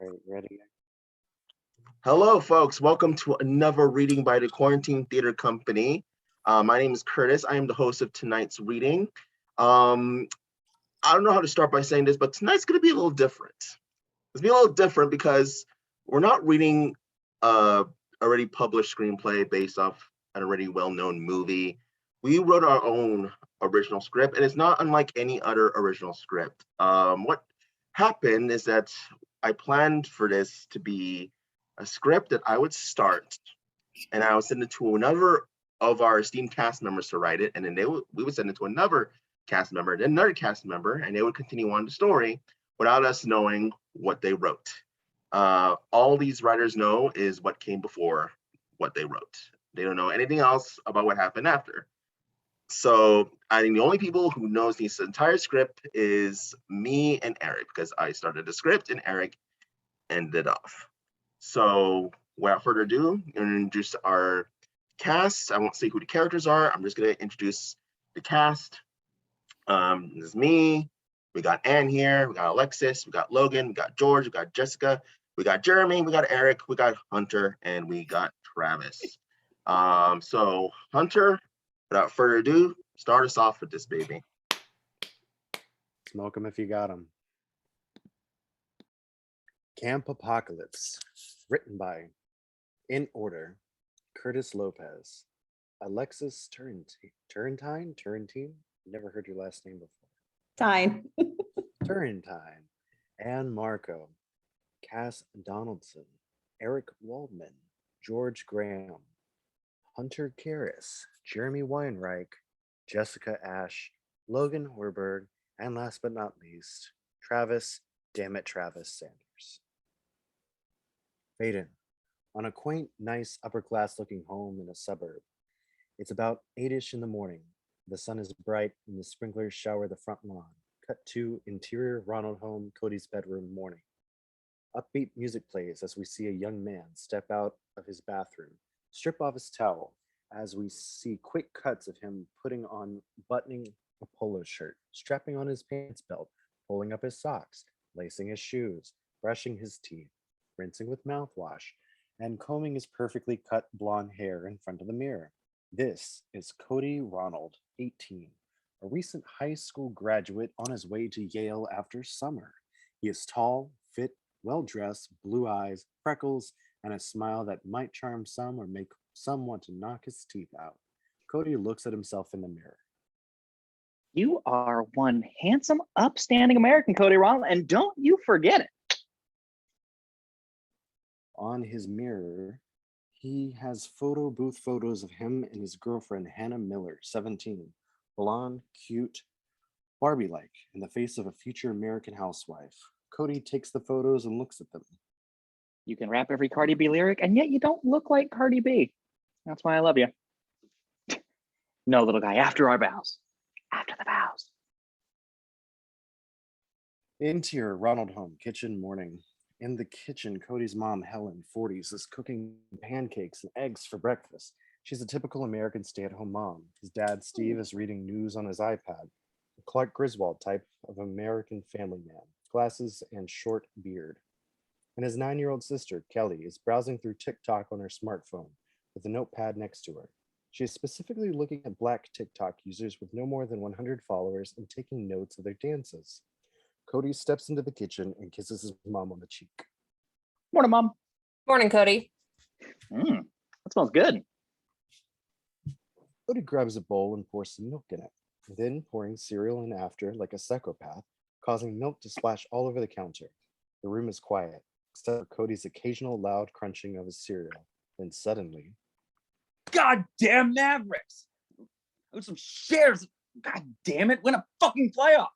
right, ready? Hello, folks. Welcome to another reading by the Quarantine Theater Company. My name is Curtis. I am the host of tonight's reading. I don't know how to start by saying this, but tonight's going to be a little different. It's going to be a little different because we're not reading already published screenplay based off an already well-known movie. We wrote our own original script, and it's not unlike any other original script. What happened is that I planned for this to be a script that I would start, and I would send it to another of our esteemed cast members to write it, and then we would send it to another cast member, then another cast member, and they would continue on the story without us knowing what they wrote. All these writers know is what came before what they wrote. They don't know anything else about what happened after. So I think the only people who knows this entire script is me and Eric, because I started the script and Eric ended off. So without further ado, I'm going to introduce our cast. I won't say who the characters are. I'm just going to introduce the cast. This is me. We got Anne here. We got Alexis. We got Logan. We got George. We got Jessica. We got Jeremy. We got Eric. We got Hunter. And we got Travis. So Hunter, without further ado, start us off with this baby. Smoke them if you got them. Camp Apocalypse, written by, in order, Curtis Lopez, Alexis Turrentine? Never heard your last name before. Turrentine, Anne Marco, Cass Donaldson, Eric Waldman, George Graham, Hunter Karras, Jeremy Weinreich, Jessica Ash, Logan Horberg, and last but not least, Travis Sanders. Baden, on a quaint, nice, upper-class-looking home in a suburb. It's about 8-ish in the morning. The sun is bright and the sprinklers shower the front lawn. Cut to interior Ronald home, Cody's bedroom morning. Upbeat music plays as we see a young man step out of his bathroom, strip off his towel, as we see quick cuts of him buttoning a polo shirt, strapping on his pants belt, pulling up his socks, lacing his shoes, brushing his teeth, rinsing with mouthwash, and combing his perfectly cut blonde hair in front of the mirror. This is Cody Ronald, 18, a recent high school graduate on his way to Yale after summer. He is tall, fit, well-dressed, blue eyes, freckles, and a smile that might charm some or make some want to knock his teeth out. Cody looks at himself in the mirror. You are one handsome, upstanding American, Cody Ronald, and don't you forget it. On his mirror, he has photo booth photos of him and his girlfriend, Hannah Miller, 17, blonde, cute, Barbie-like, in the face of a future American housewife. Cody takes the photos and looks at them. You can rap every Cardi B lyric, and yet you don't look like Cardi B. That's why I love you. No, little guy, after our vows. After the vows. Interior Ronald home, kitchen morning. In the kitchen, Cody's mom, Helen, 40s, is cooking pancakes and eggs for breakfast. She's a typical American stay-at-home mom. His dad, Steve, is reading news on his iPad. A Clark Griswold type of American family man, glasses and short beard. And his 9-year-old sister, Kelly, is browsing through TikTok on her smartphone with a notepad next to her. She is specifically looking at Black TikTok users with no more than 100 followers and taking notes of their dances. Cody steps into the kitchen and kisses his mom on the cheek. Morning, Mom. Morning, Cody. That smells good. Cody grabs a bowl and pours some milk in it, then pouring cereal in after like a psychopath, causing milk to splash all over the counter. The room is quiet, except for Cody's occasional loud crunching of his cereal. Then suddenly, goddamn Mavericks! With some shares. God damn it! Win a fucking playoff.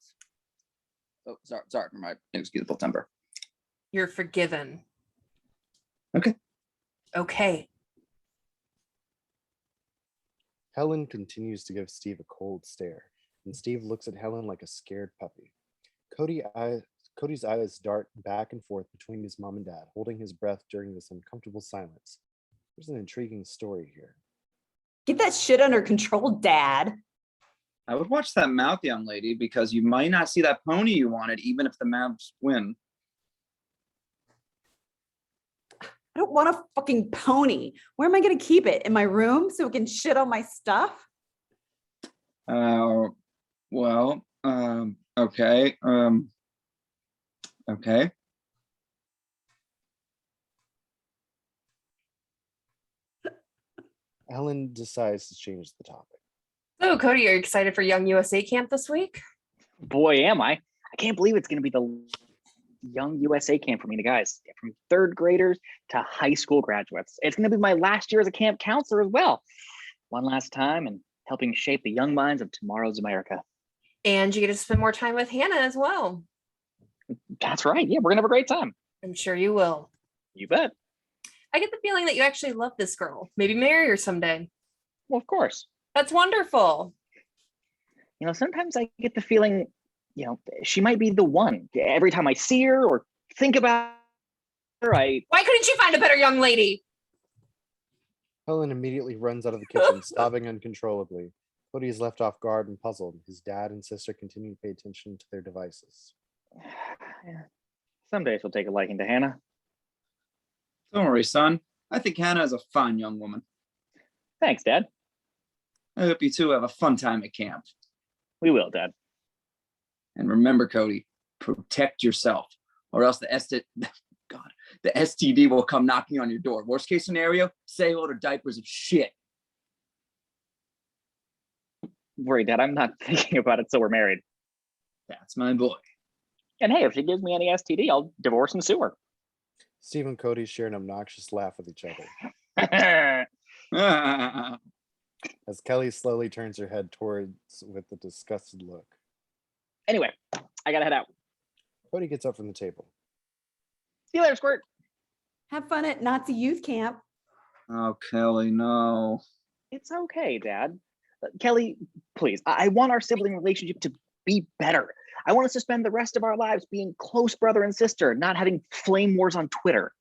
Oh, sorry for my inexcusable temper. You're forgiven. Okay. Helen continues to give Steve a cold stare, and Steve looks at Helen like a scared puppy. Cody's eyes dart back and forth between his mom and dad, holding his breath during this uncomfortable silence. There's an intriguing story here. Get that shit under control, Dad. I would watch that mouth, young lady, because you might not see that pony you wanted, even if the Mavs win. don't want a fucking pony. Where am I going to keep it? In my room so it can shit on my stuff? Well, okay. Okay. Ellen decides to change the topic. So, Cody, are you excited for Young USA camp this week? Boy, am I. I can't believe it's going to be the Young USA camp for me, the guys, from third graders to high school graduates. It's going to be my last year as a camp counselor as well. One last time and helping shape the young minds of tomorrow's America. And you get to spend more time with Hannah as well. That's right. Yeah, we're going to have a great time. I'm sure you will. You bet. I get the feeling that you actually love this girl. Maybe marry her someday. Well, of course. That's wonderful. You know, sometimes I get the feeling, you know, she might be the one. Every time I see her or think about her, Why couldn't you find a better young lady? Helen immediately runs out of the kitchen, sobbing uncontrollably. Cody is left off guard and puzzled. His dad and sister continue to pay attention to their devices. Yeah. Some days we'll take a liking to Hannah. Don't worry, son. I think Hannah is a fine young woman. Thanks, Dad. I hope you two have a fun time at camp. We will, Dad. And remember, Cody, protect yourself, or else the STD will come knocking on your door. Worst case scenario, say hello to diapers of shit. Worry, Dad. I'm not thinking about it, so we're married. That's my boy. And hey, if she gives me any STD, I'll divorce and sue her. Steve and Cody share an obnoxious laugh with each other. As Kelly slowly turns her head towards with a disgusted look. Anyway, I gotta head out. Cody gets up from the table. See you later, Squirt. Have fun at Nazi youth camp. Oh, Kelly, no. It's okay, Dad. Kelly, please. I want our sibling relationship to be better. I want us to spend the rest of our lives being close brother and sister, not having flame wars on Twitter.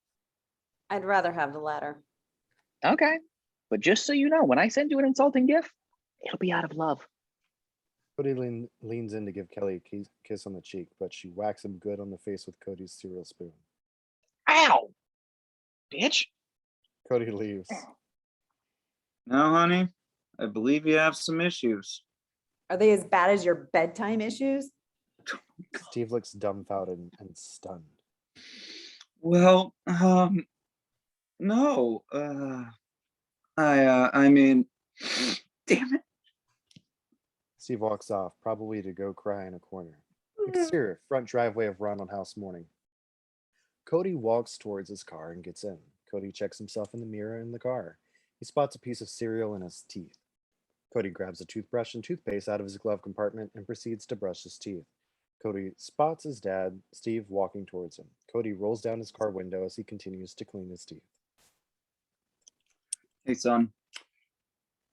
I'd rather have the latter. Okay. But just so you know, when I send you an insulting gift, it'll be out of love. Cody leans in to give Kelly a kiss on the cheek, but she whacks him good on the face with Cody's cereal spoon. Ow! Bitch. Cody leaves. No, honey, I believe you have some issues. Are they as bad as your bedtime issues? Steve looks dumbfounded and stunned. Well, no. I mean, damn it. Steve walks off, probably to go cry in a corner. Exterior, front driveway of Ronald House morning. Cody walks towards his car and gets in. Cody checks himself in the mirror in the car. He spots a piece of cereal in his teeth. Cody grabs a toothbrush and toothpaste out of his glove compartment and proceeds to brush his teeth. Cody spots his dad, Steve, walking towards him. Cody rolls down his car window as he continues to clean his teeth. Hey, son.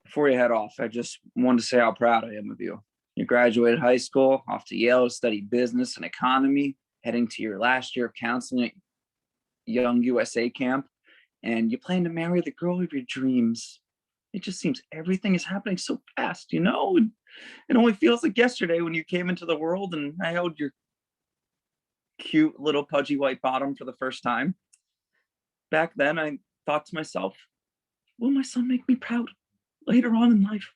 Before you head off, I just wanted to say how proud I am of you. You graduated high school, off to Yale to study business and economy, heading to your last year of counseling at Young USA camp, and you plan to marry the girl of your dreams. It just seems everything is happening so fast, you know? It only feels like yesterday when you came into the world and I held your cute little pudgy white bottom for the first time. Back then, I thought to myself, will my son make me proud later on in life?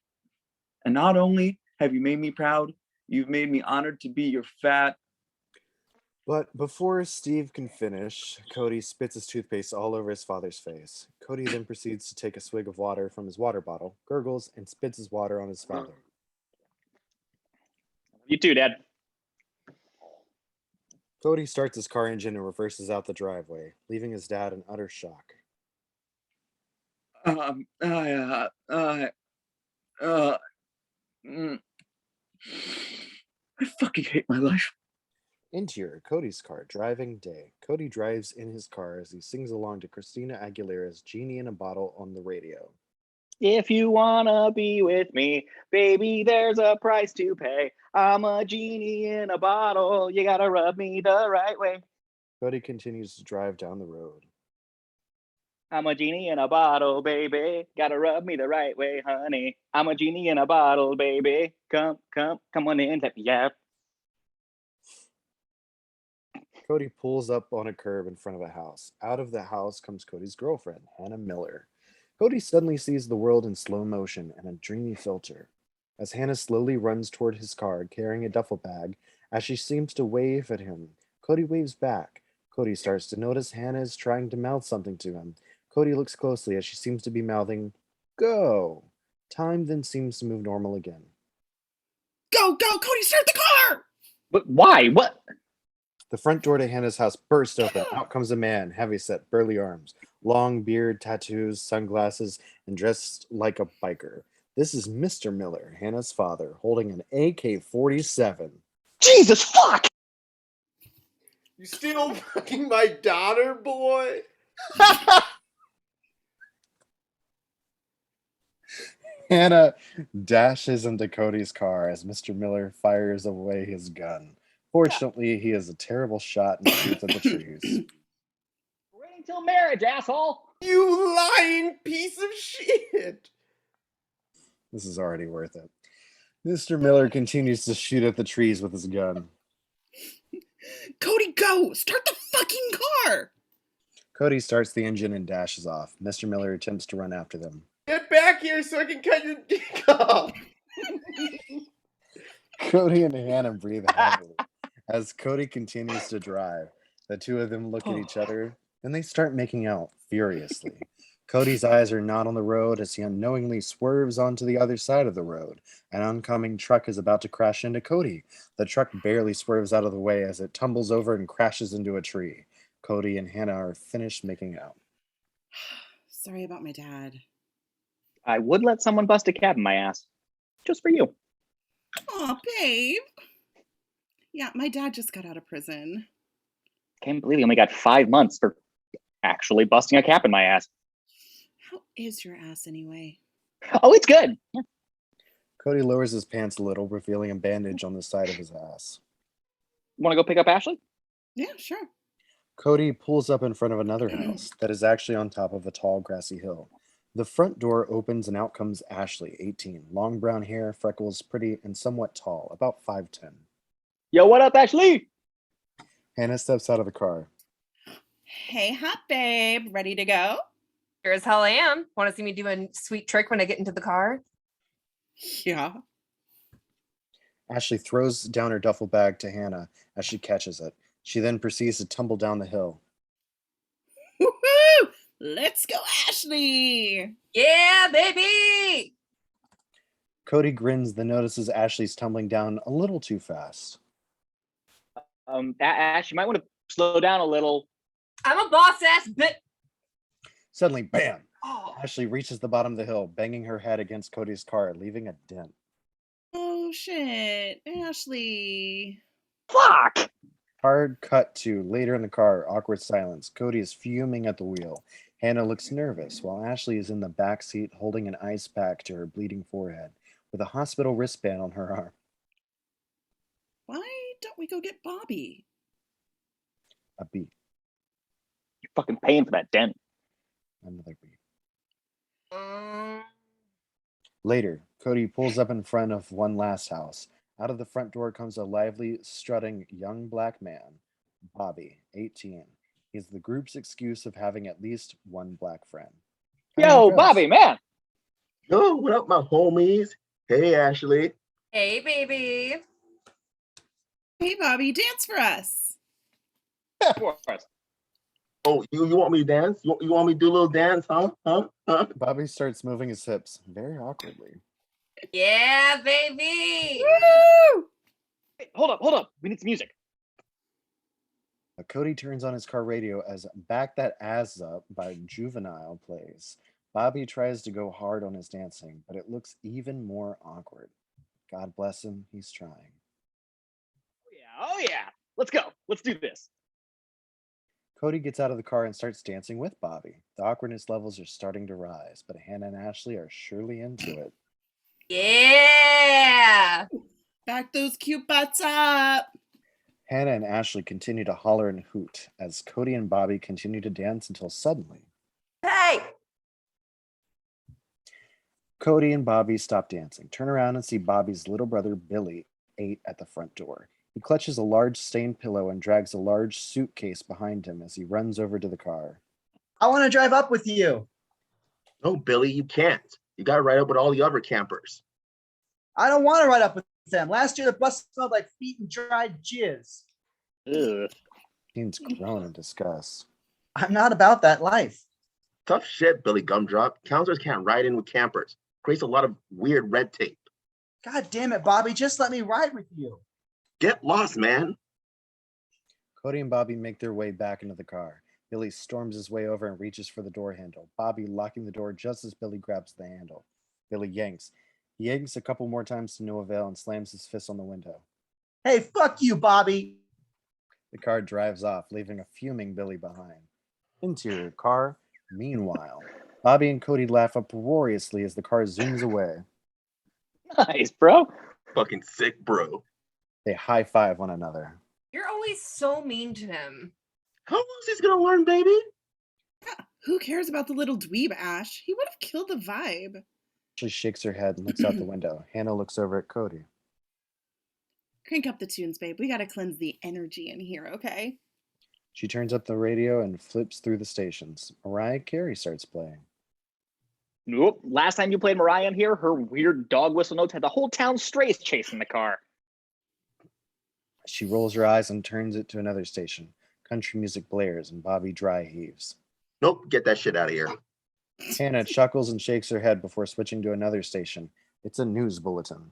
And not only have you made me proud, you've made me honored to be your fat. But before Steve can finish, Cody spits his toothpaste all over his father's face. Cody then proceeds to take a swig of water from his water bottle, gurgles, and spits his water on his father. You too, Dad. Cody starts his car engine and reverses out the driveway, leaving his dad in utter shock. I fucking hate my life. Interior, Cody's car, driving day. Cody drives in his car as he sings along to Christina Aguilera's Genie in a Bottle on the radio. If you wanna be with me, baby, there's a price to pay. I'm a genie in a bottle. You gotta rub me the right way. Cody continues to drive down the road. I'm a genie in a bottle, baby. Gotta rub me the right way, honey. I'm a genie in a bottle, baby. Come on in, let me out. Cody pulls up on a curb in front of a house. Out of the house comes Cody's girlfriend, Hannah Miller. Cody suddenly sees the world in slow motion and a dreamy filter. As Hannah slowly runs toward his car carrying a duffel bag, as she seems to wave at him, Cody waves back. Cody starts to notice Hannah is trying to mouth something to him. Cody looks closely as she seems to be mouthing, "Go." Time then seems to move normal again. Go, Cody, start the car! But why? What? The front door to Hannah's house bursts open. Out comes a man, heavyset, burly arms, long beard, tattoos, sunglasses, and dressed like a biker. This is Mr. Miller, Hannah's father, holding an AK-47. Jesus fuck! You still fucking my daughter, boy? Hannah dashes into Cody's car as Mr. Miller fires away his gun. Fortunately, he is a terrible shot and shoots at the trees. Wait until marriage, asshole! You lying piece of shit! This is already worth it. Mr. Miller continues to shoot at the trees with his gun. Cody, go! Start the fucking car! Cody starts the engine and dashes off. Mr. Miller attempts to run after them. Get back here so I can cut your dick off! Cody and Hannah breathe heavily as Cody continues to drive. The two of them look at each other and they start making out furiously. Cody's eyes are not on the road as he unknowingly swerves onto the other side of the road. An oncoming truck is about to crash into Cody. The truck barely swerves out of the way as it tumbles over and crashes into a tree. Cody and Hannah are finished making out. Sorry about my dad. I would let someone bust a cab in my ass. Just for you. Aw, babe. Yeah, my dad just got out of prison. Can't believe he only got 5 months for actually busting a cap in my ass. How is your ass anyway? Oh, it's good. Cody lowers his pants a little, revealing a bandage on the side of his ass. Want to go pick up Ashley? Yeah, sure. Cody pulls up in front of another house that is actually on top of a tall grassy hill. The front door opens and out comes Ashley, 18. Long brown hair, freckles, pretty, and somewhat tall, about 5'10". Yo, what up, Ashley? Hannah steps out of the car. Hey, hot babe. Ready to go? Sure as hell I am. Want to see me do a sweet trick when I get into the car? Yeah. Ashley throws down her duffel bag to Hannah as she catches it. She then proceeds to tumble down the hill. Woohoo! Let's go, Ashley! Yeah, baby! Cody grins, then notices Ashley's tumbling down a little too fast. Ash, you might want to slow down a little. I'm a boss ass bit. Suddenly, bam! Oh, Ashley reaches the bottom of the hill, banging her head against Cody's car, leaving a dent. Oh, shit. Ashley. Fuck! Hard cut to later in the car, awkward silence. Cody is fuming at the wheel. Hannah looks nervous, while Ashley is in the back seat holding an ice pack to her bleeding forehead, with a hospital wristband on her arm. Why don't we go get Bobby? A beat. You're fucking paying for that dent. Another beat. um, Later, Cody pulls up in front of one last house. Out of the front door comes a lively, strutting young black man, Bobby, 18. He's the group's excuse of having at least one black friend. Yo, Bobby, man! Yo, what up, my homies? Hey, Ashley. hey, baby. Hey, Bobby, dance for us. Of course. Oh, you want me to dance? You want me to do a little dance, huh? Bobby starts moving his hips very awkwardly. Yeah, baby. Woo! Wait, hold up. We need some music. Cody turns on his car radio as Back That Ass Up by Juvenile plays. Bobby tries to go hard on his dancing, but it looks even more awkward. God bless him, he's trying. Oh yeah. Let's go. Let's do this. Cody gets out of the car and starts dancing with Bobby. The awkwardness levels are starting to rise, but Hannah and Ashley are surely into it. Yeah. Back those cute butts up. Hannah and Ashley continue to holler and hoot as Cody and Bobby continue to dance until suddenly, Hey. Cody and Bobby stop dancing, turn around and see Bobby's little brother Billy, 8, at the front door. He clutches a large stained pillow and drags a large suitcase behind him as he runs over to the car. I want to drive up with you. No, Billy, you can't. You got to ride up with all the other campers. I don't want to ride up with them. Last year, the bus smelled like feet and dried jizz. Ugh. Teens groan in disgust. I'm not about that life. Tough shit, Billy Gumdrop. Counselors can't ride in with campers. Creates a lot of weird red tape. God damn it, Bobby. Just let me ride with you. Get lost, man. Cody and Bobby make their way back into the car. Billy storms his way over and reaches for the door handle, Bobby locking the door just as Billy grabs the handle. Billy yanks. He yanks a couple more times to no avail and slams his fist on the window. Hey, fuck you, Bobby. The car drives off, leaving a fuming Billy behind. Interior car. Meanwhile, Bobby and Cody laugh uproariously as the car zooms away. Nice, bro. Fucking sick, bro. They high-five one another. You're always so mean to him. How else he's gonna learn, baby? Who cares about the little dweeb, Ash? He would have killed the vibe. She shakes her head and looks out the window. Hannah looks over at Cody. Crank up the tunes, babe. We gotta cleanse the energy in here, okay? She turns up the radio and flips through the stations. Mariah Carey starts playing. Nope. Last time you played Mariah in here, her weird dog whistle notes had the whole town strays chasing the car. She rolls her eyes and turns it to another station. Country music blares and Bobby dry heaves. Nope, get that shit out of here. Hannah chuckles and shakes her head before switching to another station. It's a news bulletin.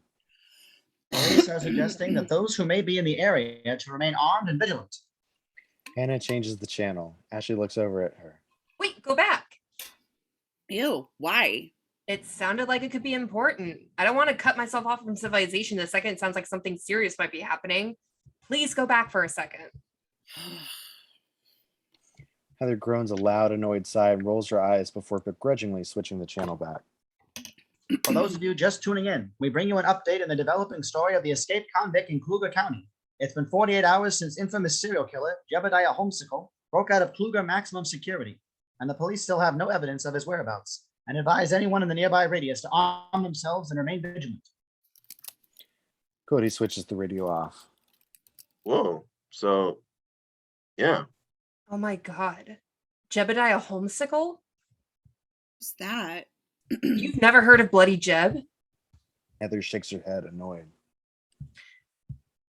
Police are suggesting that those who may be in the area to remain armed and vigilant. Hannah changes the channel. Ashley looks over at her. Wait, go back. Ew, why? It sounded like it could be important. I don't want to cut myself off from civilization the second it sounds like something serious might be happening. Please go back for a second. Heather groans a loud, annoyed sigh and rolls her eyes before begrudgingly switching the channel back. For those of you just tuning in, we bring you an update in the developing story of the escaped convict in Kluger County. It's been 48 hours since infamous serial killer Jebediah Homesicle broke out of Kluger maximum security, and the police still have no evidence of his whereabouts and advise anyone in the nearby radius to arm themselves and remain vigilant. Cody switches the radio off. Whoa. So, yeah. Oh my god. Jebediah Homesicle? What's that? You've never heard of Bloody Jeb? Heather shakes her head, annoyed.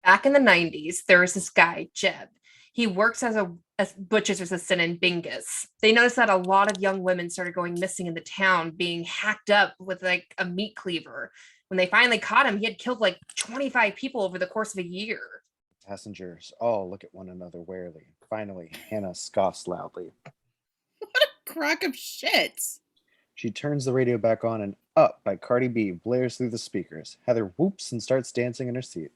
Back in the 90s, there was this guy, Jeb. He works as a butcher's assistant in Bingus. They noticed that a lot of young women started going missing in the town, being hacked up with like a meat cleaver. When they finally caught him, he had killed like 25 people over the course of a year. Passengers all look at one another warily. Finally, Hannah scoffs loudly. What a crock of shit. She turns the radio back on and Up by Cardi B blares through the speakers. Heather whoops and starts dancing in her seat.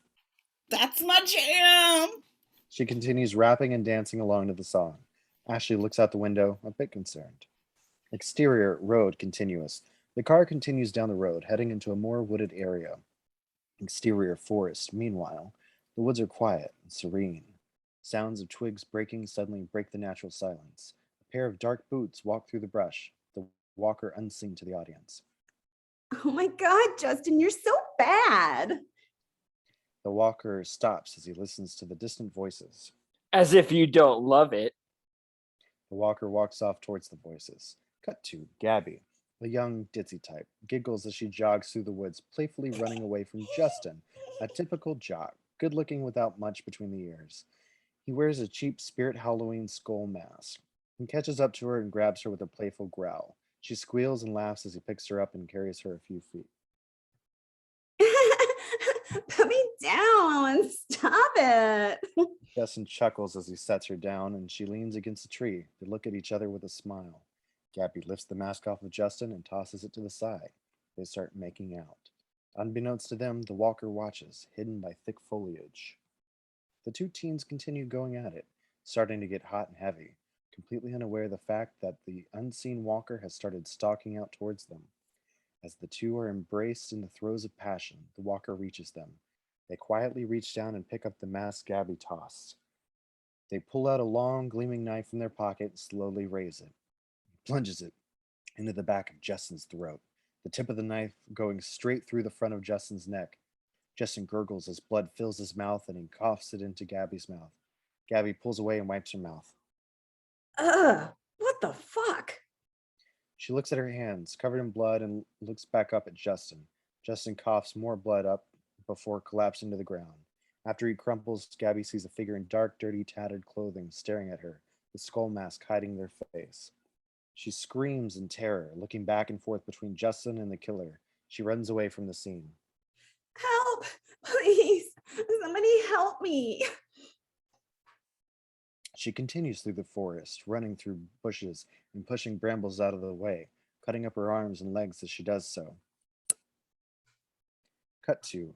That's my jam. She continues rapping and dancing along to the song. Ashley looks out the window, a bit concerned. Exterior, road continuous. The car continues down the road, heading into a more wooded area. Exterior, forest. Meanwhile, the woods are quiet and serene. Sounds of twigs breaking suddenly break the natural silence. A pair of dark boots walk through the brush, the walker unseen to the audience. Oh my God, Justin, you're so bad. The walker stops as he listens to the distant voices. As if you don't love it. The walker walks off towards the voices. Cut to Gabby, the young ditzy type, giggles as she jogs through the woods, playfully running away from Justin, a typical jock, good-looking without much between the ears. He wears a cheap Spirit Halloween skull mask. He catches up to her and grabs her with a playful growl. She squeals and laughs as he picks her up and carries her a few feet. Put me down. Stop it. Justin chuckles as he sets her down, and she leans against a tree. They look at each other with a smile. Gabby lifts the mask off of Justin and tosses it to the side. They start making out. Unbeknownst to them, the walker watches, hidden by thick foliage. The two teens continue going at it, starting to get hot and heavy, completely unaware of the fact that the unseen walker has started stalking out towards them. As the two are embraced in the throes of passion, the walker reaches them. They quietly reach down and pick up the mask Gabby tossed. They pull out a long, gleaming knife from their pocket and slowly raise it. He plunges it into the back of Justin's throat, the tip of the knife going straight through the front of Justin's neck. Justin gurgles as blood fills his mouth and he coughs it into Gabby's mouth. Gabby pulls away and wipes her mouth. Ugh, what the fuck? She looks at her hands, covered in blood, and looks back up at Justin. Justin coughs more blood up before collapsing to the ground. After he crumples, Gabby sees a figure in dark, dirty, tattered clothing staring at her, the skull mask hiding their face. She screams in terror, looking back and forth between Justin and the killer. She runs away from the scene. Help, please. Somebody help me. She continues through the forest, running through bushes and pushing brambles out of the way, cutting up her arms and legs as she does so. Cut to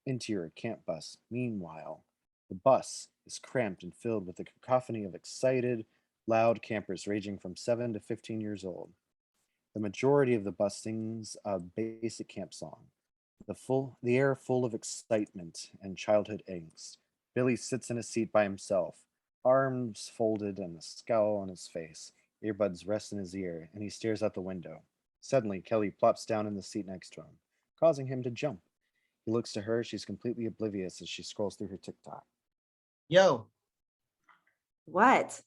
interior camp bus. Meanwhile, the bus is cramped and filled with a cacophony of excited, loud campers ranging from 7 to 15 years old. The majority of the bus sings a basic camp song. The air full of excitement and childhood angst. Billy sits in a seat by himself, arms folded and a scowl on his face. Earbuds rest in his ear, and he stares out the window. Suddenly, Kelly plops down in the seat next to him, causing him to jump. He looks to her. She's completely oblivious as she scrolls through her TikTok. Yo, What?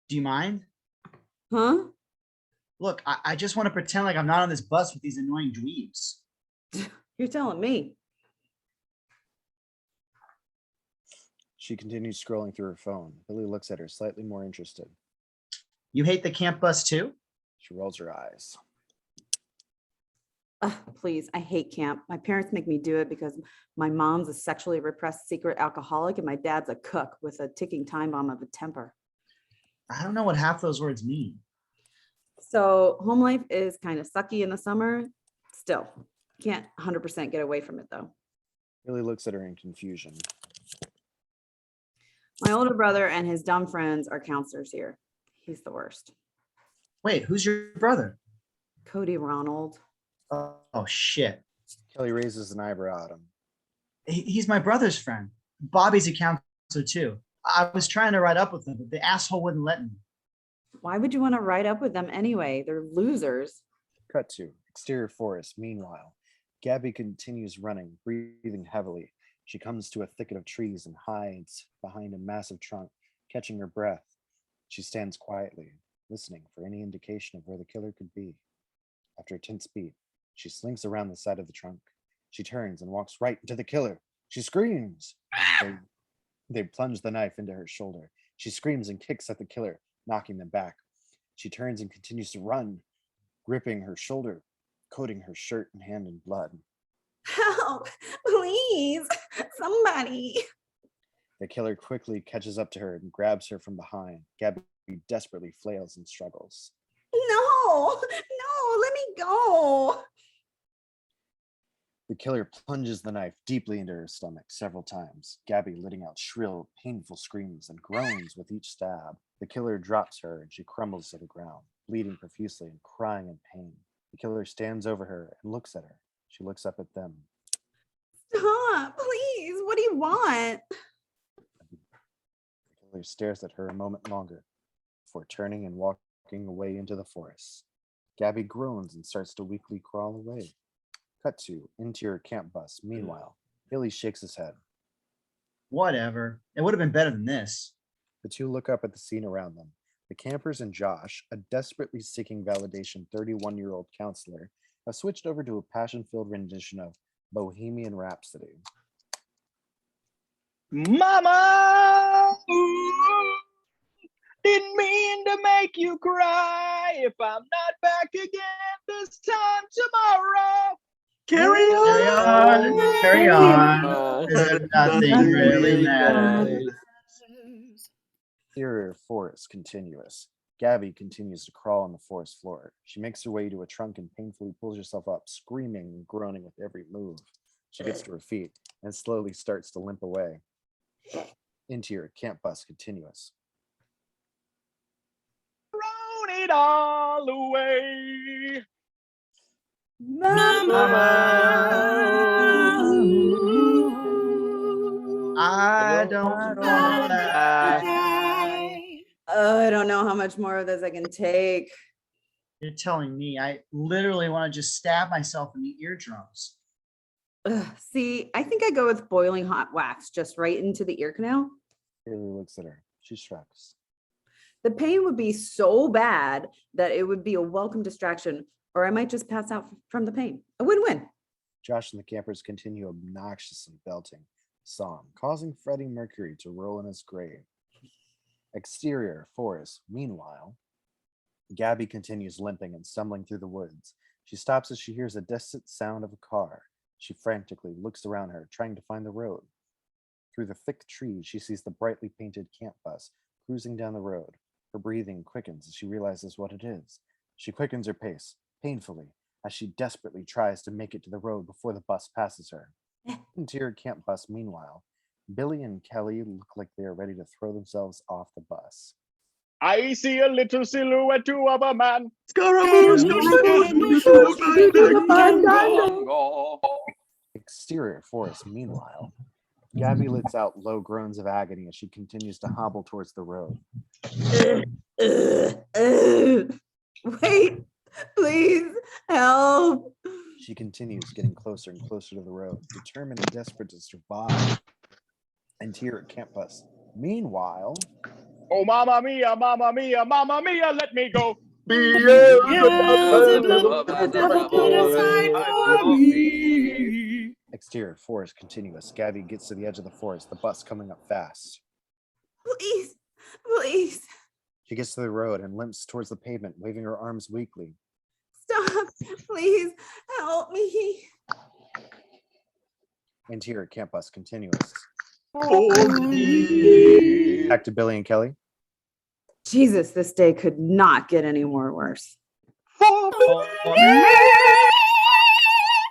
do you mind? Huh? Look, I just want to pretend like I'm not on this bus with these annoying dweebs. You're telling me. She continues scrolling through her phone. Billy looks at her, slightly more interested. You hate the camp bus too? She rolls her eyes. Ugh, please, I hate camp. My parents make me do it because my mom's a sexually repressed secret alcoholic and my dad's a cook with a ticking time bomb of a temper. I don't know what half those words mean. So home life is kind of sucky in the summer. Still, can't 100% get away from it though. Billy looks at her in confusion. My older brother and his dumb friends are counselors here. He's the worst. Wait, who's your brother? Cody Ronald. Oh shit. Kelly raises an eyebrow at him. He's my brother's friend. Bobby's a counselor too. I was trying to ride up with him, but the asshole wouldn't let me. Why would you want to ride up with them anyway? They're losers. Cut to exterior forest. Meanwhile, Gabby continues running, breathing heavily. She comes to a thicket of trees and hides behind a massive trunk, catching her breath. She stands quietly, listening for any indication of where the killer could be. After a tense beat, she slinks around the side of the trunk. She turns and walks right into the killer. She screams. They plunge the knife into her shoulder. She screams and kicks at the killer, knocking them back. She turns and continues to run, gripping her shoulder, coating her shirt and hand in blood. Help, please, somebody. The killer quickly catches up to her and grabs her from behind. Gabby desperately flails and struggles. No, let me go. The killer plunges the knife deeply into her stomach several times, Gabby letting out shrill, painful screams and groans with each stab. The killer drops her and she crumbles to the ground, bleeding profusely and crying in pain. The killer stands over her and looks at her. She looks up at them. Stop, please. What do you want? The killer stares at her a moment longer before turning and walking away into the forest. Gabby groans and starts to weakly crawl away. Cut to interior camp bus. Meanwhile, Billy shakes his head. Whatever. It would have been better than this. The two look up at the scene around them. The campers and Josh, a desperately seeking validation 31-year-old counselor, have switched over to a passion-filled rendition of Bohemian Rhapsody. Mama, ooh, didn't mean to make you cry. If I'm not back again this time tomorrow, Carry on. Carry on. As if nothing really matters. Interior forest continuous. Gabby continues to crawl on the forest floor. She makes her way to a trunk and painfully pulls herself up, screaming and groaning with every move. She gets to her feet and slowly starts to limp away. Interior camp bus continuous. thrown it all away. I don't want I don't know how much more of this I can take. You're telling me I literally want to just stab myself in the eardrums. Ugh, see, I think I go with boiling hot wax just right into the ear canal. Haley looks at her. She shrugs. The pain would be so bad that it would be a welcome distraction, or I might just pass out from the pain. A win-win. Josh and the campers continue obnoxiously belting the song, causing Freddie Mercury to roll in his grave. Exterior forest. Meanwhile, Gabby continues limping and stumbling through the woods. She stops as she hears a distant sound of a car. She frantically looks around her, trying to find the road. Through the thick trees, she sees the brightly painted camp bus cruising down the road. Her breathing quickens as she realizes what it is. She quickens her pace, painfully, as she desperately tries to make it to the road before the bus passes her. Interior camp bus, meanwhile, Billy and Kelly look like they are ready to throw themselves off the bus. I see a little silhouette of a man. Exterior forest, meanwhile, Gabby lets out low groans of agony as she continues to hobble towards the road. Wait, please help. She continues, getting closer and closer to the road, determined and desperate to survive. Interior camp bus. Meanwhile, Oh, mamma mia, let me go. exterior forest continuous. Gabby gets to the edge of the forest, the bus coming up fast. Please, please, She gets to the road and limps towards the pavement, waving her arms weakly. stop. Please help me. Interior camp bus continuous. Oh, Back to Billy and Kelly. Jesus, this day could not get any more worse.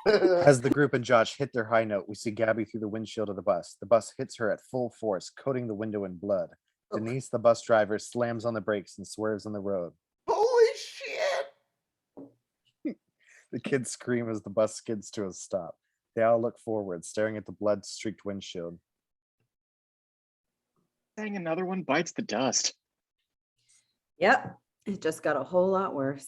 As the group and Josh hit their high note, we see Gabby through the windshield of the bus. The bus hits her at full force, coating the window in blood. Denise, the bus driver, slams on the brakes and swerves on the road. Holy shit! The kids scream as the bus skids to a stop. They all look forward, staring at the blood-streaked windshield. Dang, another one bites the dust. Yep, it just got a whole lot worse.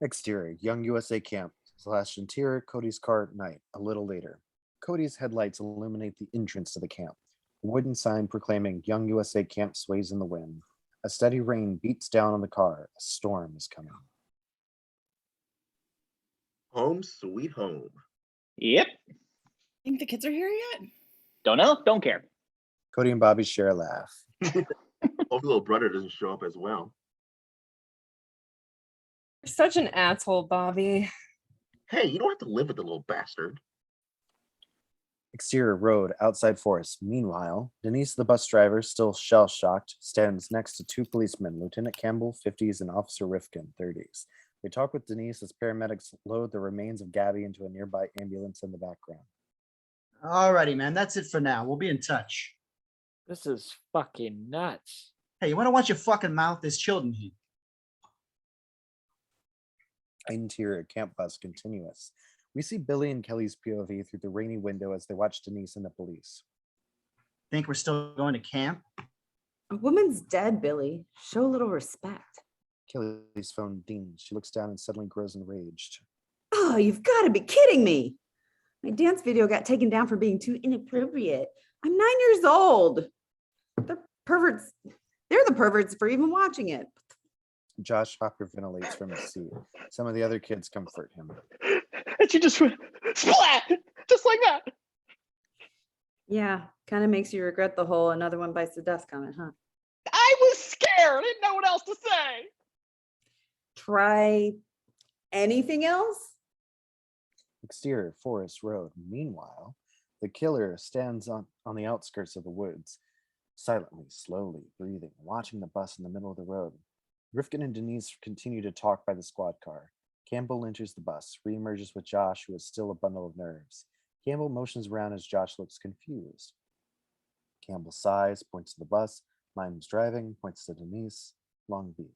Exterior, Young USA Camp / interior, Cody's car at night, a little later. Cody's headlights illuminate the entrance to the camp. A wooden sign proclaiming Young USA Camp sways in the wind. A steady rain beats down on the car. A storm is coming. home sweet home. Yep. Think the kids are here yet? Don't know. Don't care. Cody and Bobby share a laugh. Hope the little brother doesn't show up as well. You're such an asshole, Bobby. Hey, you don't have to live with the little bastard. Exterior road, outside forest. Meanwhile, Denise, the bus driver, still shell-shocked, stands next to two policemen, Lieutenant Campbell, 50s, and Officer Rifkin, 30s. They talk with Denise as paramedics load the remains of Gabby into a nearby ambulance in the background. Alrighty, man. That's it for now. We'll be in touch. This is fucking nuts. Hey, you want to watch your fucking mouth? There's children here. Interior camp bus continuous. We see Billy and Kelly's POV through the rainy window as they watch Denise and the police. Think we're still going to camp? A woman's dead, Billy. Show a little respect. Kelly's phone dings. She looks down and suddenly grows enraged. Oh, you've got to be kidding me. My dance video got taken down for being too inappropriate. I'm 9 years old. They're perverts. They're the perverts for even watching it. Josh hyperventilates from his seat. Some of the other kids comfort him. And she just went splat, just like that. Yeah, kind of makes you regret the whole another one bites the dust comment, huh? I was scared. I didn't know what else to say. Try anything else? Exterior forest road. Meanwhile, the killer stands on the outskirts of the woods, silently, slowly breathing, watching the bus in the middle of the road. Rifkin and Denise continue to talk by the squad car. Campbell enters the bus, reemerges with Josh, who is still a bundle of nerves. Campbell motions around as Josh looks confused. Campbell sighs, points to the bus, mimes driving, points to Denise. Long beat.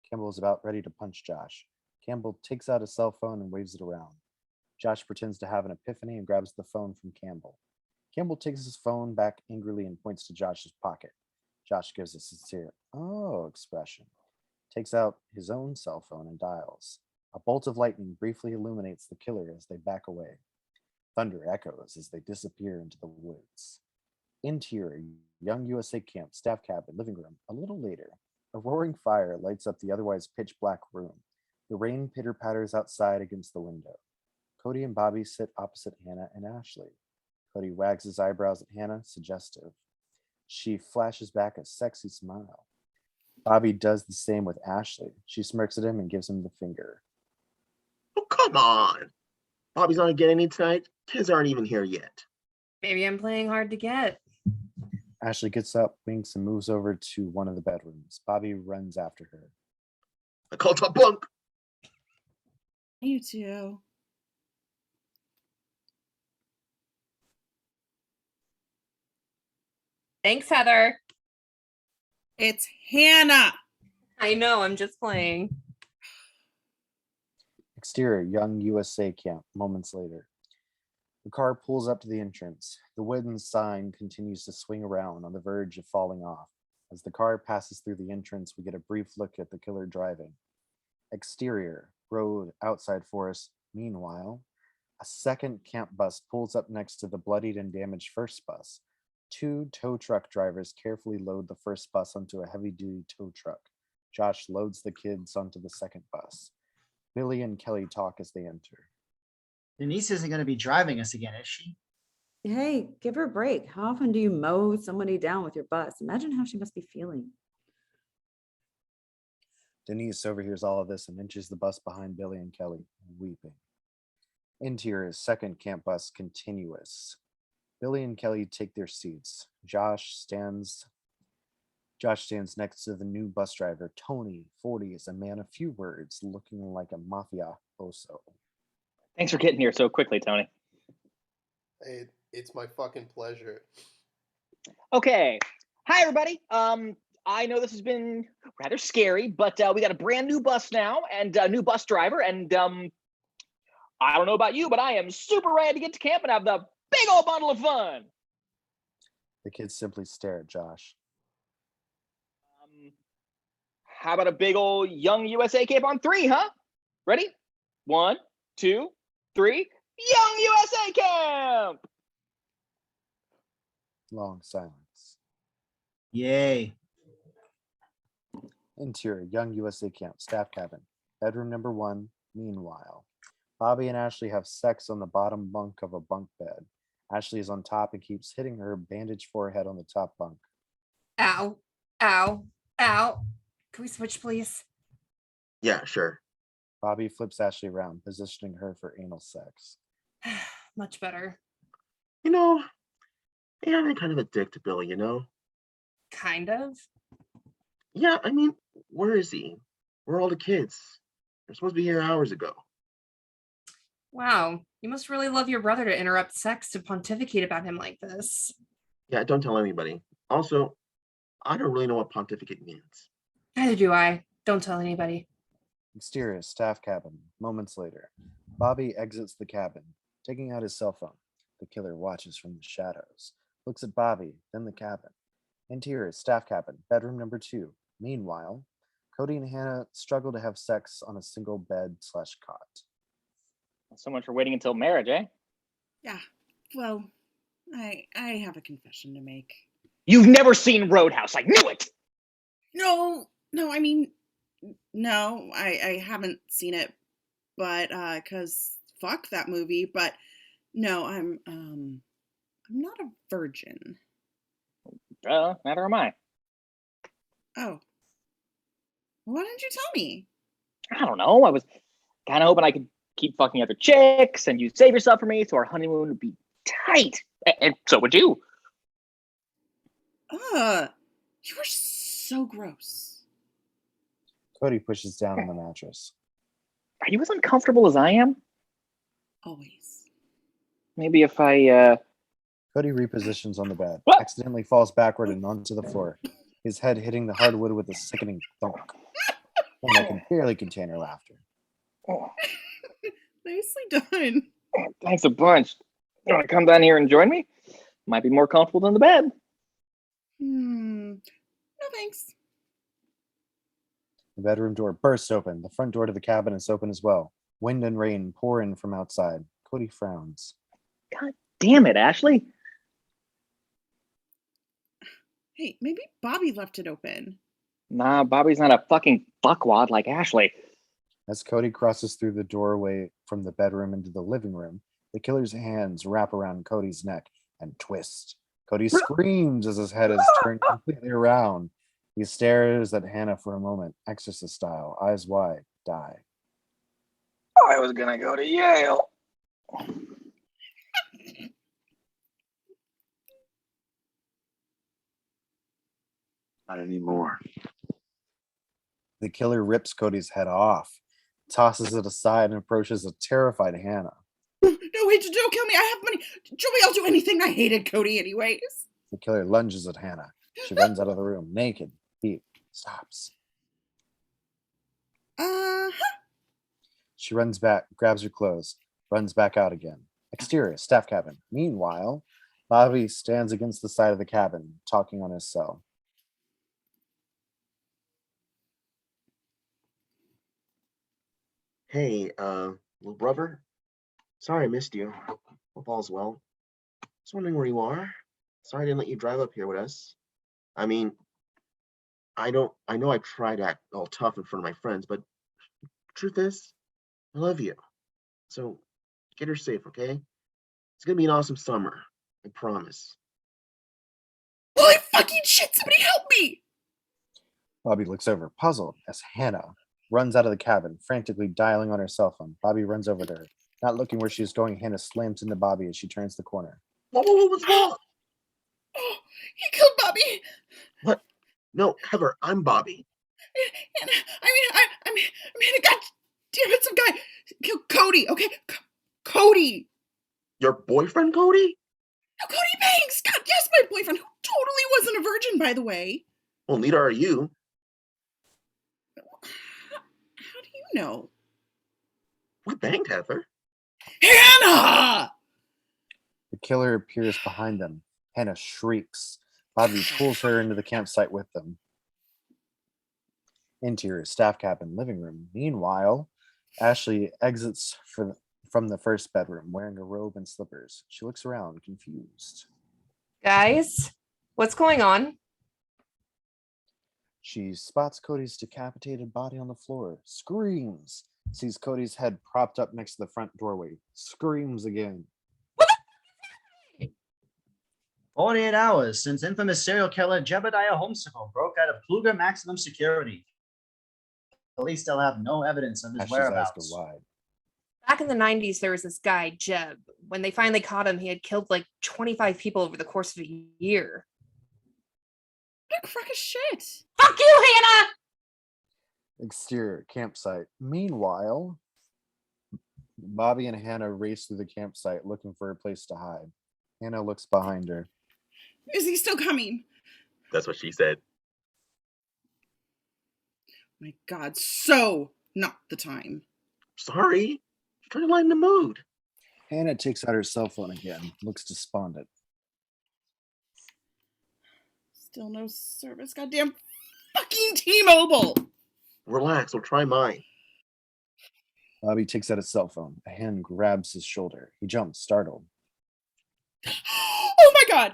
Campbell is about ready to punch Josh. Campbell takes out his cell phone and waves it around. Josh pretends to have an epiphany and grabs the phone from Campbell. Campbell takes his phone back angrily and points to Josh's pocket. Josh gives a sincere, "oh" expression. Takes out his own cell phone and dials. A bolt of lightning briefly illuminates the killer as they back away. Thunder echoes as they disappear into the woods. Interior, Young USA Camp, staff cabin, living room. A little later, a roaring fire lights up the otherwise pitch black room. The rain pitter patters outside against the window. Cody and Bobby sit opposite Hannah and Ashley. Cody wags his eyebrows at Hannah, suggestive. She flashes back a sexy smile. Bobby does the same with Ashley. She smirks at him and gives him the finger. Oh, come on. Bobby's not getting any tonight. Kids aren't even here yet. Maybe I'm playing hard to get. Ashley gets up, winks, and moves over to one of the bedrooms. Bobby runs after her. I called a bunk. You too. Thanks, Heather. It's Hannah. I know, I'm just playing. Exterior, Young USA Camp, moments later. The car pulls up to the entrance. The wooden sign continues to swing around on the verge of falling off. As the car passes through the entrance, we get a brief look at the killer driving. Exterior, road, outside forest. Meanwhile, a second camp bus pulls up next to the bloodied and damaged first bus. Two tow truck drivers carefully load the first bus onto a heavy-duty tow truck. Josh loads the kids onto the second bus. Billy and Kelly talk as they enter. Denise isn't going to be driving us again, is she? Hey, give her a break. How often do you mow somebody down with your bus? Imagine how she must be feeling. Denise overhears all of this and inches the bus behind Billy and Kelly, weeping. Interior, second camp bus continuous. Billy and Kelly take their seats. Josh stands next to the new bus driver. Tony, 40, is a man of few words, looking like a mafioso. Thanks for getting here so quickly, Tony. Hey, it's my fucking pleasure. Okay. Hi, everybody. I know this has been rather scary, but we got a brand new bus now and a new bus driver. And I don't know about you, but I am super ready to get to camp and have the big old bundle of fun. The kids simply stare at Josh. How about a big old Young USA camp on 3, huh? Ready? 1, 2, 3. Young USA camp! Long silence. Yay. Interior, Young USA Camp, staff cabin, bedroom number 1. Meanwhile, Bobby and Ashley have sex on the bottom bunk of a bunk bed. Ashley is on top and keeps hitting her bandaged forehead on the top bunk. Ow, ow, ow. Can we switch, please? Yeah, sure. Bobby flips Ashley around, positioning her for anal sex. Much better. You know, I'm kind of a dick to Billy, Kind of. Yeah, I mean, where is he? Where are all the kids? They're supposed to be here hours ago. Wow, you must really love your brother to interrupt sex to pontificate about him like this. Yeah, don't tell anybody. Also, I don't really know what pontificate means. Neither do I. Don't tell anybody. Exterior, staff cabin, moments later. Bobby exits the cabin, taking out his cell phone. The killer watches from the shadows, looks at Bobby, then the cabin. Interior, staff cabin, bedroom number 2. Meanwhile, Cody and Hannah struggle to have sex on a single bed/cot. So much for waiting until marriage, eh? Yeah. Well, I have a confession to make. You've never seen Roadhouse. I knew it. No, I mean, no, I haven't seen it, but cause fuck that movie. But no, I'm not a virgin. Neither am I. Oh, why didn't you tell me? I don't know. I was kind of hoping I could keep fucking other chicks and you'd save yourself for me so our honeymoon would be tight. And so would you. You are so gross. Cody pushes down on the mattress. Are you as uncomfortable as I am? Always. Maybe if I, Cody repositions on the bed, What? accidentally falls backward and onto the floor, his head hitting the hardwood with a sickening thunk. Hannah can barely contain her laughter. Oh, Nicely done. thanks a bunch. You want to come down here and join me? Might be more comfortable than the bed. No thanks. The bedroom door bursts open. The front door to the cabin is open as well. Wind and rain pour in from outside. Cody frowns. God damn it, Ashley. Hey, maybe Bobby left it open. Nah, Bobby's not a fucking fuckwad like Ashley. As Cody crosses through the doorway from the bedroom into the living room, the killer's hands wrap around Cody's neck and twist. Cody screams as his head is turned completely around. He stares at Hannah for a moment, exorcist style, eyes wide, die. I was gonna go to Yale. Not anymore. The killer rips Cody's head off, tosses it aside, and approaches a terrified Hannah. No, wait, don't kill me. I have money. Joey, I'll do anything. I hated Cody anyways. The killer lunges at Hannah. She runs out of the room, naked. He stops. She runs back, grabs her clothes, runs back out again. Exterior, staff cabin. Meanwhile, Bobby stands against the side of the cabin, talking on his cell. Hey, little brother. Sorry I missed you. Hope all's well. Just wondering where you are. Sorry I didn't let you drive up here with us. I mean, I know I tried to act all tough in front of my friends, but truth is, I love you. So get her safe, okay? It's gonna be an awesome summer. I promise. Holy fucking shit, somebody help me! Bobby looks over, puzzled, as Hannah runs out of the cabin, frantically dialing on her cell phone. Bobby runs over to her. Not looking where she's going, Hannah slams into Bobby as she turns the corner. Whoa, what's wrong? Oh, he killed Bobby! What? No, Heather, I'm Bobby. And I mean, God damn it, some guy killed Cody, okay? Cody! Your boyfriend, Cody? No, Cody Banks! God, yes, my boyfriend, who totally wasn't a virgin, by the way. Well, neither are you. How do you know? We banged Heather. Hannah! The killer appears behind them. Hannah shrieks. Bobby pulls her into the campsite with them. Interior, staff cabin, living room. Meanwhile, Ashley exits from the first bedroom wearing a robe and slippers. She looks around, confused. Guys, what's going on? She spots Cody's decapitated body on the floor, screams, sees Cody's head propped up next to the front doorway, screams again. 48 hours since infamous serial killer Jebediah Homesicle broke out of Kluger maximum security. Police still have no evidence of his Ashley's eyes go whereabouts. wide. Back in the 90s, there was this guy, Jeb. When they finally caught him, he had killed like 25 people over the course of a year. What a crock of shit. Fuck you, Hannah! Exterior, campsite. Meanwhile, Bobby and Hannah race through the campsite looking for a place to hide. Hannah looks behind her. Is he still coming? That's what she said. My God, so not the time. Sorry. Trying to lighten the mood. Hannah takes out her cell phone again, looks despondent. Still no service, goddamn fucking T-Mobile. Relax, we'll try mine. Bobby takes out his cell phone. A hand grabs his shoulder. He jumps, startled. Oh my God.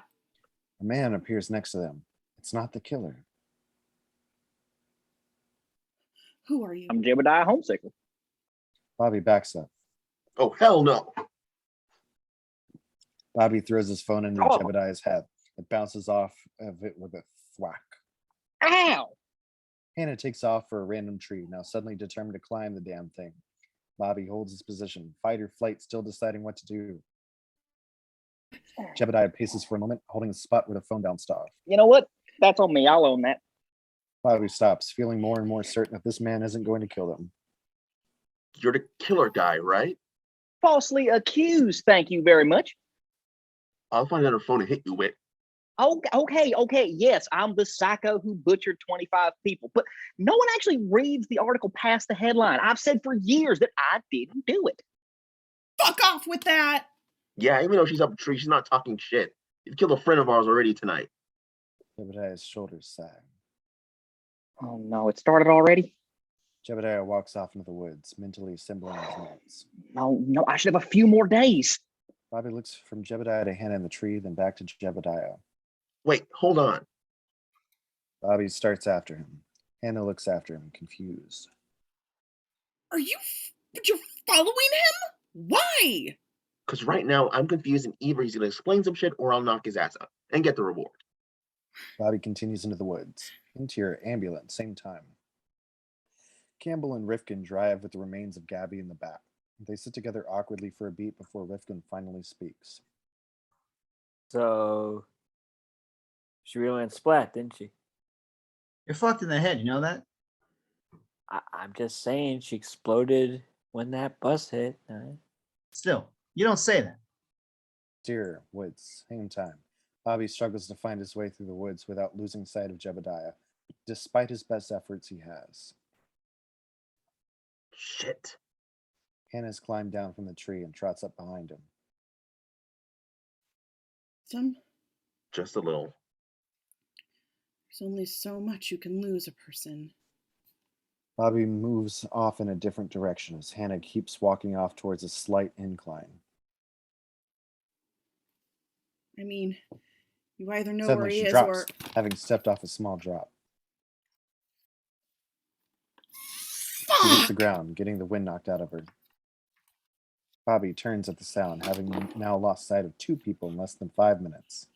A man appears next to them. It's not the killer. Who are you? I'm Jebediah Homesickle. Bobby backs up. Oh, hell no. Bobby throws his phone into Oh. Jebediah's head. It bounces off of it with a thwack. Ow! Hannah takes off for a random tree, now suddenly determined to climb the damn thing. Bobby holds his position, fight or flight, still deciding what to do. Jebediah paces for a moment, holding the spot where the phone bounced off. You know what? That's on me. I'll own that. Bobby stops, feeling more and more certain that this man isn't going to kill them. You're the killer guy, right? Falsely accused, thank you very much. I'll find another phone to hit you with. Oh, okay. Yes, I'm the psycho who butchered 25 people. But no one actually reads the article past the headline. I've said for years that I didn't do it. Fuck off with that. Yeah, even though she's up a tree, she's not talking shit. You've killed a friend of ours already tonight. Jebediah's shoulders sag. Oh no, it started already? Jebediah walks off into the woods, mentally assembling his notes. No, I should have a few more days. Bobby looks from Jebediah to Hannah in the tree, then back to Jebediah. Wait, hold on. Bobby starts after him. Hannah looks after him, confused. You're following him? Why? Because right now I'm confused and either he's going to explain some shit or I'll knock his ass out and get the reward. Bobby continues into the woods. Interior ambulance, same time. Campbell and Rifkin drive with the remains of Gabby in the back. They sit together awkwardly for a beat before Rifkin finally speaks. So she really went splat, didn't she? You're fucked in the head, you know that? I'm just saying she exploded when that bus hit. Still, you don't say that. Interior woods, same time. Bobby struggles to find his way through the woods without losing sight of Jebediah, despite his best efforts he has. Shit. Hannah's climbed down from the tree and trots up behind him. Just a little. There's only so much you can lose a person. Bobby moves off in a different direction as Hannah keeps walking off towards a slight incline. I mean, you either know Suddenly where he she is drops, or... having stepped off a small drop. Fuck! She hits the ground, getting the wind knocked out of her. Bobby turns at the sound, having now lost sight of 2 people in less than 5 minutes.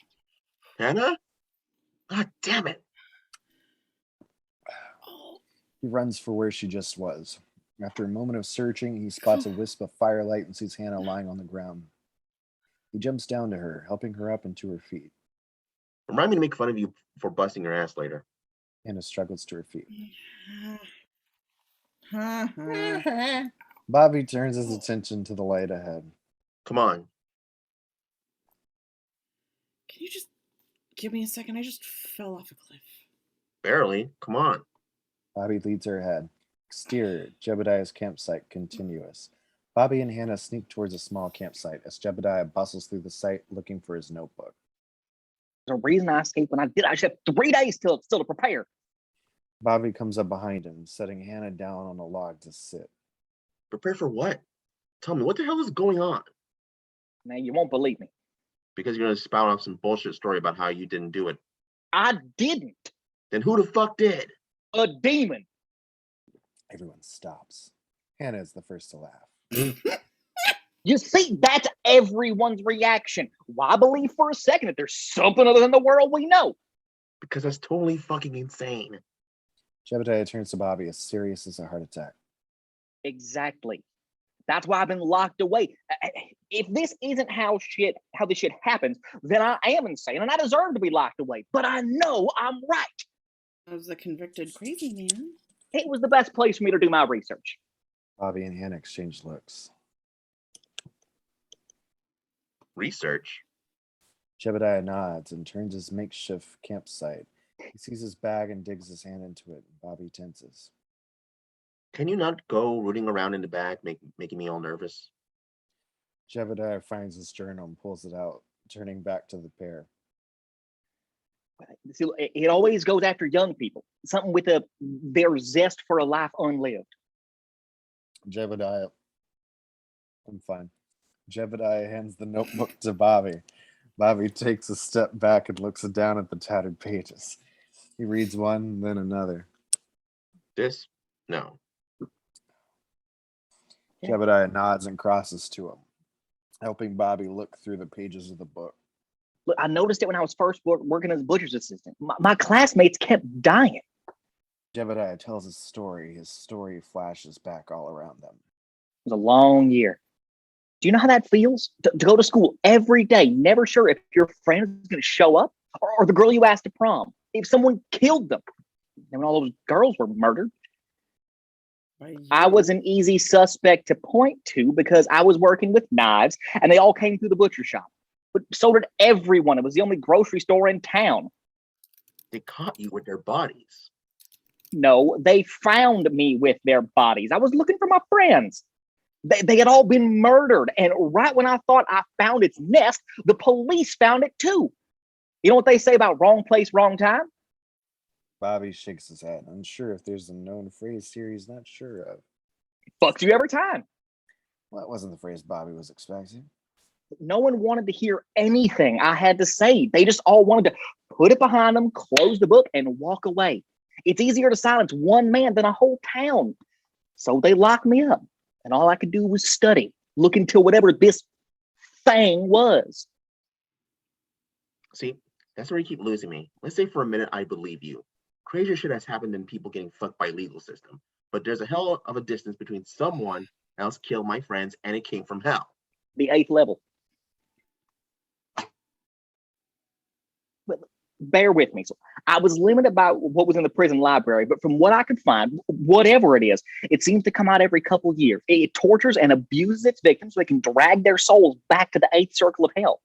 Hannah? God damn it. He runs for where she just was. After a moment of searching, he spots a wisp of firelight and sees Hannah lying on the ground. He jumps down to her, helping her up and to her feet. Remind me to make fun of you for busting your ass later. Hannah struggles to her feet. Can Bobby turns his attention to the light ahead. Come on. you just give me a second? I just fell off a cliff. Barely. Come on. Bobby leads her ahead. Exterior, Jebediah's campsite continuous. Bobby and Hannah sneak towards a small campsite as Jebediah bustles through the site looking for his notebook. There's a reason I escaped when I did. I should have 3 days still to prepare. Bobby comes up behind him, setting Hannah down on a log to sit. Prepare for what? Tell me, what the hell is going on? Now, you won't believe me. Because you're going to spout off some bullshit story about how you didn't do it. I didn't. Then who the fuck did? A demon. Everyone stops. Hannah is the first to laugh. You see, that's everyone's reaction. Why believe for a second that there's something other than the world we know? Because that's totally fucking insane. Jebediah turns to Bobby as serious as a heart attack. Exactly. That's why I've been locked away. If this isn't how this shit happens, then I am insane and I deserve to be locked away. But I know I'm right. I was a convicted crazy man. It was the best place for me to do my research. Bobby and Hannah exchange looks. Research? Jebediah nods and turns his makeshift campsite. He sees his bag and digs his hand into it. Bobby tenses. Can you not go rooting around in the bag, making me all nervous? Jebediah finds his journal and pulls it out, turning back to the pair. See, it always goes after young people. Something with their zest for a life unlived. Jebediah. I'm fine. Jebediah hands the notebook to Bobby. Bobby takes a step back and looks down at the tattered pages. He reads one, then another. This? No. Jebediah nods and crosses to him, helping Bobby look through the pages of the book. Look, I noticed it when I was first working as a butcher's assistant. My classmates kept dying. Jebediah tells his story. His story flashes back all around them. It was a long year. Do you know how that feels? To go to school every day, never sure if your friend is going to show up or the girl you asked to prom, if someone killed them. And when all those girls were murdered. I was an easy suspect to point to because I was working with knives and they all came through the butcher shop. But so did everyone. It was the only grocery store in town. They caught you with their bodies. No, they found me with their bodies. I was looking for my friends. They had all been murdered. And right when I thought I found its nest, the police found it too. You know what they say about wrong place, wrong time? Bobby shakes his head, unsure if there's a known phrase here he's not sure of. Fucks you every time. Well, that wasn't the phrase Bobby was expecting. No one wanted to hear anything I had to say. They just all wanted to put it behind them, close the book, and walk away. It's easier to silence one man than a whole town. So they locked me up, and all I could do was study, look into whatever this thing was. See, that's where you keep losing me. Let's say for a minute I believe you. Crazier shit has happened than people getting fucked by legal system. But there's a hell of a distance between someone else killed my friends and it came from hell. The 8th level. But bear with me. So I was limited by what was in the prison library, but from what I could find, whatever it is, it seems to come out every couple of years. It tortures and abuses its victims so they can drag their souls back to the 8th circle of hell.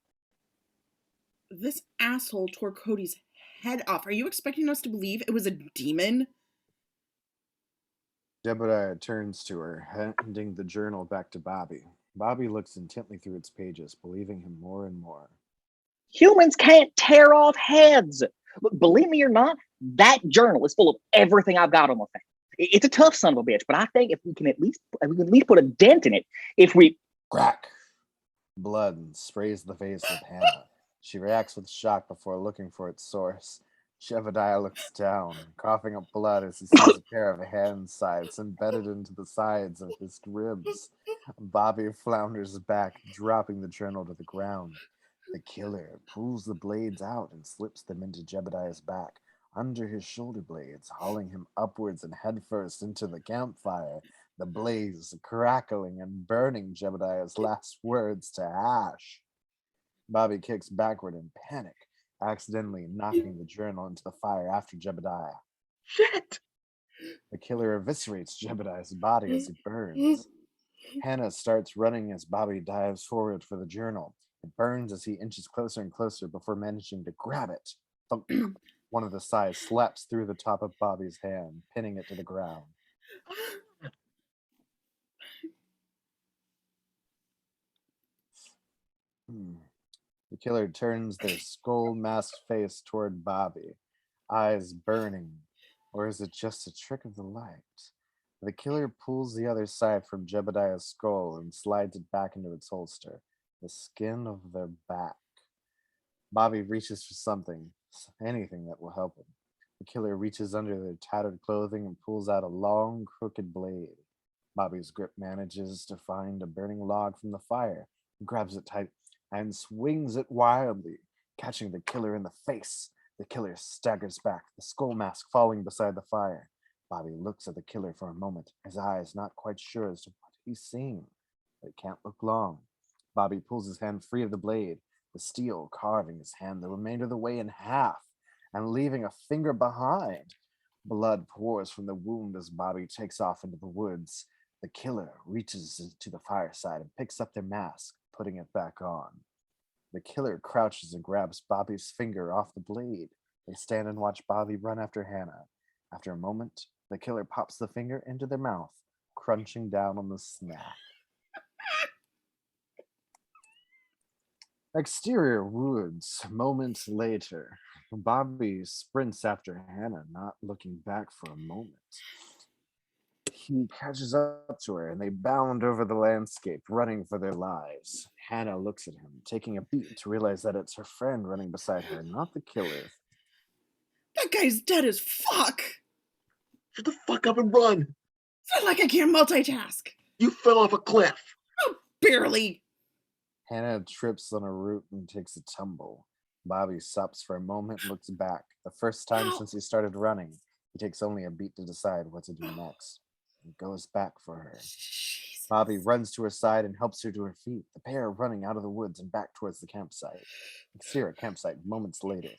This asshole tore Cody's head off. Are you expecting us to believe it was a demon? Jebediah turns to her, handing the journal back to Bobby. Bobby looks intently through its pages, believing him more and more. Humans can't tear off heads. Look, believe me or not, that journal is full of everything I've got on the thing. It's a tough son of a bitch, but I think if we can at least put a dent in it, if we Crack! Blood sprays the face of Hannah. She reacts with shock before looking for its source. Jebediah looks down, coughing up blood as he sees a pair of hand scythes embedded into the sides of his ribs. Bobby flounders back, dropping the journal to the ground. The killer pulls the blades out and slips them into Jebediah's back, under his shoulder blades, hauling him upwards and headfirst into the campfire, the blaze crackling and burning Jebediah's last words to ash. Bobby kicks backward in panic, accidentally knocking the journal into the fire after Jebediah. Shit! The killer eviscerates Jebediah's body as he burns. Hannah starts running as Bobby dives forward for the journal. It burns as he inches closer and closer before managing to grab it. Thump. One of the scythes slaps through the top of Bobby's hand, pinning it to the ground. The killer turns their skull-masked face toward Bobby, eyes burning. Or is it just a trick of the light? The killer pulls the other side from Jebediah's skull and slides it back into its holster, the skin of their back. Bobby reaches for something, anything that will help him. The killer reaches under their tattered clothing and pulls out a long, crooked blade. Bobby's grip manages to find a burning log from the fire. He grabs it tight and swings it wildly, catching the killer in the face. The killer staggers back, the skull mask falling beside the fire. Bobby looks at the killer for a moment, his eyes not quite sure as to what he's seeing, but he can't look long. Bobby pulls his hand free of the blade, the steel carving his hand the remainder of the way in half and leaving a finger behind. Blood pours from the wound as Bobby takes off into the woods. The killer reaches to the fireside and picks up their mask, putting it back on. The killer crouches and grabs Bobby's finger off the blade. They stand and watch Bobby run after Hannah. After a moment, the killer pops the finger into their mouth, crunching down on the snack. Exterior woods. Moments later, Bobby sprints after Hannah, not looking back for a moment. He catches up to her and they bound over the landscape, running for their lives. Hannah looks at him, taking a beat to realize that it's her friend running beside her, not the killer. That guy's dead as fuck. Shut the fuck up and run. It's not like I can't multitask. You fell off a cliff. Oh, barely. Hannah trips on a root and takes a tumble. Bobby stops for a moment and looks back. The first time since he started running, he takes only a beat to decide what to do next. He goes back for her. Jesus. Bobby runs to her side and helps her to her feet. The pair are running out of the woods and back towards the campsite. Exterior campsite moments later.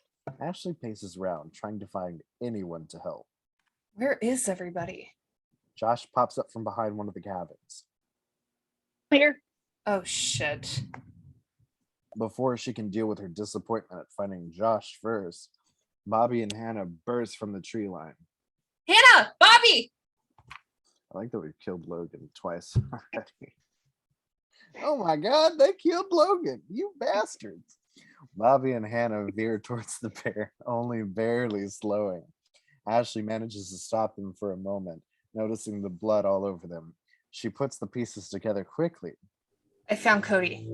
Ashley paces around, trying to find anyone to help. Where is everybody? Josh pops up from behind one of the cabins. Here. Oh, shit. Before she can deal with her disappointment at finding Josh first, Bobby and Hannah burst from the tree line. Hannah! Bobby! I like that we killed Logan twice already. Oh my god, they killed Logan, you bastards. Bobby and Hannah veer towards the pair, only barely slowing. Ashley manages to stop them for a moment, noticing the blood all over them. She puts the pieces together quickly. I found Cody.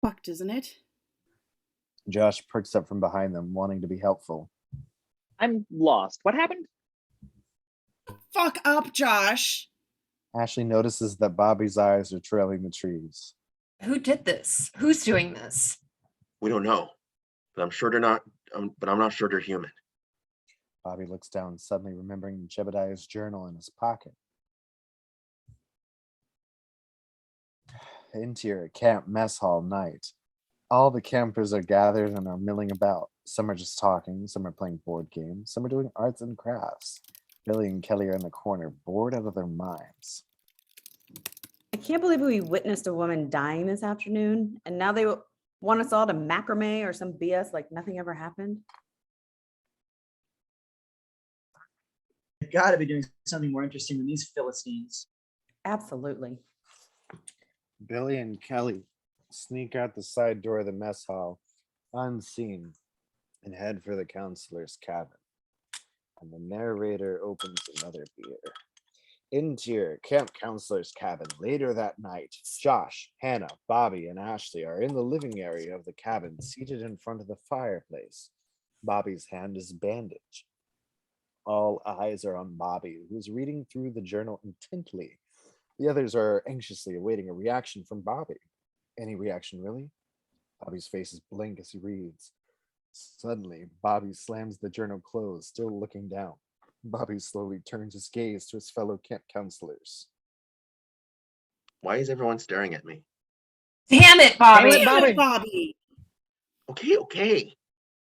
Fucked, isn't it? Josh perks up from behind them, wanting to be helpful. I'm lost. What happened? Fuck up, Josh. Ashley notices that Bobby's eyes are trailing the trees. Who did this? Who's doing this? We don't know, but I'm sure they're not. But I'm not sure they're human. Bobby looks down, suddenly remembering Jebediah's journal in his pocket. Interior camp mess hall night. All the campers are gathered and are milling about. Some are just talking, some are playing board games, some are doing arts and crafts. Billy and Kelly are in the corner, bored out of their minds. I can't believe we witnessed a woman dying this afternoon, and now they want us all to macrame or some BS like nothing ever happened. They've got to be doing something more interesting than these Philistines. Absolutely. Billy and Kelly sneak out the side door of the mess hall, unseen, and head for the counselor's cabin. And the narrator opens another beer. Interior camp counselor's cabin. Later that night, Josh, Hannah, Bobby, and Ashley are in the living area of the cabin, seated in front of the fireplace. Bobby's hand is bandaged. All eyes are on Bobby, who is reading through the journal intently. The others are anxiously awaiting a reaction from Bobby. Any reaction, really? Bobby's face is blank as he reads. Suddenly, Bobby slams the journal closed, still looking down. Bobby slowly turns his gaze to his fellow camp counselors. Why is everyone staring at me? Damn it, Bobby. Damn it, Bobby. Okay.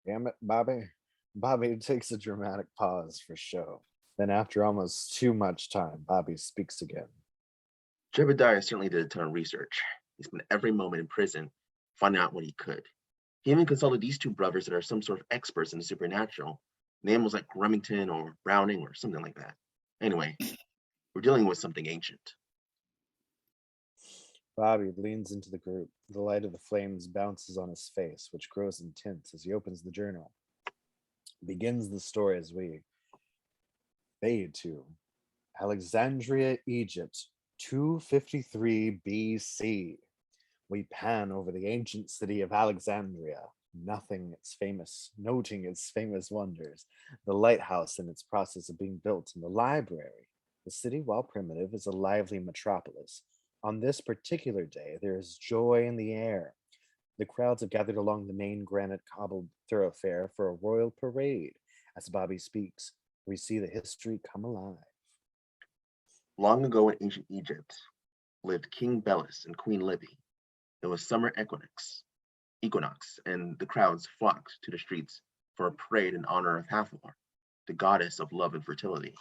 Damn it, Bobby. Bobby takes a dramatic pause for show. Then, after almost too much time, Bobby speaks again. Jebediah certainly did a ton of research. He spent every moment in prison finding out what he could. He even consulted these two brothers that are some sort of experts in the supernatural. Name was like Remington or Browning or something like that. Anyway, we're dealing with something ancient. Bobby leans into the group. The light of the flames bounces on his face, which grows intense as he opens the journal. Begins the story as we fade to Alexandria, Egypt, 253 BC. We pan over the ancient city of Alexandria, noting its famous wonders, the lighthouse in its process of being built, and the library. The city, while primitive, is a lively metropolis. On this particular day, there is joy in the air. The crowds have gathered along the main granite cobbled thoroughfare for a royal parade. As Bobby speaks, we see the history come alive. Long ago in ancient Egypt lived King Belus and Queen Libby. It was summer equinox, and the crowds flocked to the streets for a parade in honor of Hathor, the goddess of love and fertility.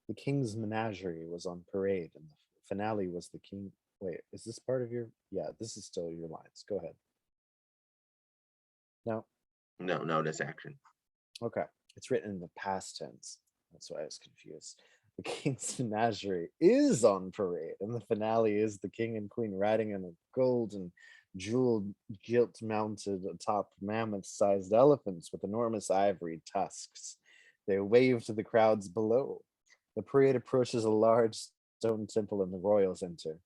The king's menagerie was on parade, and the finale was the king. Wait, is this part of your? Yeah, this is still your lines. Go ahead. No. No, that's action. Okay, it's written in the past tense. That's why I was confused. The king's menagerie is on parade, and the finale is the king and queen riding in a gold and jeweled gilt mounted atop mammoth-sized elephants with enormous ivory tusks. They wave to the crowds below. The parade approaches a large stone temple and the royals enter.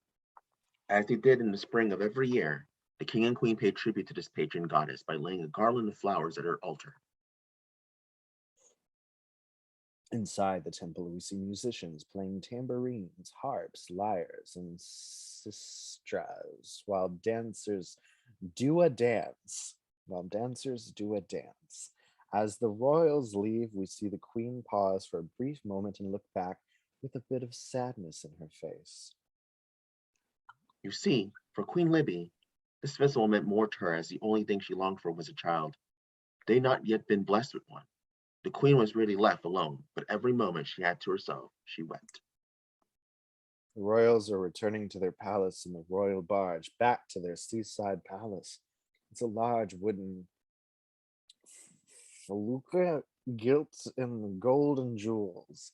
As they did in the spring of every year, the king and queen paid tribute to this patron goddess by laying a garland of flowers at her altar. Inside the temple, we see musicians playing tambourines, harps, lyres, and sistras, while dancers do a dance. As the royals leave, we see the queen pause for a brief moment and look back with a bit of sadness in her face. You see, for Queen Libby, this festival meant more to her, as the only thing she longed for was a child. They'd not yet been blessed with one. The queen was really left alone, but every moment she had to herself, she wept. The royals are returning to their palace in the royal barge, back to their seaside palace. It's a large wooden felucca gilt in gold and jewels.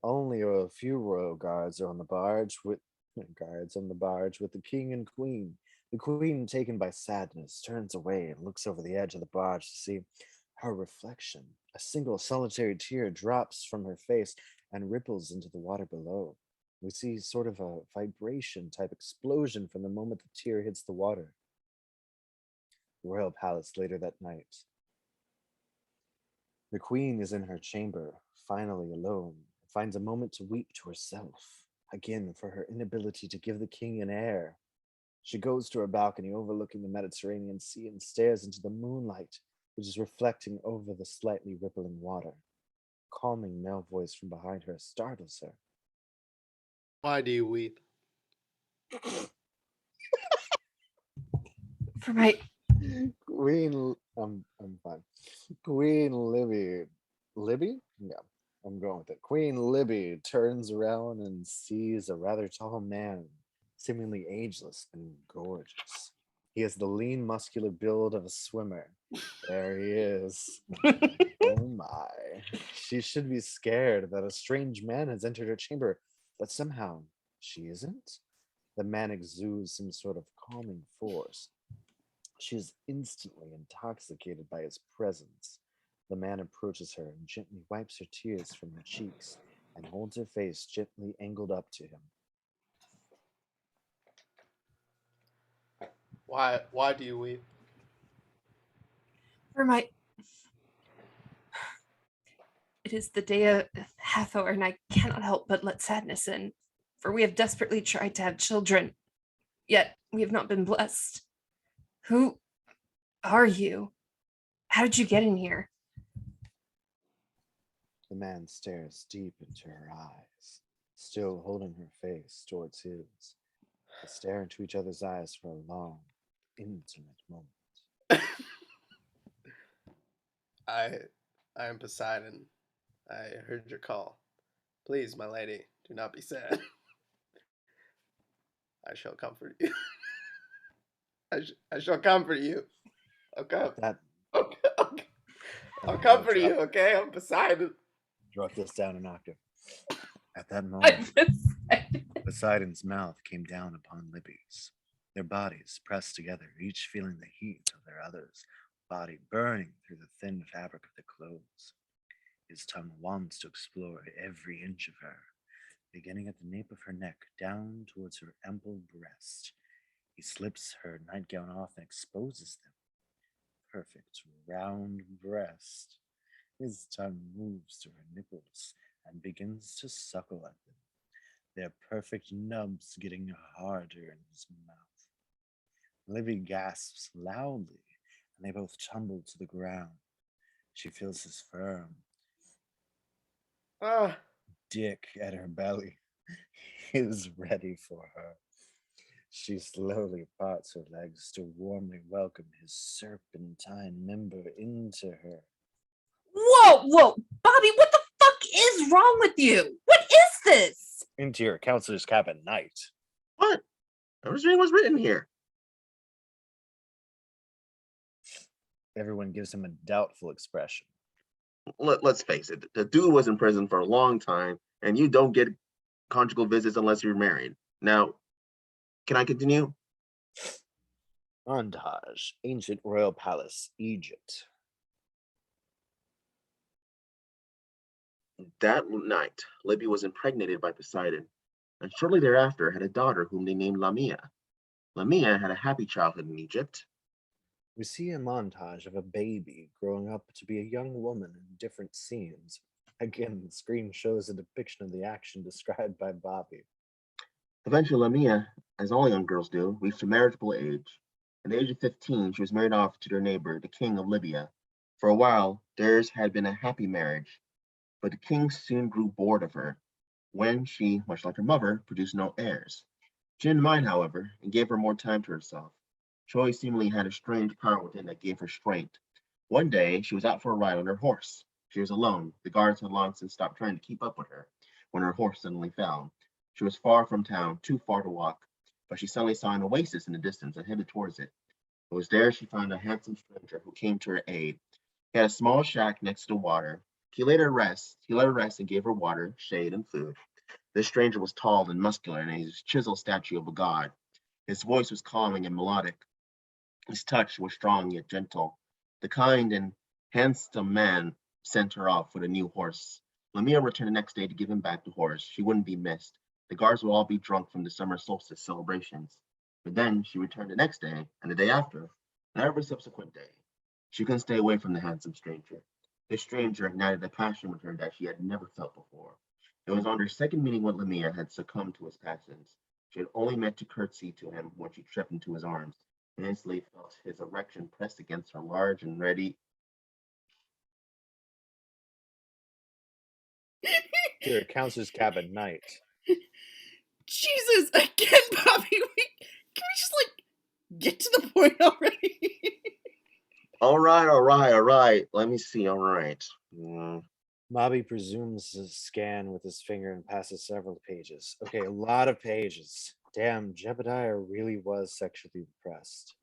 Only a few royal guards are on the barge with the king and queen. The queen, taken by sadness, turns away and looks over the edge of the barge to see Her reflection, a single solitary tear, drops from her face and ripples into the water below. We see sort of a vibration type explosion from the moment the tear hits the water. The royal palace later that night. The queen is in her chamber, finally alone, and finds a moment to weep to herself, again for her inability to give the king an heir. She goes to her balcony overlooking the Mediterranean Sea and stares into the moonlight, which is reflecting over the slightly rippling water. A calming male voice from behind her startles her. Why do you weep? For my I'm fine. Queen Libby. Libby? Yeah, I'm going with it. Queen Libby turns around and sees a rather tall man, seemingly ageless and gorgeous. He has the lean, muscular build of a swimmer. There he is. Oh my. She should be scared that a strange man has entered her chamber, but somehow she isn't. The man exudes some sort of calming force. She is instantly intoxicated by his presence. The man approaches her and gently wipes her tears from her cheeks and holds her face gently angled up to him. Why do you weep? for my It is the day of Hathor, and I cannot help but let sadness in, for we have desperately tried to have children, yet we have not been blessed. Who are you? How did you get in here? The man stares deep into her eyes, still holding her face towards his. They stare into each other's eyes for a long, intimate moment. I am Poseidon. I heard your call. Please, my lady, do not be sad. I shall comfort you. I shall comfort you. Okay. Okay. I'll comfort you, okay? I'm Poseidon. Drop this down an octave. At that moment, Poseidon's mouth came down upon Libby's. Their bodies pressed together, each feeling the heat of their other's body burning through the thin fabric of the clothes. His tongue wants to explore every inch of her, beginning at the nape of her neck down towards her ample breast. He slips her nightgown off and exposes them. Perfect round breast. His tongue moves to her nipples and begins to suckle at them, their perfect nubs getting harder in his mouth. Libby gasps loudly, and they both tumble to the ground. She feels his firm dick at her belly. He is ready for her. She slowly parts her legs to warmly welcome his serpentine member into her. Whoa, Bobby, what the fuck is wrong with you? What is this? Into your counselor's cabin, night. What? I was reading what's written here. Everyone gives him a doubtful expression. Let's face it, the dude was in prison for a long time, and you don't get conjugal visits unless you're married. Now, can I continue? Montage, ancient royal palace, Egypt. That night, Libby was impregnated by Poseidon, and shortly thereafter had a daughter whom they named Lamia. Lamia had a happy childhood in Egypt. We see a montage of a baby growing up to be a young woman in different scenes. Again, the screen shows a depiction of the action described by Bobby. Eventually, Lamia, as all young girls do, reached a marriageable age. At the age of 15, she was married off to their neighbor, the king of Libya. For a while, theirs had been a happy marriage, but the king soon grew bored of her when she, much like her mother, produced no heirs. She didn't mind, however, and gave her more time to herself. Troy seemingly had a strange power within that gave her strength. One day, she was out for a ride on her horse. She was alone. The guards had long since stopped trying to keep up with her when her horse suddenly fell. She was far from town, too far to walk, but she suddenly saw an oasis in the distance and headed towards it. It was there she found a handsome stranger who came to her aid. He had a small shack next to the water. He let her rest and gave her water, shade, and food. This stranger was tall and muscular and a chiseled statue of a god. His voice was calming and melodic. His touch was strong yet gentle, the kind and handsome man sent her off with a new horse. Lamia returned the next day to give him back the horse. She wouldn't be missed. The guards would all be drunk from the summer solstice celebrations. But then she returned the next day and the day after, and every subsequent day. She couldn't stay away from the handsome stranger. This stranger ignited a passion with her that she had never felt before. It was on her second meeting with Lamia had succumbed to his passions. She had only meant to curtsy to him when she tripped into his arms, and instantly felt his erection pressed against her large and ready. Dear counselor's cabin night. Jesus, again, Bobby. Can we just get to the point already? All right. Let me see. All right. Bobby presumes to scan with his finger and passes several pages. Okay, a lot of pages. Damn, Jebediah really was sexually depressed.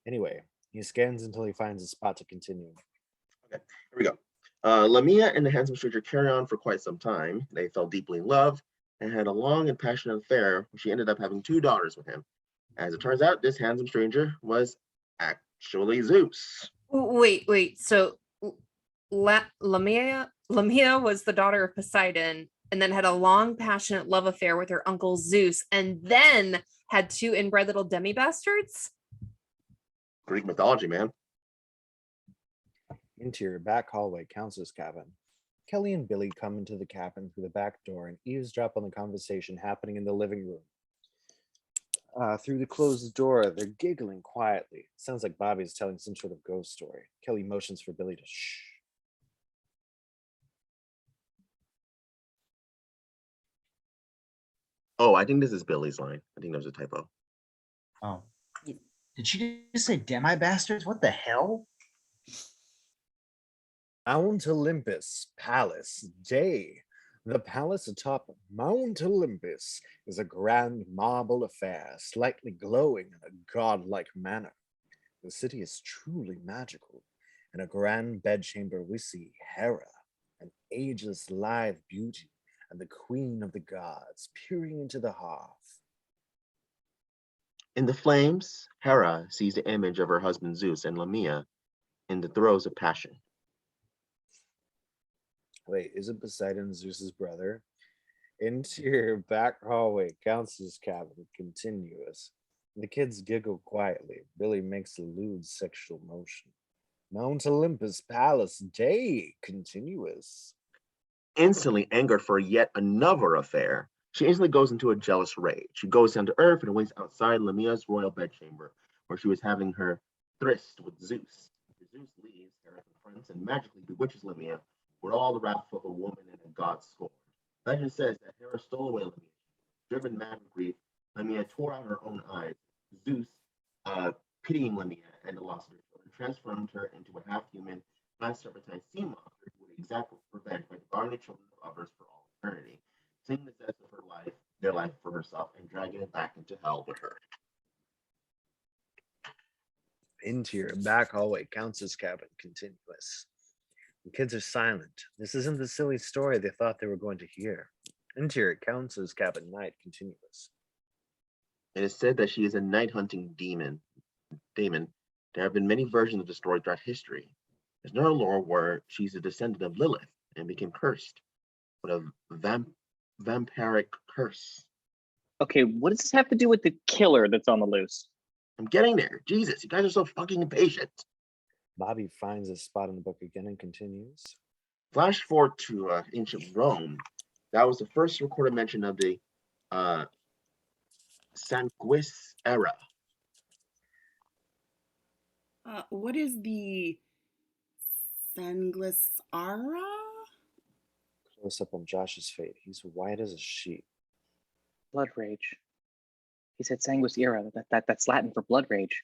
Anyway, he scans until he finds a spot to continue. Okay, here we go. Lamia and the handsome stranger carry on for quite some time. They fell deeply in love and had a long and passionate affair. She ended up having 2 daughters with him. As it turns out, this handsome stranger was actually Zeus. Wait. So Lamia was the daughter of Poseidon and then had a long, passionate love affair with her uncle Zeus, and then had 2 inbred little demi-bastards? Greek mythology, man. Interior back hallway, counselor's cabin. Kelly and Billy come into the cabin through the back door and eavesdrop on the conversation happening in the living room. Through the closed door, they're giggling quietly. Sounds like Bobby's telling some sort of ghost story. Kelly motions for Billy to shh. Oh, I think this is Billy's line. I think that was a typo. Oh. Did she just say demi-bastards? What the hell? Mount Olympus Palace Day. The palace atop Mount Olympus is a grand marble affair, slightly glowing in a godlike manner. The city is truly magical. In a grand bedchamber, we see Hera, an ageless live beauty, and the queen of the gods peering into the hearth. In the flames, Hera sees the image of her husband Zeus and Lamia in the throes of passion. Wait, isn't Poseidon Zeus's brother? Interior back hallway, counselor's cabin, continuous. The kids giggle quietly. Billy makes a lewd sexual motion. Mount Olympus Palace Day, continuous. Instantly angered for yet another affair, she instantly goes into a jealous rage. She goes down to earth and waits outside Lamia's royal bedchamber, where she was having her tryst with Zeus. After Zeus leaves, Hera confronts and magically bewitches Lamia with all the wrath of a woman and a god scorn. Legend says that Hera stole away Lamia. Driven mad with grief, Lamia tore out her own eyes. Zeus, pitying Lamia and the loss of her children, transformed her into a half-human, half-serpentine sea monster who would exact revenge by devouring the children of others for all eternity, taking the zest of her life, their life for herself, and dragging it back into hell with her. Interior back hallway, counselor's cabin, continuous. The kids are silent. This isn't the silly story they thought they were going to hear. Interior counselor's cabin night, continuous. It is said that she is a night hunting demon. There have been many versions of the story throughout history. There's no lore where she's a descendant of Lilith and became cursed with a vampiric curse. Okay, what does this have to do with the killer that's on the loose? I'm getting there. Jesus, you guys are so fucking impatient. Bobby finds a spot in the book again and continues. Flash forward to ancient Rome. That was the first recorded mention of the Sanguis era. What is the Sanguis era? Close up on Josh's fate. He's white as a sheet. Blood rage. He said sanguis era. That's Latin for blood rage.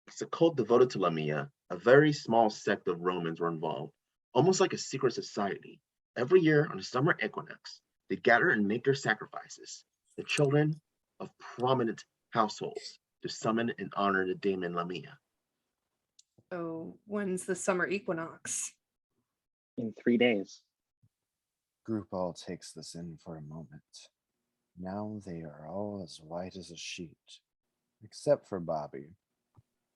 It's a cult devoted to Lamia. A very small sect of Romans were involved, almost like a secret society. Every year on the summer equinox, they gather and make their sacrifices, the children of prominent households, to summon and honor the daemon Lamia. Oh, when's the summer equinox? In 3 days. Group all takes this in for a moment. Now they are all as white as a sheet, except for Bobby.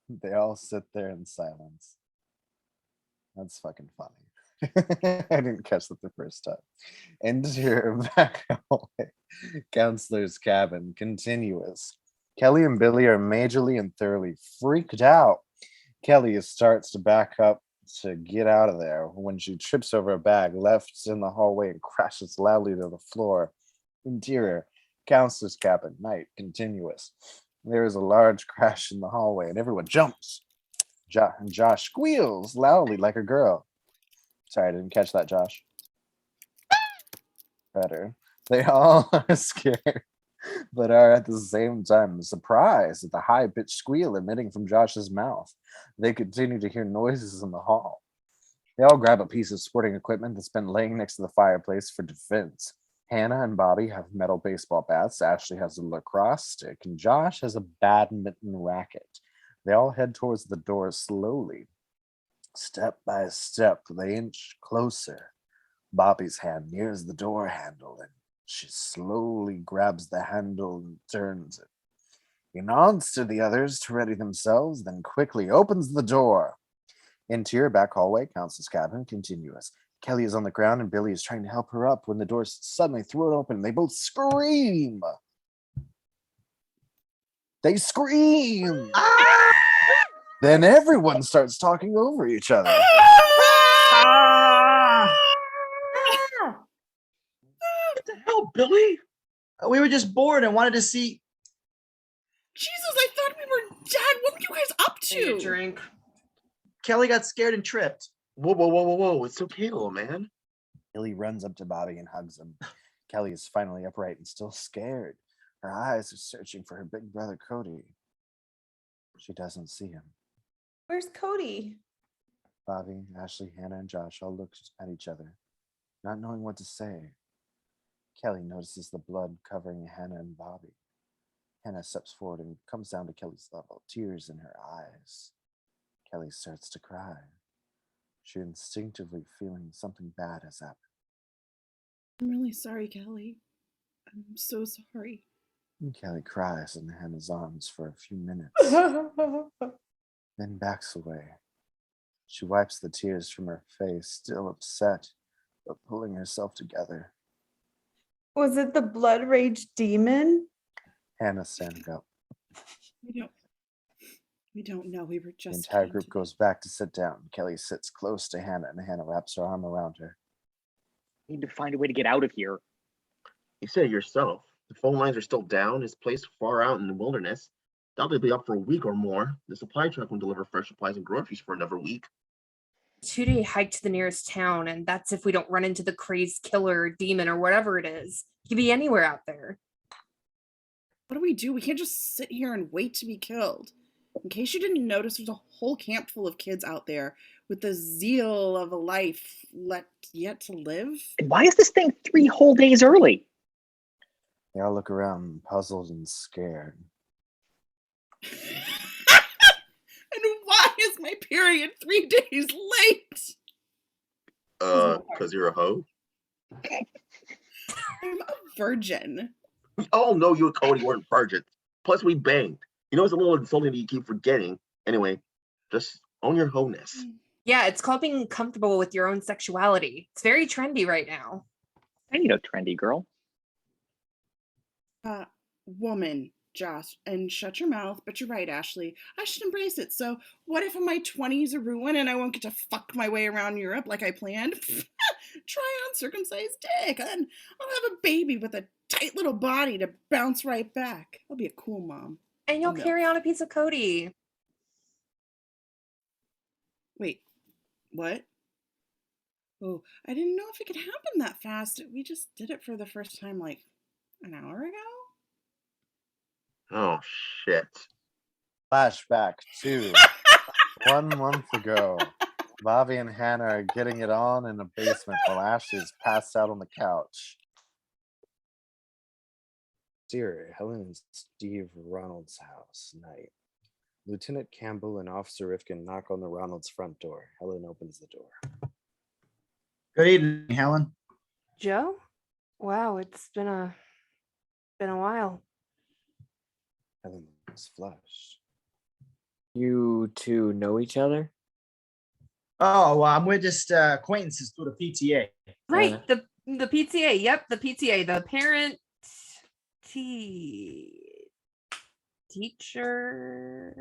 They all sit there in silence. That's fucking funny. I didn't catch that the first time. Enter back hallway. Counselor's cabin. Continuous. Kelly and Billy are majorly and thoroughly freaked out. Kelly starts to back up to get out of there when she trips over a bag left in the hallway and crashes loudly to the floor. Interior. Counselor's cabin. Night. Continuous. There is a large crash in the hallway and everyone jumps. Josh squeals loudly like a girl. Sorry, I didn't catch that, Josh. Better. They all are scared, but are at the same time surprised at the high-pitched squeal emitting from Josh's mouth. They continue to hear noises in the hall. They all grab a piece of sporting equipment that's been laying next to the fireplace for defense. Hannah and Bobby have metal baseball bats, Ashley has a lacrosse stick, and Josh has a badminton racket. They all head towards the door slowly. Step by step, they inch closer. Bobby's hand nears the door handle, and she slowly grabs the handle and turns it. He nods to the others to ready themselves, then quickly opens the door. Interior back hallway, counselor's cabin, continuous. Kelly is on the ground and Billy is trying to help her up when the door is suddenly thrown open. They both scream. They scream. Then everyone starts talking over each other. What the hell, Billy? We were just bored and wanted to see. Jesus, I thought we were dead. What were you guys up Take a to? drink. Kelly got scared and tripped. Whoa, whoa, whoa, whoa, whoa. It's okay, little man. Billy runs up to Bobby and hugs him. Kelly is finally upright and still scared. Her eyes are searching for her big brother Cody. She doesn't see him. Where's Cody? Bobby, Ashley, Hannah, and Josh all look at each other, not knowing what to say. Kelly notices the blood covering Hannah and Bobby. Hannah steps forward and comes down to Kelly's level, tears in her eyes. Kelly starts to cry. She instinctively feeling something bad has happened. I'm really sorry, Kelly. I'm so sorry. Kelly cries in Hannah's arms for a few minutes, then backs away. She wipes the tears from her face, still upset, but pulling herself together. Was it the blood rage demon? Hannah standing up. We don't know. We were The just entire came group to- goes back to sit down. Kelly sits close to Hannah, and Hannah wraps her arm around her. Need to find a way to get out of here. You said it yourself. The phone lines are still down. This place far out in the wilderness. Doubt they'll be up for a week or more. The supply truck won't deliver fresh supplies and groceries for another week. 2-day hike to the nearest town, and that's if we don't run into the crazed killer or demon or whatever it is. He could be anywhere out there. What do? We can't just sit here and wait to be killed. In case you didn't notice, there's a whole camp full of kids out there with the zeal of a life yet to live. And why is this thing 3 whole days early? They all look around, puzzled and scared. And why is my period 3 days late? Because you're a hoe? I'm a virgin. We all know you and Cody weren't virgins. Plus, we banged. You know, it's a little insulting that you keep forgetting. Anyway, just own your hoe-ness. Yeah, it's called being comfortable with your own sexuality. It's very trendy right now. I need a trendy girl. Woman, Josh, and shut your mouth. But you're right, Ashley. I should embrace it. So what if my 20s are ruined and I won't get to fuck my way around Europe like I planned? Try on circumcised dick, and I'll have a baby with a tight little body to bounce right back. I'll be a cool mom. And you'll No. carry on a piece of Cody. Wait, what? Oh, I didn't know if it could happen that fast. We just did it for the first time like an hour ago. Oh, shit. Flashback to 1 month ago. Bobby and Hannah are getting it on in the basement while Ashley is passed out on the couch. Dear Helen and Steve Ronald's house, night. Lieutenant Campbell and Officer Rifkin knock on the Ronalds' front door. Helen opens the door. Good evening, Helen. Joe? Wow, it's been a while. Helen looks flushed. You two know each other? Oh, we're just acquaintances through the PTA. Right. The PTA. Yep, the PTA. The parent teacher.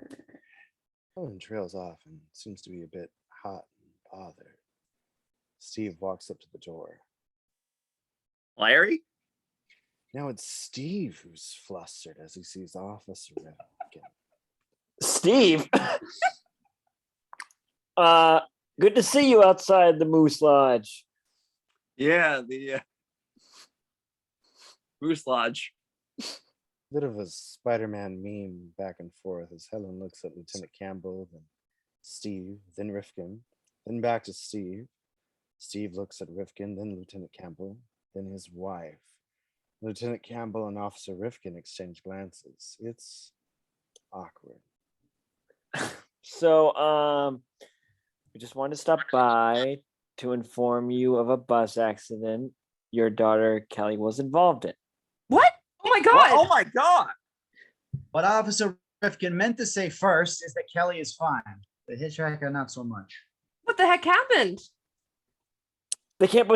Helen trails off and seems to be a bit hot and bothered. Steve walks up to the door. Larry? Now it's Steve who's flustered as he sees Officer Rifkin. Steve. Good to see you outside the Moose Lodge. Yeah, the Moose Lodge. Bit of a Spider-Man meme back and forth as Helen looks at Lieutenant Campbell, then Steve, then Rifkin, then back to Steve. Steve looks at Rifkin, then Lieutenant Campbell, then his wife. Lieutenant Campbell and Officer Rifkin exchange glances. It's awkward. So, we just wanted to stop by to inform you of a bus accident your daughter Kelly was involved in. What? Oh my God. Oh my God. What Officer Rifkin meant to say first is that Kelly is fine. The hitchhiker, not so much. What the heck happened? The camp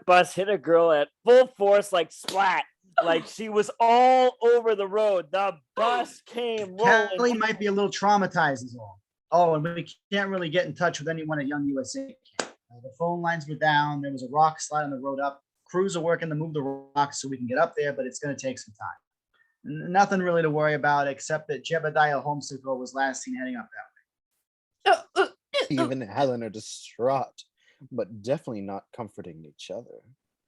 bus hit a girl at full force, like splat. Like she was all over the road. The bus came rolling. Kelly might be a little traumatized is all. Oh, and we can't really get in touch with anyone at Young USA camp. The phone lines were down. There was a rock slide on the road up. Crews are working to move the rocks so we can get up there, but it's going to take some time. Nothing really to worry about except that Jebediah Homesicle was last seen heading up that way. Even Helen are distraught, but definitely not comforting each other.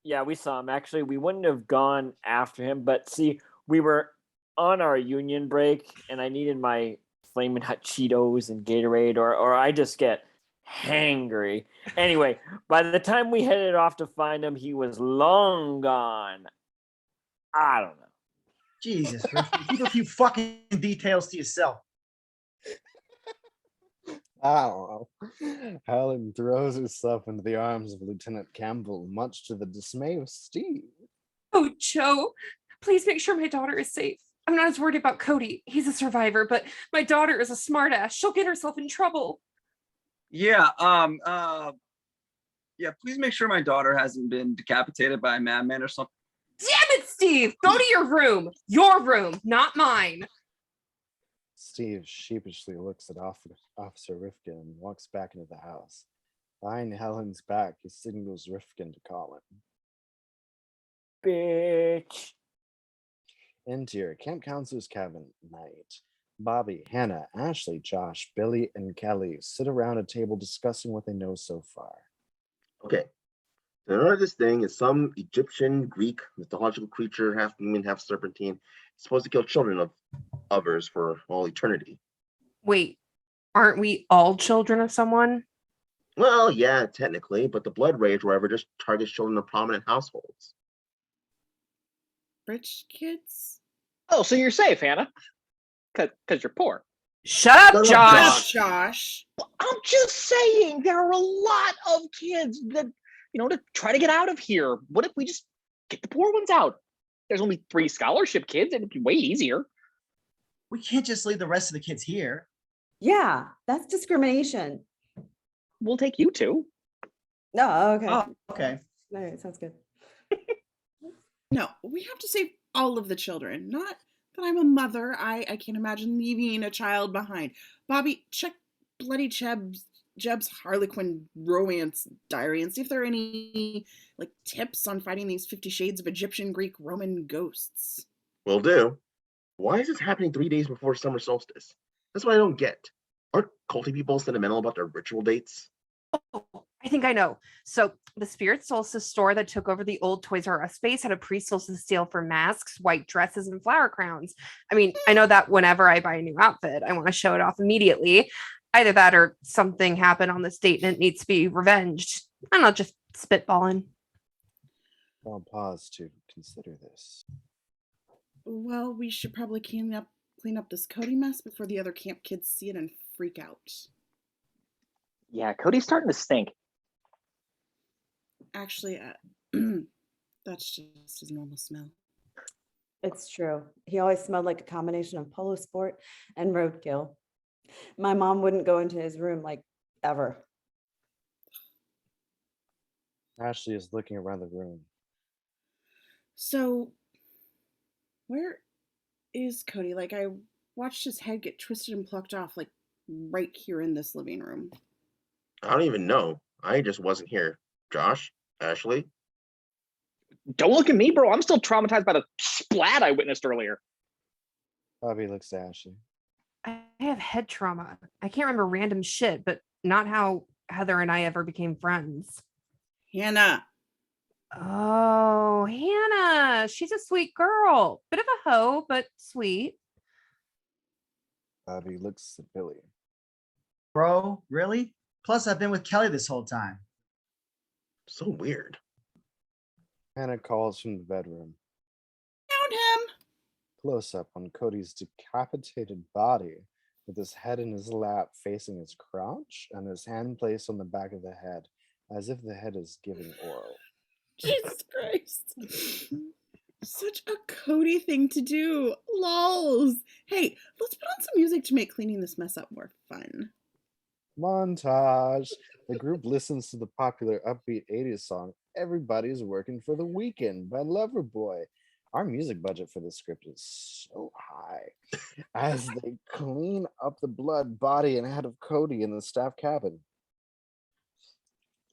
Yeah, we saw him. Actually, we wouldn't have gone after him, but see, we were on our union break, and I needed my Flamin' Hot Cheetos and Gatorade, or I just get hangry. Anyway, by the time we headed off to find him, he was long gone. I don't know. Jesus, keep a few fucking details to yourself. I don't know. Helen throws herself into the arms of Lieutenant Campbell, much to the dismay of Steve. Oh, Joe, please make sure my daughter is safe. I'm not as worried about Cody. He's a survivor, but my daughter is a smartass. She'll get herself in trouble. Yeah, yeah, please make sure my daughter hasn't been decapitated by a madman or something. Damn it, Steve! Go to your room. Your room, not mine. Steve sheepishly looks at Officer Rifkin and walks back into the house. Behind Helen's back, he signals Rifkin to call him. Bitch. Interior camp counselor's cabin night. Bobby, Hannah, Ashley, Josh, Billy, and Kelly sit around a table discussing what they know so far. Okay. The owner of this thing is some Egyptian, Greek, mythological creature, half human, half serpentine, supposed to kill children of others for all eternity. Wait, aren't we all children of someone? Well, yeah, technically, but the blood rage, wherever, just targets children of prominent households. Rich kids? Oh, so you're safe, Hannah? Because you're poor. Shut up, Josh. Josh. I'm just saying, there are a lot of kids that, to try to get out of here. What if we just get the poor ones out? There's only 3 scholarship kids. It'd be way easier. We can't just leave the rest of the kids here. Yeah, that's discrimination. We'll take you 2. No, okay. Oh, okay. All right, sounds good. No, we have to save all of the children. Not that I'm a mother. I can't imagine leaving a child behind. Bobby, check bloody Jeb's Harlequin romance diary and see if there are any tips on fighting these 50 shades of Egyptian, Greek, Roman ghosts. Will do. Why is this happening 3 days before summer solstice? That's what I don't get. Aren't culty people sentimental about their ritual dates? Oh, I think I know. So the Spirit Solstice store that took over the old Toys R Us space had a pre-solstice sale for masks, white dresses, and flower crowns. I mean, I know that whenever I buy a new outfit, I want to show it off immediately. Either that or something happened on this date and it needs to be revenged. I'm not just spitballing. I'll pause to consider this. Well, we should probably clean up this Cody mess before the other camp kids see it and freak out. Yeah, Cody's starting to stink. Actually, that's just his normal smell. It's true. He always smelled like a combination of polo sport and roadkill. My mom wouldn't go into his room like ever. Ashley is looking around the room. So, where is Cody? Like, I watched his head get twisted and plucked off, like, right here in this living room. I don't even know. I just wasn't here. Josh, Ashley. Don't look at me, bro. I'm still traumatized by the splat I witnessed earlier. Bobby looks at Ashley. I have head trauma. I can't remember random shit, but not how Heather and I ever became friends. Hannah. Oh, Hannah. She's a sweet girl. Bit of a hoe, but sweet. Bobby looks at Billy. Bro, really? Plus, I've been with Kelly this whole time. So weird. Hannah calls from the bedroom. Found him. Close up on Cody's decapitated body with his head in his lap facing his crotch and his hand placed on the back of the head as if the head is giving oral. Jesus Christ. Such a Cody thing to do. Lols. Hey, let's put on some music to make cleaning this mess up more fun. Montage. The group listens to the popular upbeat 80s song Everybody's Working for the Weekend by Loverboy. Our music budget for the script is so high. As they clean up the blood, body, and head of Cody in the staff cabin.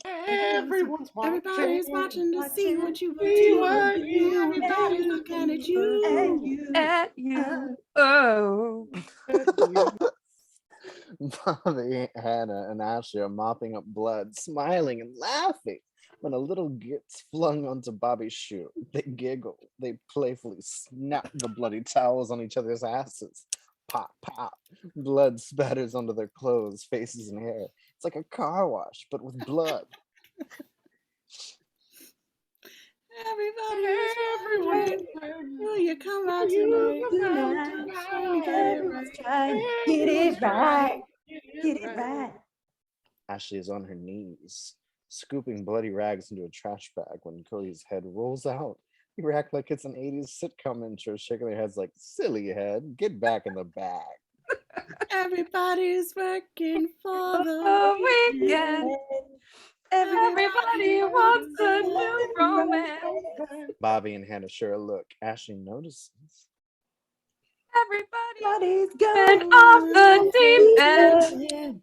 Everyone's watching. Everybody's watching to see what you do. Everybody's looking at you. At you. Oh. Bobby, Hannah, and Ashley are mopping up blood, smiling and laughing when a little gets flung onto Bobby's shoe. They giggle. They playfully snap the bloody towels on each other's asses. Pop, pop. Blood spatters onto their clothes, faces, and hair. It's like a car wash, but with blood. Everyone, will you come out tonight? Get it right. Get it right. Ashley is on her knees, scooping bloody rags into a trash bag when Cody's head rolls out. They react like it's an 80s sitcom intro, shaking their heads like, silly head, get back in the bag. Everybody's working for the The weekend. weekend. Everybody wants a new romance. Bobby and Hannah share a look. Ashley notices. Everybody's going going off the deep end.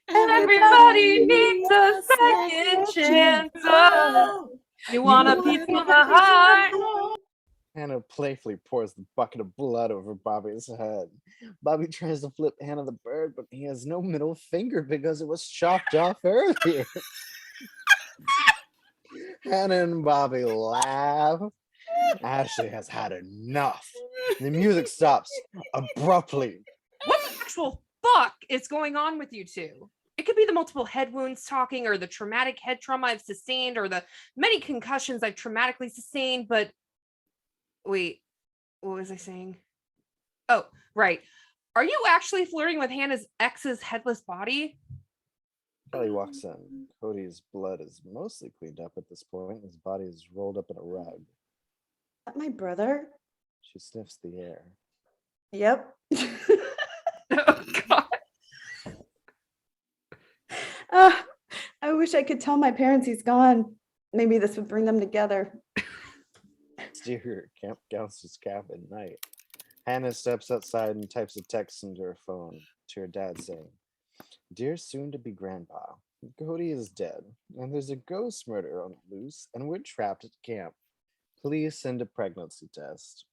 Everybody needs a second chance. Oh, you want a piece of my heart? Hannah playfully pours the bucket of blood over Bobby's head. Bobby tries to flip Hannah the bird, but he has no middle finger because it was chopped off earlier. Hannah and Bobby laugh. Ashley has had enough. The music stops abruptly. What the actual fuck is going on with you two? It could be the multiple head wounds talking, or the traumatic head trauma I've sustained, or the many concussions I've traumatically sustained, but wait, what was I saying? Oh, right. Are you actually flirting with Hannah's ex's headless body? Kelly walks in. Cody's blood is mostly cleaned up at this point. His body is rolled up in a rug. Is that my brother? She sniffs the air. Yep. Oh, God. I wish I could tell my parents he's gone. Maybe this would bring them together. Exterior camp counselor's cabin night. Hannah steps outside and types a text into her phone to her dad saying, "Dear soon-to-be grandpa, Cody is dead, and there's a ghost murder on the loose, and we're trapped at camp. Please send a pregnancy test."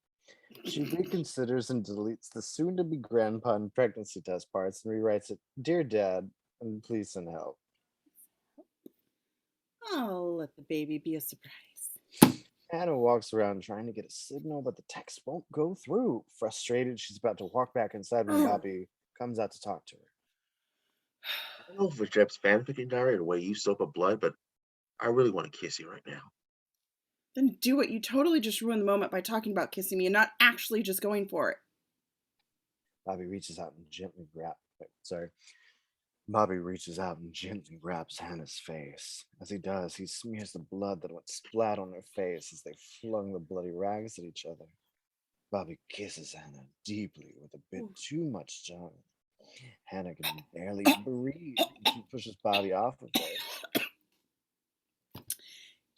She reconsiders and deletes the soon-to-be grandpa and pregnancy test parts and rewrites it, "Dear Dad, and please send help." I'll let the baby be a surprise. Hannah walks around trying to get a signal, but the text won't go through. Frustrated, she's about to walk back inside when Bobby comes out to talk to her. I don't know if it's Jeb's fanfiction diary or the way you soak up blood, but I really want to kiss you right now. Then do it. You totally just ruined the moment by talking about kissing me and not actually just going for it. Bobby reaches out and gently grabs Hannah's face. As he does, he smears the blood that went splat on her face as they flung the bloody rags at each other. Bobby kisses Hannah deeply with a bit too much tongue. Hannah can barely breathe. She pushes Bobby off of her.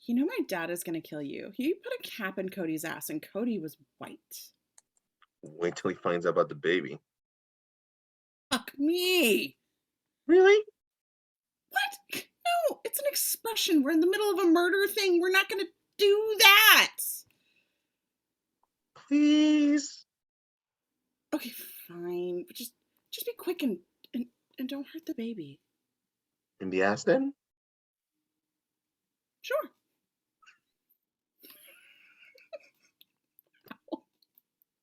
You know my dad is gonna kill you. He put a cap in Cody's ass, and Cody was white. Wait till he finds out about the baby. Fuck me. Really? What? No, it's an expression. We're in the middle of a murder thing. We're not gonna do that. Please. Okay, fine. But just be quick and don't hurt the baby. In the ass then? Sure.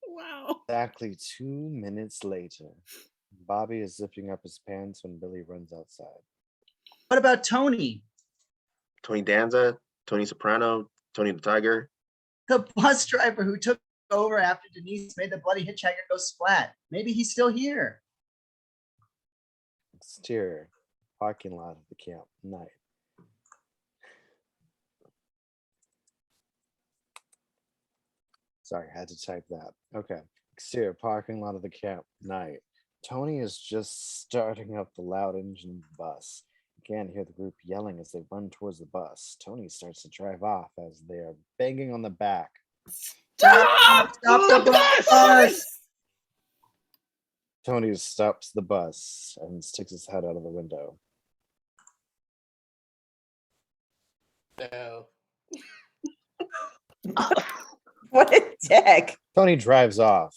Wow. Exactly 2 minutes later, Bobby is zipping up his pants when Billy runs outside. What about Tony? Tony Danza, Tony Soprano, Tony the Tiger. The bus driver who took over after Denise made the bloody hitchhiker go splat. Maybe he's still here. Exterior, parking lot of the camp, night. Sorry, I had to type that. Okay. Exterior parking lot of the camp, night. Tony is just starting up the loud engine bus. You can't hear the group yelling as they run towards the bus. Tony starts to drive off as they are banging on the back. Stop the bus! Tony stops the bus and sticks his head out of the window. No. What a dick. Tony drives off.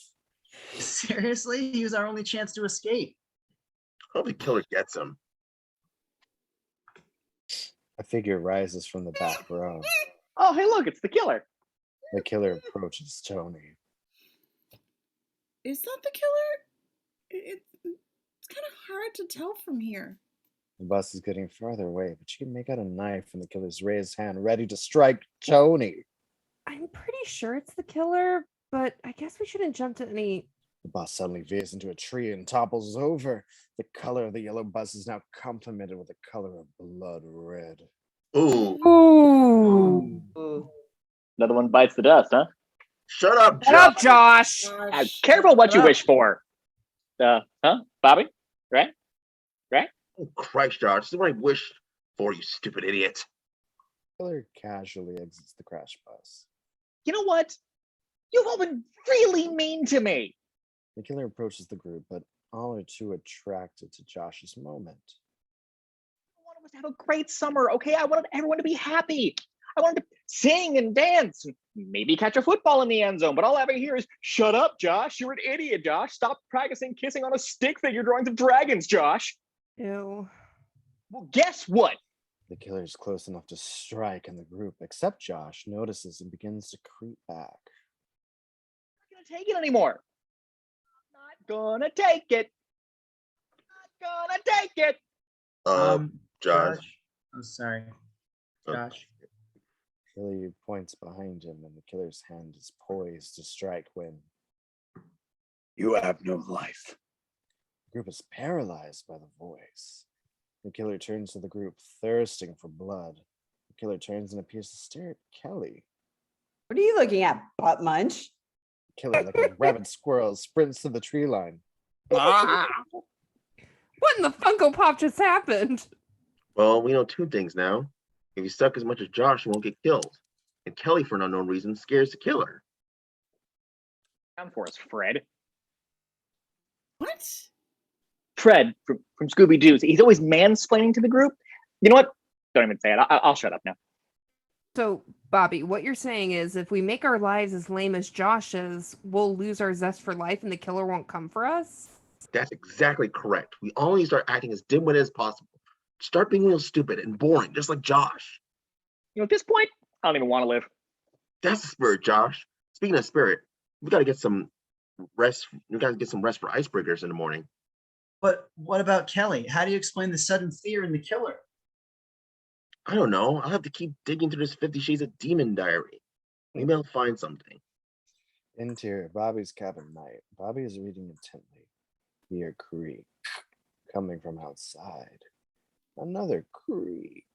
Seriously? He was our only chance to escape. Hope the killer gets him. A figure rises from the back row. Oh, hey, look, it's the killer. The killer approaches Tony. Is that the killer? It's kind of hard to tell from here. The bus is getting farther away, but you can make out a knife in the killer's raised hand, ready to strike Tony. I'm pretty sure it's the killer, but I guess we shouldn't jump to any. The bus suddenly veers into a tree and topples over. The color of the yellow bus is now complemented with the color of blood red. Ooh. Ooh. Another one bites the dust, huh? Shut up, Shut up, Josh. Careful what you wish for. Huh, Bobby? Right? Oh, Christ, Josh. This is what I wished for, you stupid idiot. The killer casually exits the crash bus. You know what? You've all been really mean to me. The killer approaches the group, but all are too attracted to Josh's moment. I wanted us to have a great summer, okay? I wanted everyone to be happy. I wanted to sing and dance, and maybe catch a football in the end zone, but all I ever hear is, shut up, Josh. You're an idiot, Josh. Stop practicing kissing on a stick figure drawings of dragons, Josh. Ew. Well, guess what? The killer is close enough to strike, and the group, except Josh, notices and begins to creep back. I'm not gonna take it anymore. I'm not gonna take it. I'm not gonna take it. Josh. Oh, sorry. Josh. Billy points behind him, and the killer's hand is poised to strike when You have no life. the group is paralyzed by the voice. The killer turns to the group, thirsting for blood. The killer turns and appears to stare at Kelly. What are you looking at, butt munch? The killer, like a rabid squirrel, sprints to the tree line. What in the Funko Pop just happened? Well, we know two things now. If you suck as much as Josh, you won't get killed. And Kelly, for an unknown reason, scares the killer. Down for us, Fred. What? Fred from Scooby Doo. He's always mansplaining to the group. You know what? Don't even say it. I'll shut up now. So, Bobby, what you're saying is if we make our lives as lame as Josh's, we'll lose our zest for life and the killer won't come for us? That's exactly correct. We all need to start acting as dim-witted as possible. Start being real stupid and boring, just like Josh. You know, at this point, I don't even want to live. That's the spirit, Josh. Speaking of spirit, we gotta get some rest. We gotta get some rest for icebreakers in the morning. But what about Kelly? How do you explain the sudden fear in the killer? I don't know. I'll have to keep digging through this 50 Shades of Demon diary. Maybe I'll find something. Interior, Bobby's cabin night. Bobby is reading intently. Hear creak coming from outside. Another creak,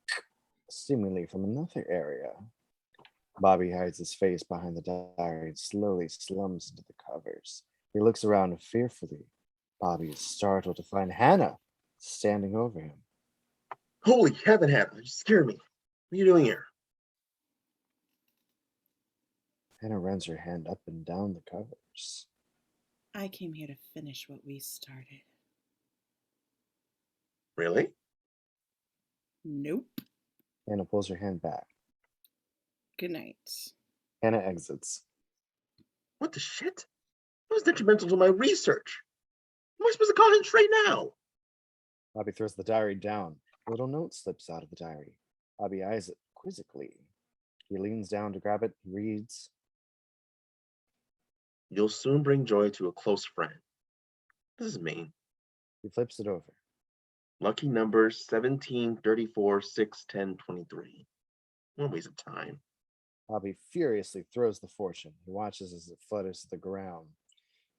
seemingly from another area. Bobby hides his face behind the diary and slowly slumps into the covers. He looks around fearfully. Bobby is startled to find Hannah standing over him. Holy heaven, Hannah, you scared me. What are you doing here? Hannah runs her hand up and down the covers. I came here to finish what we started. Really? Nope. Hannah pulls her hand back. Good night. Hannah exits. What the shit? That was detrimental to my research. Am I supposed to call him straight now? Bobby throws the diary down. A little note slips out of the diary. Bobby eyes it quizzically. He leans down to grab it and reads. You'll soon bring joy to a close friend. This is mean. He flips it over. Lucky numbers 17, 34, 6, 10, 23. What a waste of time. Bobby furiously throws the fortune. He watches as it flutters to the ground.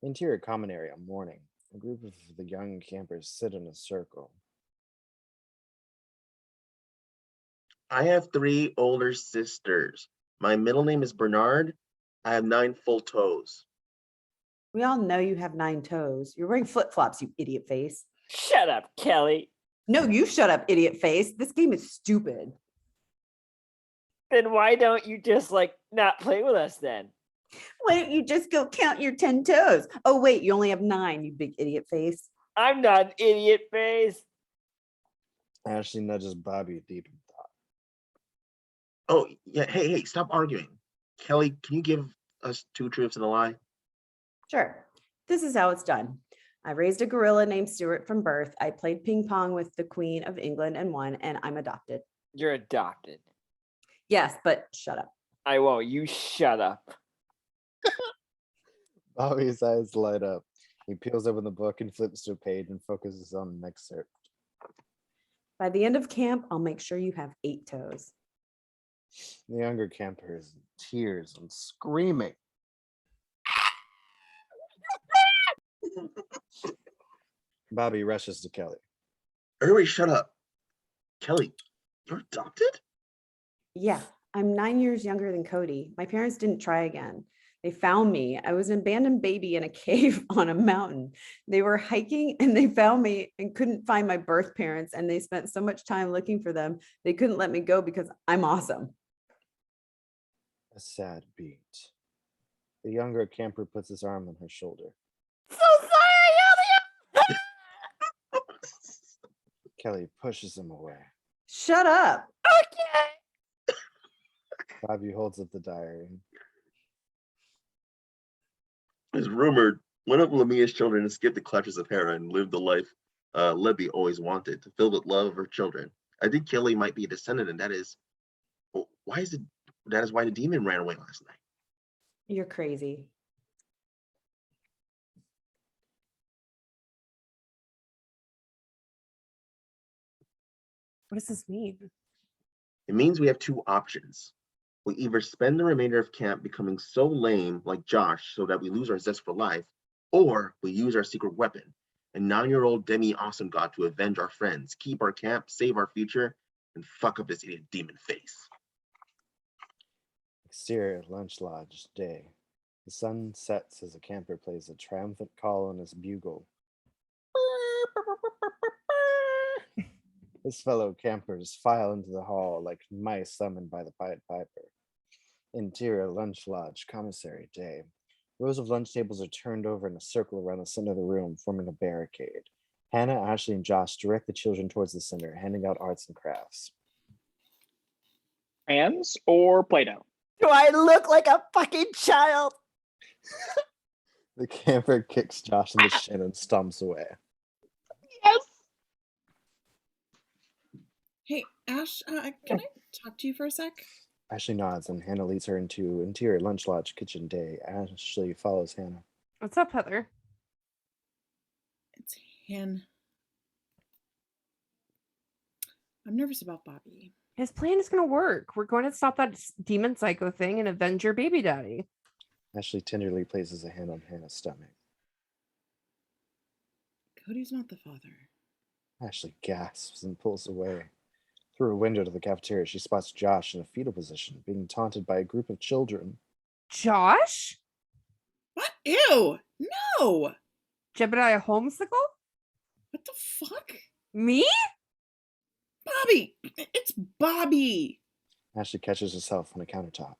Interior common area morning. A group of the young campers sit in a circle. I have 3 older sisters. My middle name is Bernard. I have 9 full toes. We all know you have 9 toes. You're wearing flip-flops, you idiot face. Shut up, Kelly. No, you shut up, idiot face. This game is stupid. Then why don't you just not play with us then? Why don't you just go count your 10 toes? Oh, wait, you only have 9, you big idiot face. I'm not an idiot face. Ashley nudges Bobby deep in thought. Oh, yeah. Hey, stop arguing. Kelly, can you give us 2 truths and a lie? Sure. This is how it's done. I raised a gorilla named Stuart from birth. I played ping pong with the Queen of England and won, and I'm adopted. You're adopted. Yes, but shut up. I won't. You shut up. Bobby's eyes light up. He peels open the book and flips to a page and focuses on the next search. By the end of camp, I'll make sure you have 8 toes. The younger camper is in tears and screaming. Bobby rushes to Kelly. Everybody shut up. Kelly, you're adopted? Yeah, I'm 9 years younger than Cody. My parents didn't try again. They found me. I was an abandoned baby in a cave on a mountain. They were hiking and they found me and couldn't find my birth parents. And they spent so much time looking for them. They couldn't let me go because I'm awesome. A sad beat. The younger camper puts his arm on her shoulder. So sorry, Kelly pushes him away. Shut up. Okay. Bobby holds up the diary. It's rumored one of Lamia's children escaped the clutches of Hera and lived the life Libby always wanted, to fill with love of her children. I think Kelly might be a descendant, and that is why the demon ran away last night. You're crazy. What does this mean? It means we have 2 options. We either spend the remainder of camp becoming so lame like Josh so that we lose our zest for life, or we use our secret weapon, a 9-year-old demi-awesome god to avenge our friends, keep our camp, save our future, and fuck up this idiot demon face. Exterior lunch lodge day. The sun sets as a camper plays a triumphant call on his bugle. His fellow campers file into the hall like mice summoned by the Pied Piper. Interior lunch lodge commissary day. Rows of lunch tables are turned over in a circle around the center of the room, forming a barricade. Hannah, Ashley, and Josh direct the children towards the center, handing out arts and crafts. Crayons or Play-Doh? Do I look like a fucking child? The camper kicks Josh in the shin and stomps away. Yes. Hey, Ash, can I talk to you for a sec? Ashley nods and Hannah leads her into interior lunch lodge kitchen day. Ashley follows Hannah. What's up, Heather? It's Han. I'm nervous about Bobby. His plan is going to work. We're going to stop that demon psycho thing and avenge your baby daddy. Ashley tenderly places a hand on Hannah's stomach. Cody's not the father. Ashley gasps and pulls away. Through a window to the cafeteria, she spots Josh in a fetal position, being taunted by a group of children. Josh? What? Ew! No! Jebediah Homesicle? What the fuck? Me? Bobby! It's Bobby! Ashley catches herself on a countertop.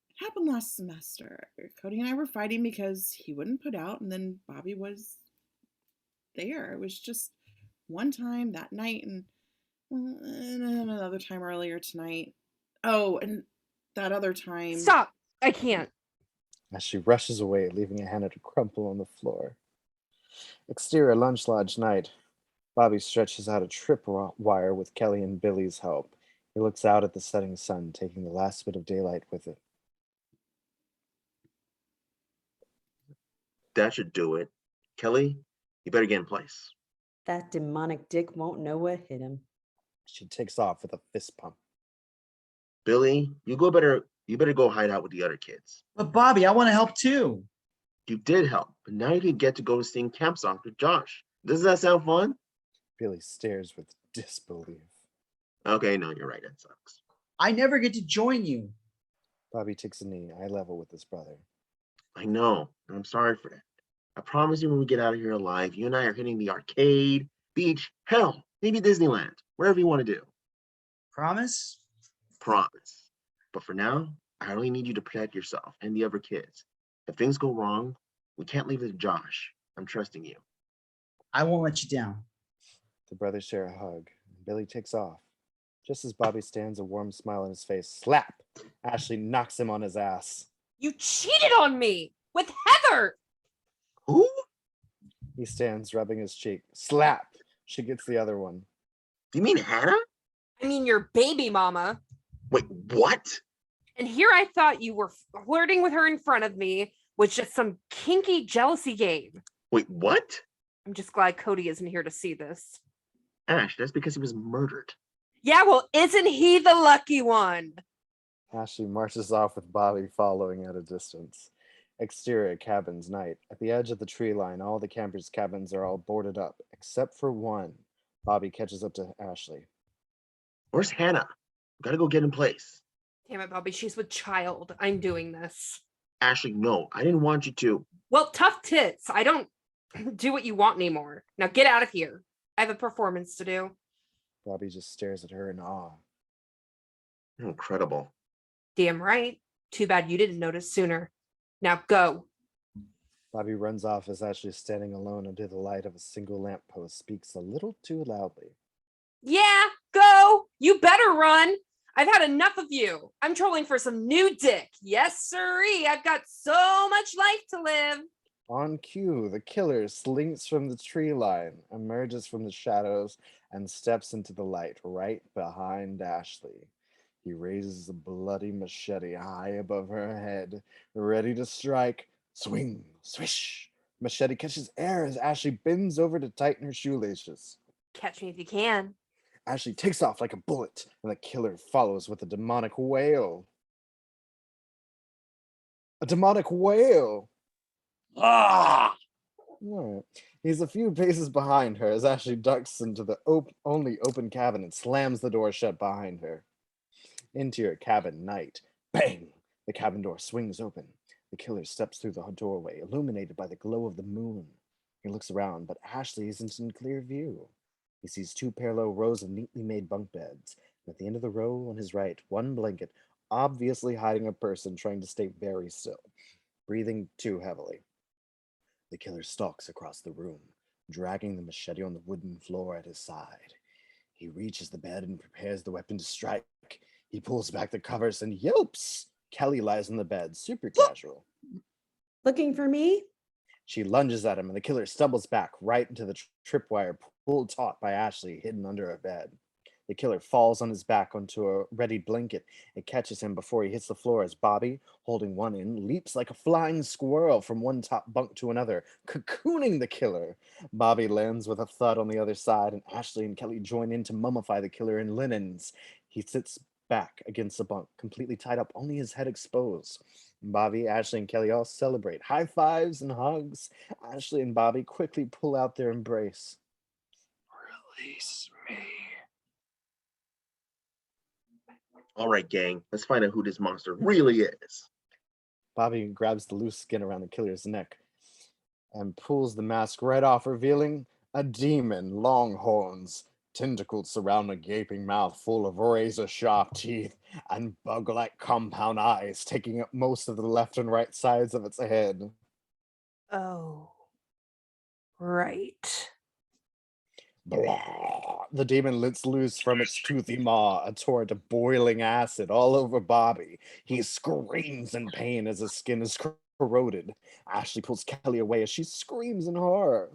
It happened last semester. Cody and I were fighting because he wouldn't put out, and then Bobby was there. It was just one time that night, and another time earlier tonight. Oh, and that other time. Stop! I can't. As she rushes away, leaving Hannah to crumple on the floor. Exterior lunch lodge night. Bobby stretches out a tripwire with Kelly and Billy's help. He looks out at the setting sun, taking the last bit of daylight with it. That should do it. Kelly, you better get in place. That demonic dick won't know what hit him. She takes off with a fist pump. Billy, you better go hide out with the other kids. But Bobby, I want to help too. You did help, but now you can get to go sing camp songs with Josh. Doesn't that sound fun? Billy stares with disbelief. Okay, no, you're right. That sucks. I never get to join you. Bobby takes a knee, eye level with his brother. I know, and I'm sorry for that. I promise you when we get out of here alive, you and I are hitting the arcade, beach, hell, maybe Disneyland, wherever you want to do. Promise? Promise. But for now, I only need you to protect yourself and the other kids. If things go wrong, we can't leave it to Josh. I'm trusting you. I won't let you down. The brothers share a hug. Billy takes off. Just as Bobby stands, a warm smile on his face. Slap! Ashley knocks him on his ass. You cheated on me with Heather! Who? He stands, rubbing his cheek. Slap! She gets the other one. Do you mean Hannah? I mean your baby mama. Wait, what? And here I thought you were flirting with her in front of me with just some kinky jealousy game. Wait, what? I'm just glad Cody isn't here to see this. Ash, that's because he was murdered. Yeah, well, isn't he the lucky one? Ashley marches off with Bobby following at a distance. Exterior cabins night. At the edge of the tree line, all the campers' cabins are all boarded up, except for one. Bobby catches up to Ashley. Where's Hannah? Gotta go get in place. Damn it, Bobby, she's with child. I'm doing this. Ashley, no, I didn't want you to. Well, tough tits. I don't do what you want anymore. Now get out of here. I have a performance to do. Bobby just stares at her in awe. Incredible. Damn right. Too bad you didn't notice sooner. Now go. Bobby runs off as Ashley, standing alone under the light of a single lamppost, speaks a little too loudly. Yeah, go. You better run. I've had enough of you. I'm trolling for some new dick. Yes, sirree. I've got so much life to live. On cue, the killer slinks from the tree line, emerges from the shadows, and steps into the light right behind Ashley. He raises a bloody machete high above her head, ready to strike. Swing, swish. Machete catches air as Ashley bends over to tighten her shoelaces. Catch me if you can. Ashley takes off like a bullet, and the killer follows with a demonic wail. A demonic wail! Ah! All right. He's a few paces behind her as Ashley ducks into the only open cabin and slams the door shut behind her. Interior cabin night. Bang! The cabin door swings open. The killer steps through the doorway, illuminated by the glow of the moon. He looks around, but Ashley isn't in clear view. He sees two parallel rows of neatly made bunk beds. At the end of the row on his right, one blanket, obviously hiding a person trying to stay very still, breathing too heavily. The killer stalks across the room, dragging the machete on the wooden floor at his side. He reaches the bed and prepares the weapon to strike. He pulls back the covers and yelps. Kelly lies on the bed, super casual. Looking for me? She lunges at him, and the killer stumbles back right into the tripwire pulled taut by Ashley, hidden under a bed. The killer falls on his back onto a ready blanket. It catches him before he hits the floor as Bobby, holding one end, leaps like a flying squirrel from one top bunk to another, cocooning the killer. Bobby lands with a thud on the other side, and Ashley and Kelly join in to mummify the killer in linens. He sits back against the bunk, completely tied up, only his head exposed. Bobby, Ashley, and Kelly all celebrate. High fives and hugs. Ashley and Bobby quickly pull out their embrace. Release me. All right, gang, let's find out who this monster really is. Bobby grabs the loose skin around the killer's neck. and pulls the mask right off, revealing a demon, long horns, tentacles surround a gaping mouth full of razor-sharp teeth, and bug-like compound eyes taking up most of the left and right sides of its head. Oh, right. Blah. The demon lets loose from its toothy maw a torrent of boiling acid all over Bobby. He screams in pain as his skin is corroded. Ashley pulls Kelly away as she screams in horror.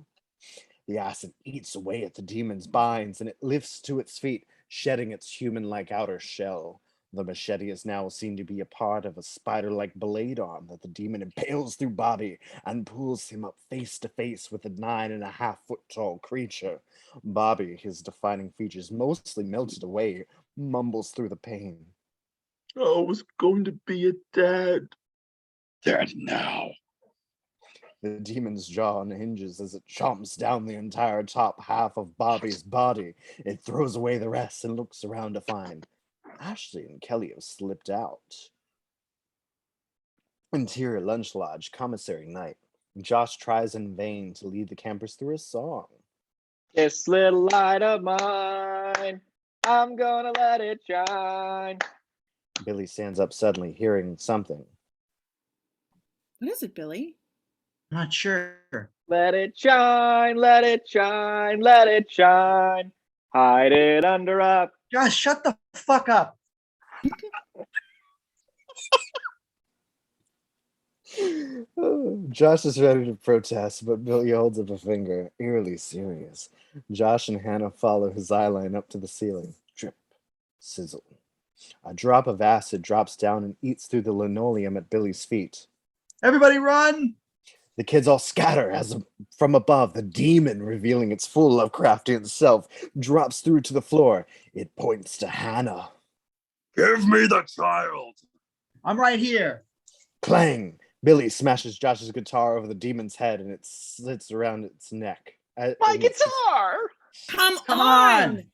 The acid eats away at the demon's binds, and it lifts to its feet, shedding its human-like outer shell. The machete is now seen to be a part of a spider-like blade arm that the demon impales through Bobby and pulls him up face to face with the 9.5-foot tall creature. Bobby, his defining features mostly melted away, mumbles through the pain. I was going to be a dad. Dead now. The demon's jaw unhinges as it chomps down the entire top half of Bobby's body. It throws away the rest and looks around to find Ashley and Kelly have slipped out. Interior Lunch Lodge, commissary night. Josh tries in vain to lead the campers through a song. This little light of mine, I'm gonna let it shine. Billy stands up suddenly, hearing something. What is it, Billy? I'm not sure. Let it shine, let it shine, let it shine. Hide it under a... Josh, shut the fuck up. Josh is ready to protest, but Billy holds up a finger, eerily serious. Josh and Hannah follow his eyeline up to the ceiling. Drip, sizzle. A drop of acid drops down and eats through the linoleum at Billy's feet. Everybody run! The kids all scatter as from above, the demon, revealing its full Lovecraftian self, drops through to the floor. It points to Hannah. Give me the child. I'm right here. Clang! Billy smashes Josh's guitar over the demon's head and it slits around its neck. My guitar! Come Come on! on!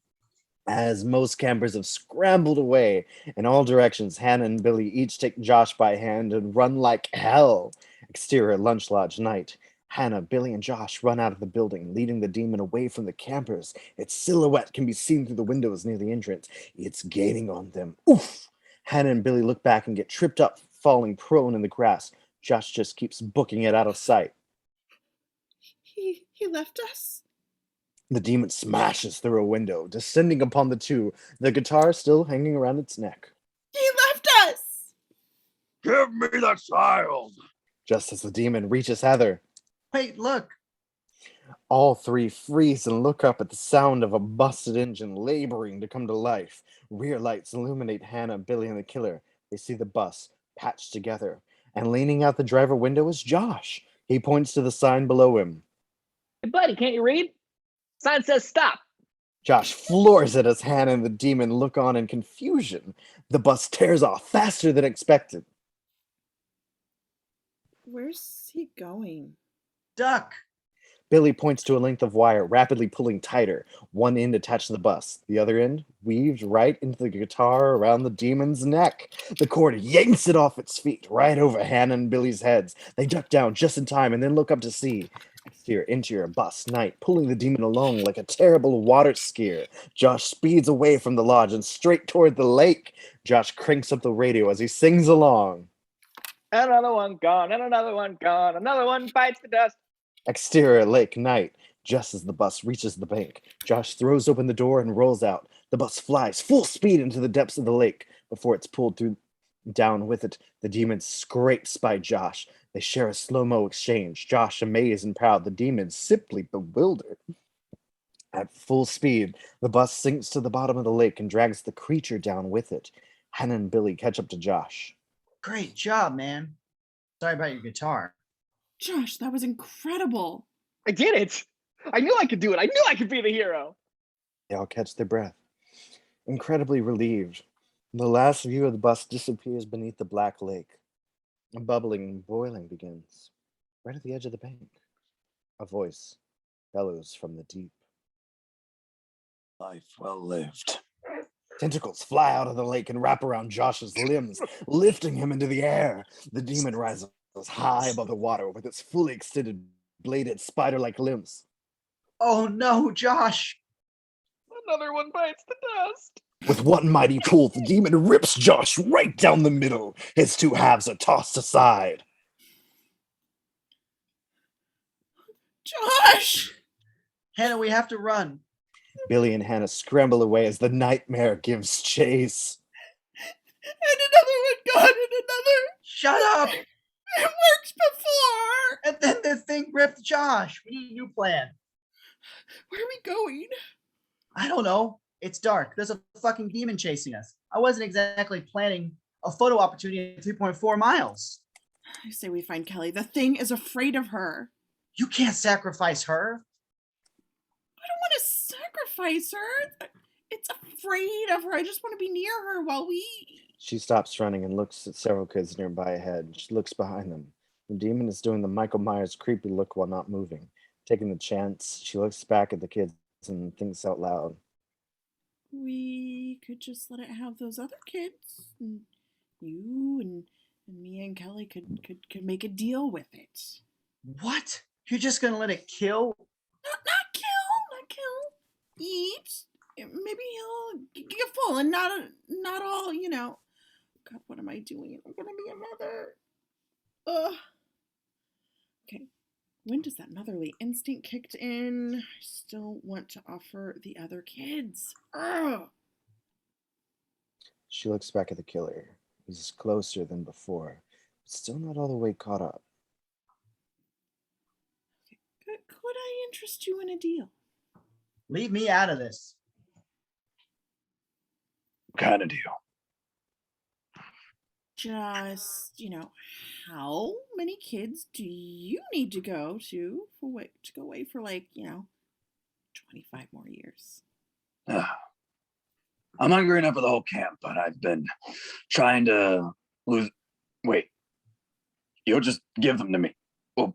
As most campers have scrambled away in all directions, Hannah and Billy each take Josh by hand and run like hell. Exterior Lunch Lodge night. Hannah, Billy, and Josh run out of the building, leading the demon away from the campers. Its silhouette can be seen through the windows near the entrance. It's gaining on them. Oof! Hannah and Billy look back and get tripped up, falling prone in the grass. Josh just keeps booking it out of sight. He left us? The demon smashes through a window, descending upon the two, the guitar still hanging around its neck. He left us! Give me the child. Just as the demon reaches Heather, Wait, look. all three freeze and look up at the sound of a busted engine laboring to come to life. Rear lights illuminate Hannah, Billy, and the killer. They see the bus patched together, and leaning out the driver window is Josh. He points to the sign below him. Hey, buddy, can't you read? Sign says stop. Josh floors it as Hannah and the demon look on in confusion. The bus tears off faster than expected. Where's he going? Duck. Billy points to a length of wire, rapidly pulling tighter, one end attached to the bus, the other end weaved right into the guitar around the demon's neck. The cord yanks it off its feet, right over Hannah and Billy's heads. They duck down just in time and then look up to see. Exterior, interior, bus, night, pulling the demon along like a terrible water skier. Josh speeds away from the lodge and straight toward the lake. Josh cranks up the radio as he sings along. Another one gone, and another one gone. Another one bites the dust. Exterior lake night. Just as the bus reaches the bank, Josh throws open the door and rolls out. The bus flies full speed into the depths of the lake. Before it's pulled through down with it, the demon scrapes by Josh. They share a slow-mo exchange. Josh amazed and proud, the demon simply bewildered. At full speed, the bus sinks to the bottom of the lake and drags the creature down with it. Hannah and Billy catch up to Josh. Great job, man. Sorry about your guitar. Josh, that was incredible. I did it. I knew I could do it. I knew I could be the hero. They all catch their breath, incredibly relieved. The last view of the bus disappears beneath the black lake. A bubbling and boiling begins, right at the edge of the bank. A voice bellows from the deep. Life well lived. Tentacles fly out of the lake and wrap around Josh's limbs, lifting him into the air. The demon rises high above the water with its fully extended bladed spider-like limbs. Oh no, Josh. Another one bites the dust. With one mighty pull, the demon rips Josh right down the middle. His two halves are tossed aside. Josh! Hannah, we have to run. Billy and Hannah scramble away as the nightmare gives chase. And another one gone, and another. Shut up! It worked before! And then the thing ripped Josh. We need a new plan. Where are we going? I don't know. It's dark. There's a fucking demon chasing us. I wasn't exactly planning a photo opportunity at 3.4 miles. I say we find Kelly. The thing is afraid of her. You can't sacrifice her. I don't want to sacrifice her. It's afraid of her. I just want to be near her while we... She stops running and looks at several kids nearby ahead. She looks behind them. The demon is doing the Michael Myers creepy look while not moving. Taking the chance, she looks back at the kids and thinks out loud. We could just let it have those other kids. And you and me and Kelly could make a deal with it. What? You're just gonna let it kill? Not kill. Eat. Maybe he'll get full and not all, God, what am I doing? I'm gonna be a mother. Ugh. Okay. When does that motherly instinct kicked in? I still want to offer the other kids. Ugh. She looks back at the killer. He's closer than before, but still not all the way caught up. Could I interest you in a deal? Leave me out of this. What kind of deal? Just, how many kids do you need to go away for 25 more years? I'm hungry enough for the whole camp, but I've been trying to lose. Wait, you'll just give them to me. Well,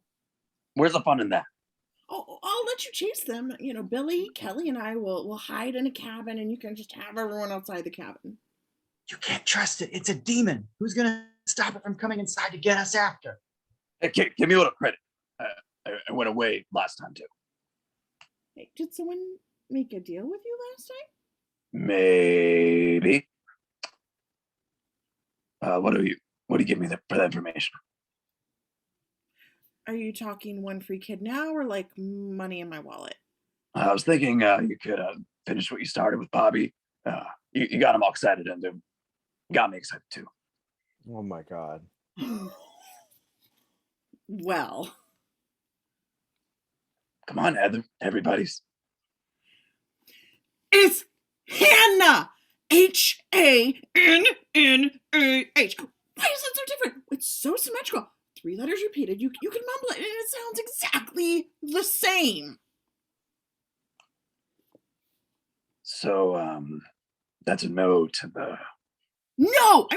where's the fun in that? Oh, I'll let you chase them. Billy, Kelly, and I will hide in a cabin, and you can just have everyone outside the cabin. You can't trust it. It's a demon. Who's gonna stop it from coming inside to get us after? Hey, give me a little credit. I went away last time too. Hey, did someone make a deal with you last time? Maybe. What do you give me for that information? Are you talking one free kid now, or like money in my wallet? I was thinking you could finish what you started with Bobby. You got him all excited, and it got me excited too. Oh my God. Well. Come on, Heather. Everybody's. It's Hannah! H-A-N-N-A-H. Why is it so different? It's so symmetrical. 3 letters repeated. You can mumble it, and it sounds exactly the same. So, that's a no to the. No!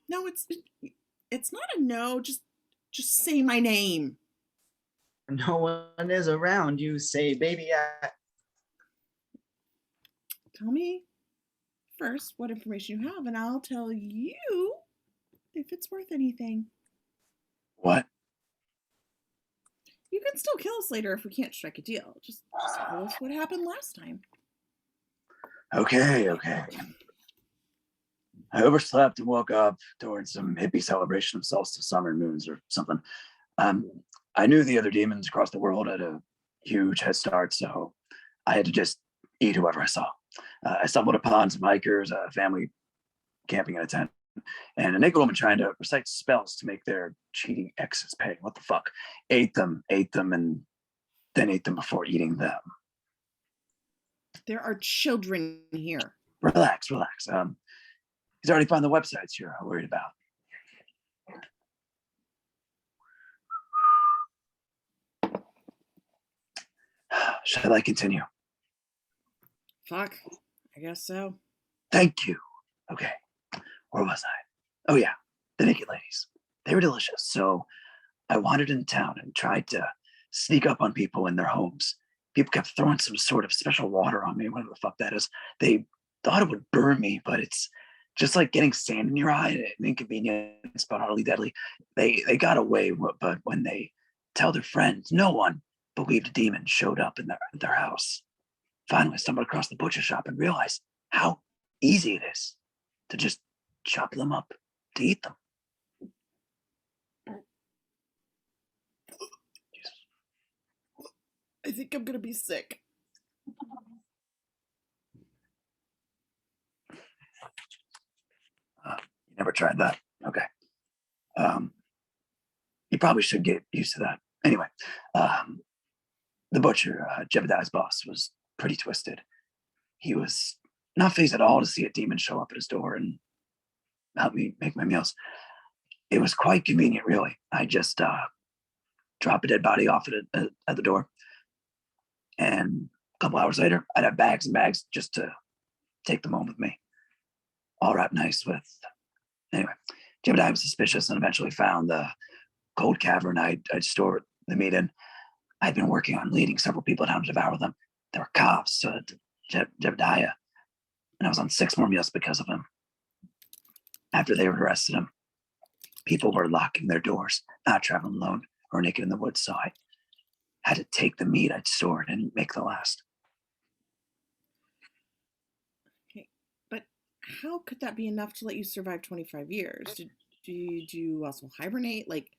No, it's not a no. Just say my name. No one is around. You say, baby. Tell me first what information you have, and I'll tell you if it's worth anything. What? You can still kill us later if we can't strike a deal. Just tell us what happened last time. Okay. I overslept and woke up towards some hippie celebration of solstice summer moons or something. I knew the other demons across the world had a huge head start, so I had to just eat whoever I saw. I stumbled upon some hikers, a family camping in a tent, and a naked woman trying to recite spells to make their cheating exes pay. What the fuck? Ate them, and then ate them before eating them. There are children here. Relax. He's already found the websites you're worried about. Shall I continue? Fuck. I guess so. Thank you. Okay. Where was I? Oh yeah, the naked ladies. They were delicious. So I wandered in town and tried to sneak up on people in their homes. People kept throwing some sort of special water on me, whatever the fuck that is. They thought it would burn me, but it's just like getting sand in your eye, an inconvenience, but utterly deadly. They got away, but when they tell their friends, no one believed a demon showed up in their house. Finally, I stumbled across the butcher shop and realized how easy it is to just chop them up to eat them. I think I'm gonna be sick. You never tried that? Okay. You probably should get used to that. Anyway, the butcher, Jebediah's boss, was pretty twisted. He was not fazed at all to see a demon show up at his door and help me make my meals. It was quite convenient, really. I just drop a dead body off at the door, and a couple hours later, I'd have bags and bags just to take them home with me, all wrapped nice with. Anyway, Jebediah was suspicious and eventually found the cold cavern I'd stored the meat in. I'd been working on leading several people down to devour them. There were cops to Jebediah, and I was on 6 more meals because of him. After they arrested him, people were locking their doors, not traveling alone or naked in the woods, so I had to take the meat I'd stored and make the last. Okay, but how could that be enough to let you survive 25 years? Did you also hibernate, like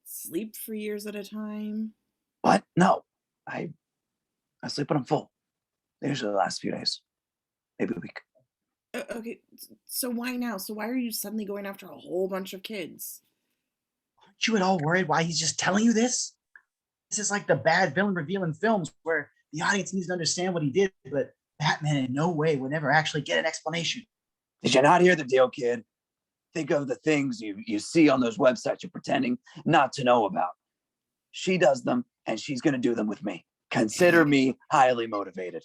sleep for years at a time? What? No, I sleep when I'm full. They usually last a few days, maybe a week. Okay, so why now? So why are you suddenly going after a whole bunch of kids? Aren't you at all worried why he's just telling you this? This is like the bad villain reveal in films where the audience needs to understand what he did, but Batman in no way would ever actually get an explanation. Did you not hear the deal, kid? Think of the things you see on those websites you're pretending not to know about. She does them, and she's going to do them with me. Consider me highly motivated.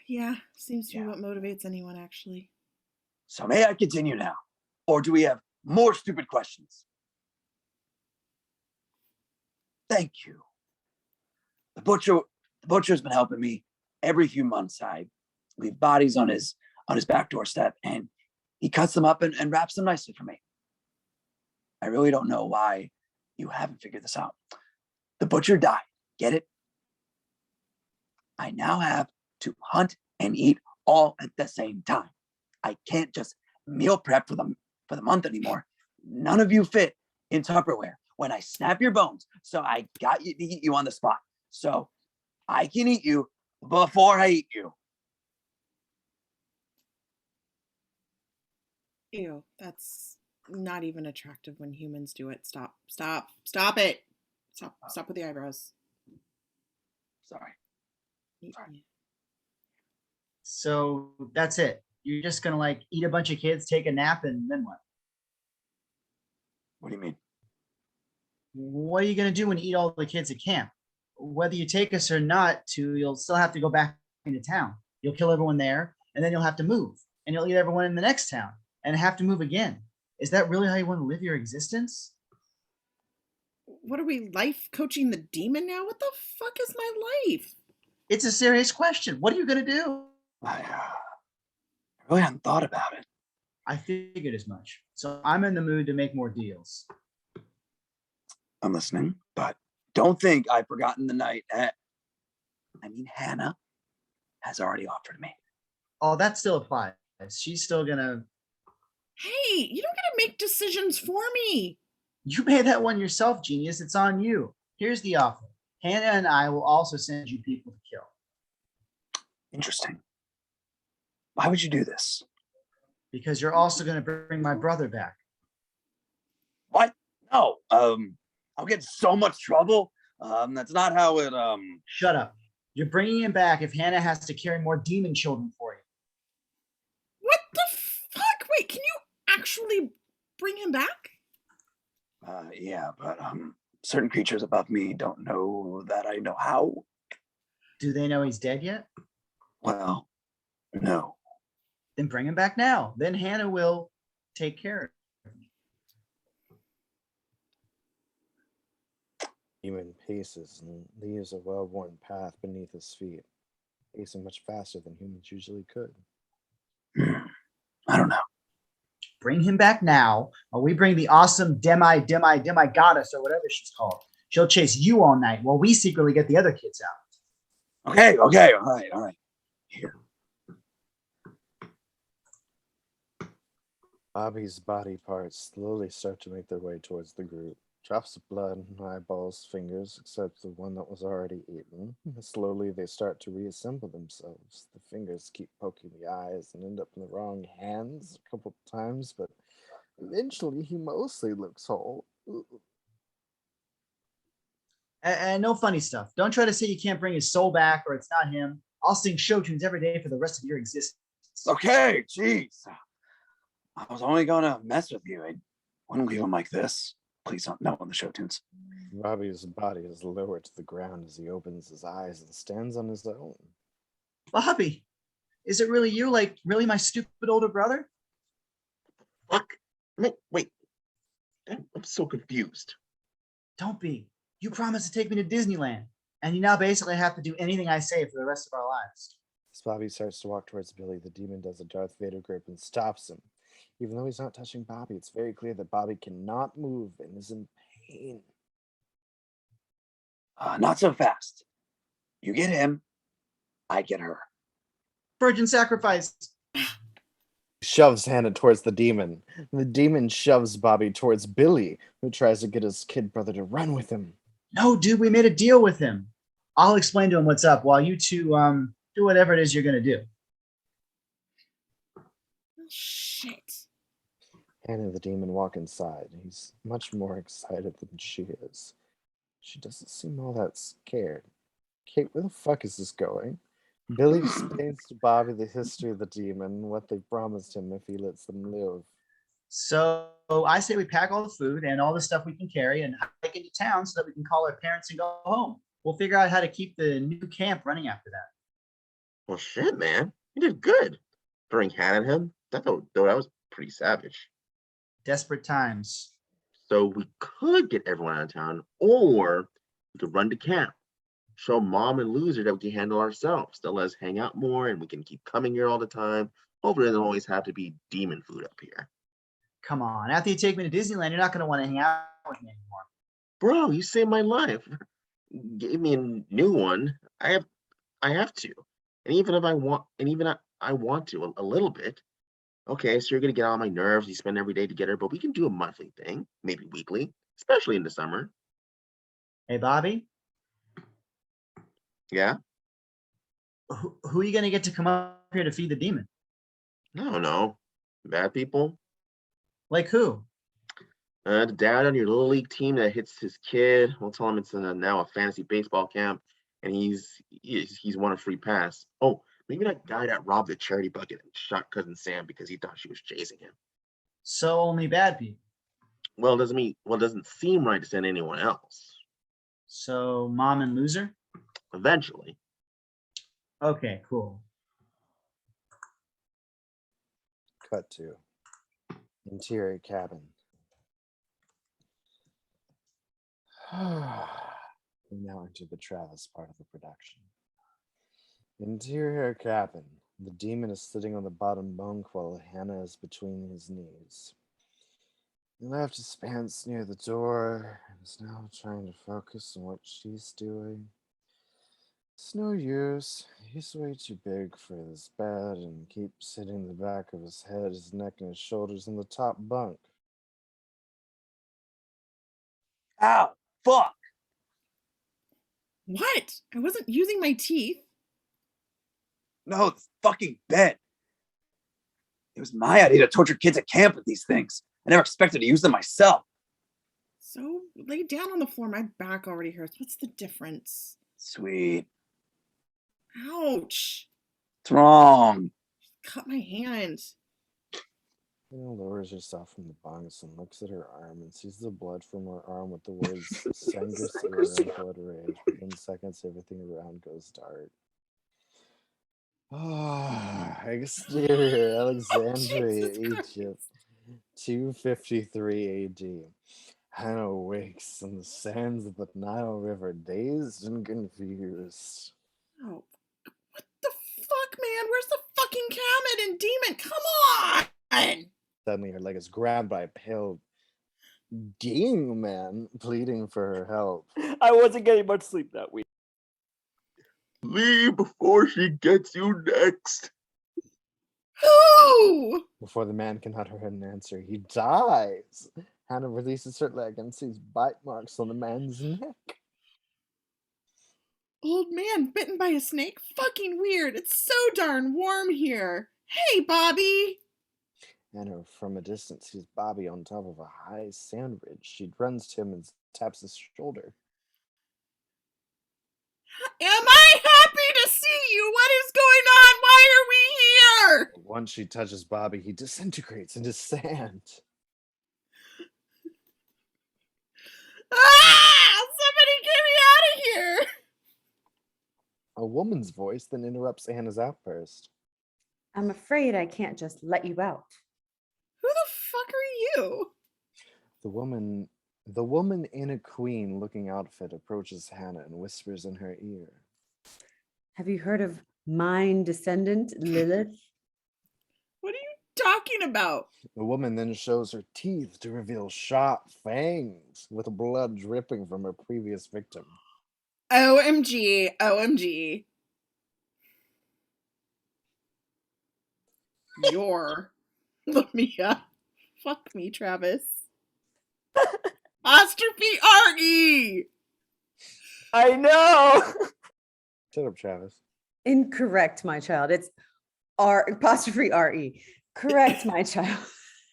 Yeah, seems to be what motivates anyone, actually. So may I continue now? Or do we have more stupid questions? Thank you. The butcher's been helping me every few months. I leave bodies on his back doorstep, and he cuts them up and wraps them nicely for me. I really don't know why you haven't figured this out. The butcher died. Get it? I now have to hunt and eat all at the same time. I can't just meal prep for the month anymore. None of you fit in Tupperware when I snap your bones. So I got you to eat you on the spot. So I can eat you before I eat you. Ew, that's not even attractive when humans do it. Stop it. Stop with the eyebrows. Sorry. So that's it. You're just gonna like eat a bunch of kids, take a nap, and then what? What do you mean? What are you gonna do when you eat all the kids at camp? Whether you take us or not, you'll still have to go back into town. You'll kill everyone there, and then you'll have to move, and you'll eat everyone in the next town, and have to move again. Is that really how you want to live your existence? What are we, life coaching the demon now? What the fuck is my life? It's a serious question. What are you gonna do? I really hadn't thought about it. I figured as much. So I'm in the mood to make more deals. I'm listening, but don't think I've forgotten the night. Hannah has already offered me. Oh, that still applies. She's still gonna. Hey, you don't get to make decisions for me. You made that one yourself, genius. It's on you. Here's the offer. Hannah and I will also send you people to kill. Interesting. Why would you do this? Because you're also going to bring my brother back. What? No. I'll get in so much trouble. That's not how it. Shut up. You're bringing him back if Hannah has to carry more demon children for you. What the fuck? Wait, can you actually bring him back? Yeah, but certain creatures above me don't know that I know how. Do they know he's dead yet? Well, no. Then bring him back now. Then Hannah will take care of him. Human paces and leaves a well-worn path beneath his feet, pacing much faster than humans usually could. I don't know. Bring him back now, or we bring the awesome demi goddess or whatever she's called. She'll chase you all night while we secretly get the other kids out. Okay, all right. Here. Bobby's body parts slowly start to make their way towards the group. Drops of blood, eyeballs, fingers, except the one that was already eaten. Slowly they start to reassemble themselves. The fingers keep poking the eyes and end up in the wrong hands a couple times, but eventually he mostly looks whole. And no funny stuff. Don't try to say you can't bring his soul back or it's not him. I'll sing show tunes every day for the rest of your existence. Okay, jeez. I was only gonna mess with you. I wouldn't leave him like this. Please don't know on the show tunes. Bobby's body is lowered to the ground as he opens his eyes and stands on his own. Bobby, is it really you? Like, really my stupid older brother? Fuck. Wait. I'm so confused. Don't be. You promised to take me to Disneyland, and you now basically have to do anything I say for the rest of our lives. As Bobby starts to walk towards Billy, the demon does a Darth Vader grip and stops him. Even though he's not touching Bobby, it's very clear that Bobby cannot move and is in pain. Not so fast. You get him, I get her. Virgin sacrifice. Shoves Hannah towards the demon. The demon shoves Bobby towards Billy, who tries to get his kid brother to run with him. No, dude, we made a deal with him. I'll explain to him what's up while you two do whatever it is you're gonna do. Shit. Hannah and the demon walk inside. He's much more excited than she is. She doesn't seem all that scared. Kate, where the fuck is this going? Billy explains to Bobby the history of the demon, what they promised him if he lets them live. So I say we pack all the food and all the stuff we can carry and hike into town so that we can call our parents and go home. We'll figure out how to keep the new camp running after that. Well, shit, man. You did good. Throwing Hannah at him? That was pretty savage. Desperate times. So we could get everyone out of town, or we could run to camp. Show Mom and Loser that we can handle ourselves. They'll let us hang out more and we can keep coming here all the time. Hopefully, there doesn't always have to be demon food up here. Come on. After you take me to Disneyland, you're not going to want to hang out with me anymore. Bro, you saved my life. Give me a new one. I have to. And even if I want, I want to a little bit. Okay, so you're gonna get on my nerves. You spend every day together, but we can do a monthly thing, maybe weekly, especially in the summer. Hey, Bobby. Yeah. Who are you gonna get to come up here to feed the demon? I don't know. Bad people. Like who? The dad on your little league team that hits his kid. We'll tell him it's now a fantasy baseball camp, and he's won a free pass. Oh, maybe that guy that robbed the charity bucket and shot cousin Sam because he thought she was chasing him. So only bad people. Well, it doesn't seem right to send anyone else. So Mom and Loser? Eventually. Okay, cool. Cut to interior cabin. We now enter the Travis part of the production. Interior cabin. The demon is sitting on the bottom bunk while Hannah is between his knees. He left his pants near the door and is now trying to focus on what she's doing. It's no use. He's way too big for this bed and keeps hitting the back of his head, his neck, and his shoulders in the top bunk. Ow! Fuck! What? I wasn't using my teeth. No, the fucking bed. It was my idea to torture kids at camp with these things. I never expected to use them myself. So lay down on the floor. My back already hurts. What's the difference? Sweet. Ouch. What's wrong? Cut my hand. Hannah lowers herself from the bunks and looks at her arm and sees the blood from her arm with the words Sangre and blood rage. Within seconds, everything around goes dark. Exterior, Alexandria, Egypt, 253 AD. Hannah wakes in the sands of the Nile River, dazed and confused. Oh, what the fuck, man? Where's the fucking Kamen and demon? Come on! Suddenly, her leg is grabbed by a pale demon man pleading for her help. I wasn't getting much sleep that week. Leave before she gets you next. Who? Before the man can utter an answer, he dies. Hannah releases her leg and sees bite marks on the man's neck. Old man bitten by a snake? Fucking weird. It's so darn warm here. Hey, Bobby. Hannah, from a distance, sees Bobby on top of a high sand ridge. She runs to him and taps his shoulder. Am I happy to see you? What is going on? Why are we here? Once she touches Bobby, he disintegrates into sand. Ah! Somebody get me out of here! A woman's voice then interrupts Hannah's outburst. I'm afraid I can't just let you out. Who the fuck are you? The woman in a queen-looking outfit approaches Hannah and whispers in her ear. Have you heard of mine descendant, Lilith? What are you talking about? The woman then shows her teeth to reveal sharp fangs with blood dripping from her previous victim. OMG, OMG. Look me up. Fuck me, Travis. Apostrophe R-E. I know. Shut up, Travis. Incorrect, my child. It's apostrophe R-E. Correct, my child.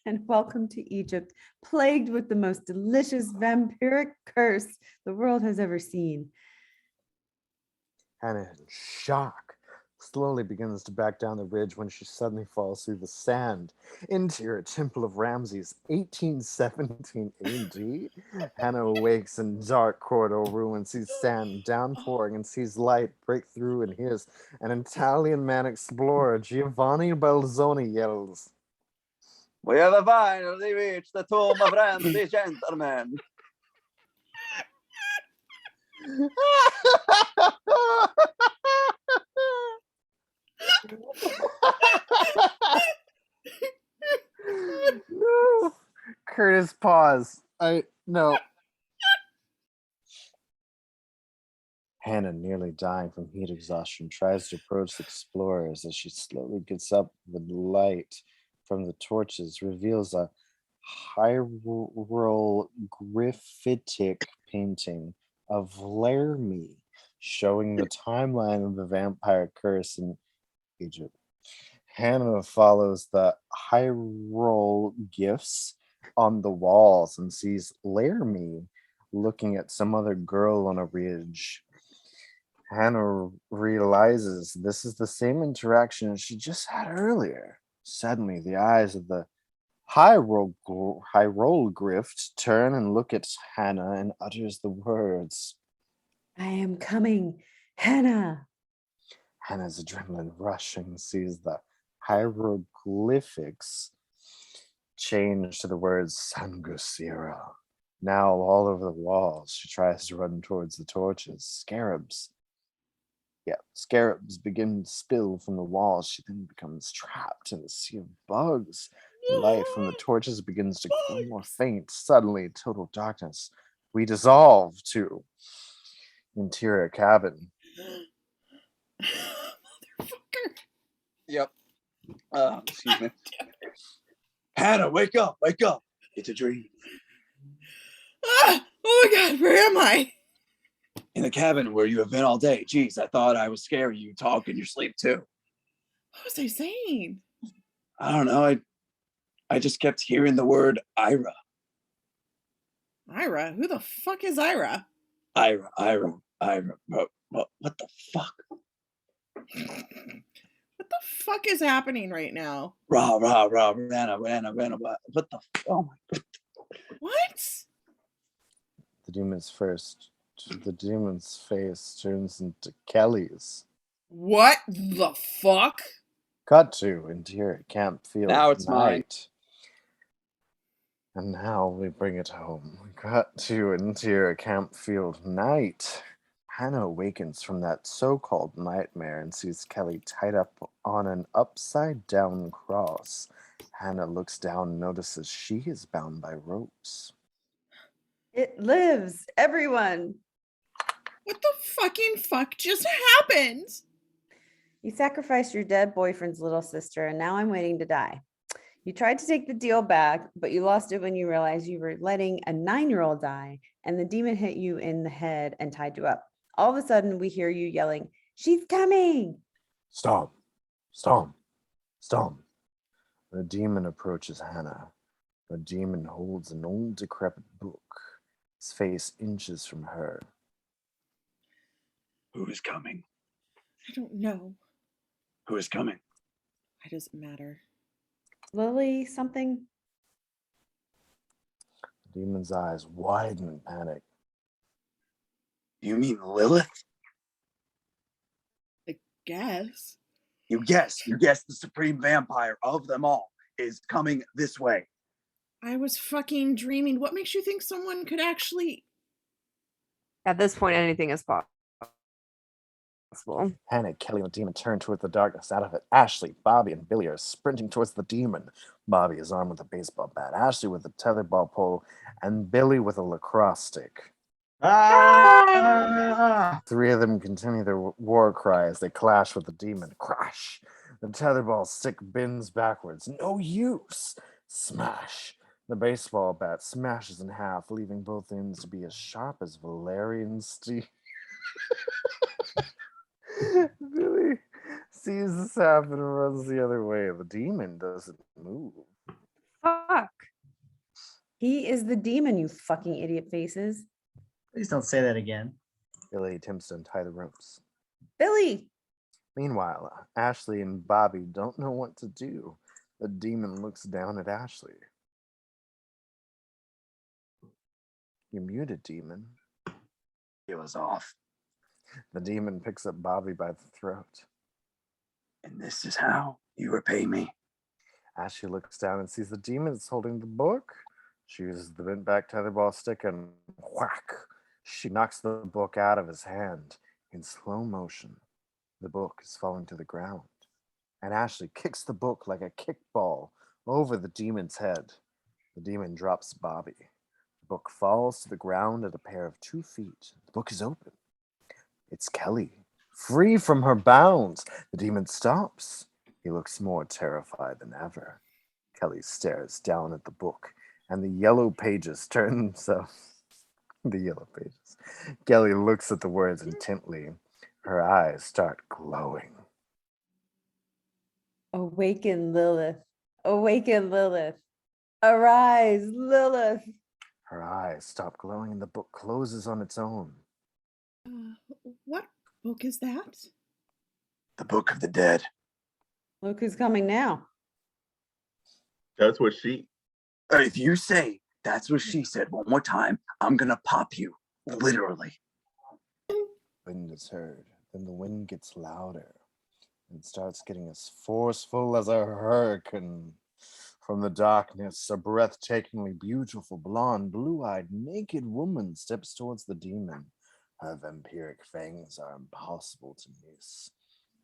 And welcome to Egypt, plagued with the most delicious vampiric curse the world has ever seen. Hannah, in shock, slowly begins to back down the ridge when she suddenly falls through the sand into a Temple of Ramses, 1817 AD. Hannah awakes in dark corridor room and sees sand downpouring and sees light break through and hears an Italian man explorer, Giovanni Belzoni, yells, We have finally reached the tomb of Ramsey Gentleman. No. Curtis, pause. No. Hannah, nearly dying from heat exhaustion, tries to approach the explorers. As she slowly gets up, the light from the torches reveals a hieroglyphic painting of Laramie, showing the timeline of the vampire curse in Egypt. Hannah follows the hieroglyphs on the walls and sees Laramie looking at some other girl on a ridge. Hannah realizes this is the same interaction she just had earlier. Suddenly, the eyes of the hieroglyphs turn and look at Hannah and utters the words, I am coming, Hannah. Hannah's adrenaline rushing sees the hieroglyphics change to the words Sangusira. Now all over the walls, she tries to run towards the torches. Scarabs begin to spill from the walls. She then becomes trapped in a sea of bugs. The light from the torches begins to grow more faint. Suddenly, total darkness. We dissolve to interior cabin. Motherfucker. Yep. Excuse me. Hannah, wake up, wake up. It's a dream. Ah, oh my God, where am I? In the cabin where you have been all day. Jeez, I thought I was scaring you talk in your sleep too. What was I saying? I don't know. I just kept hearing the word Ira. Ira? Who the fuck is Ira? Ira. What the fuck? What the fuck is happening right now? Rah, Rana, what the oh my God. What? The demon's face turns into Kelly's. What the fuck? Cut to interior campfield. Now it's night. And now we bring it home. We cut to interior campfield night. Hannah awakens from that so-called nightmare and sees Kelly tied up on an upside-down cross. Hannah looks down and notices she is bound by ropes. It lives, everyone. What the fucking fuck just happened? You sacrificed your dead boyfriend's little sister, and now I'm waiting to die. You tried to take the deal back, but you lost it when you realized you were letting a 9-year-old die, and the demon hit you in the head and tied you up. All of a sudden, we hear you yelling, "She's coming!" Stomp, stomp, stomp. The demon approaches Hannah. The demon holds an old decrepit book. His face inches from her. Who is coming? I don't know. Who is coming? It doesn't matter. Lily, something? The demon's eyes widen in panic. You mean Lilith? I guess. You guess the supreme vampire of them all is coming this way. I was fucking dreaming. What makes you think someone could actually... At this point, anything is possible. Hannah, Kelly, and the demon turn towards the darkness. Out of it, Ashley, Bobby, and Billy are sprinting towards the demon. Bobby is armed with a baseball bat, Ashley with a tetherball pole, and Billy with a lacrosse stick. Ah! Three of them continue their war cry as they clash with the demon. Crash! The tetherball stick bends backwards. No use! Smash! The baseball bat smashes in half, leaving both ends to be as sharp as Valerian steel. Billy sees this happen and runs the other way. The demon doesn't move. Fuck. He is the demon, you fucking idiot faces. Please don't say that again. Billy attempts to untie the ropes. Billy! Meanwhile, Ashley and Bobby don't know what to do. The demon looks down at Ashley. You're muted, demon. It was off. The demon picks up Bobby by the throat. And this is how you repay me. Ashley looks down and sees the demon is holding the book. She uses the bent back tetherball stick and whack! She knocks the book out of his hand in slow motion. The book is falling to the ground, and Ashley kicks the book like a kickball over the demon's head. The demon drops Bobby. The book falls to the ground at a pair of 2 feet. The book is open. It's Kelly, free from her bounds. The demon stops. He looks more terrified than ever. Kelly stares down at the book, and the yellow pages turn themselves. The yellow pages. Kelly looks at the words intently. Her eyes start glowing. Awaken, Lilith. Awaken, Lilith. Arise, Lilith. Her eyes stop glowing and the book closes on its own. What book is that? The Book of the Dead. Look who's coming now. That's what she... If you say that's what she said one more time, I'm gonna pop you. Literally. Wind is heard. Then the wind gets louder and starts getting as forceful as a hurricane. From the darkness, a breathtakingly beautiful, blonde, blue-eyed, naked woman steps towards the demon. Her vampiric fangs are impossible to miss.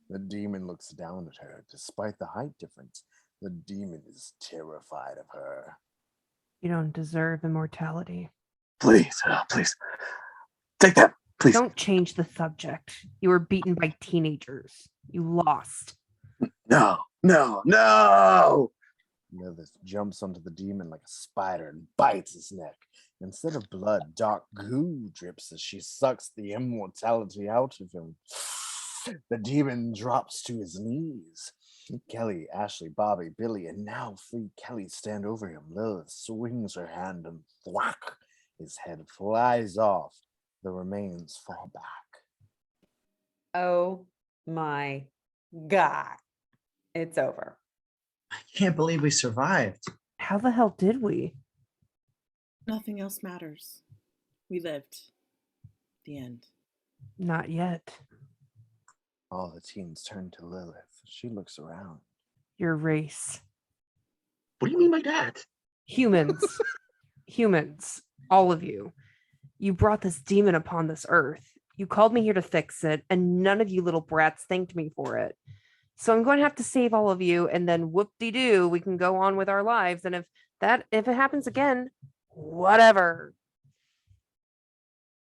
The demon looks down at her. Despite the height difference, the demon is terrified of her. You don't deserve immortality. Please, please. Take that, please. Don't change the subject. You were beaten by teenagers. You lost. No, no, no! Lilith jumps onto the demon like a spider and bites his neck. Instead of blood, dark goo drips as she sucks the immortality out of him. The demon drops to his knees. Kelly, Ashley, Bobby, Billy, and now free Kelly stand over him. Lilith swings her hand and thwack! His head flies off. The remains fall back. Oh my God. It's over. I can't believe we survived. How the hell did we? Nothing else matters. We lived. The end. Not yet. All the teens turn to Lilith. She looks around. Your race. What do you mean by that? Humans. Humans. All of you. You brought this demon upon this earth. You called me here to fix it, and none of you little brats thanked me for it. So I'm going to have to save all of you, and then whoop-de-doo, we can go on with our lives. And if it happens again, whatever.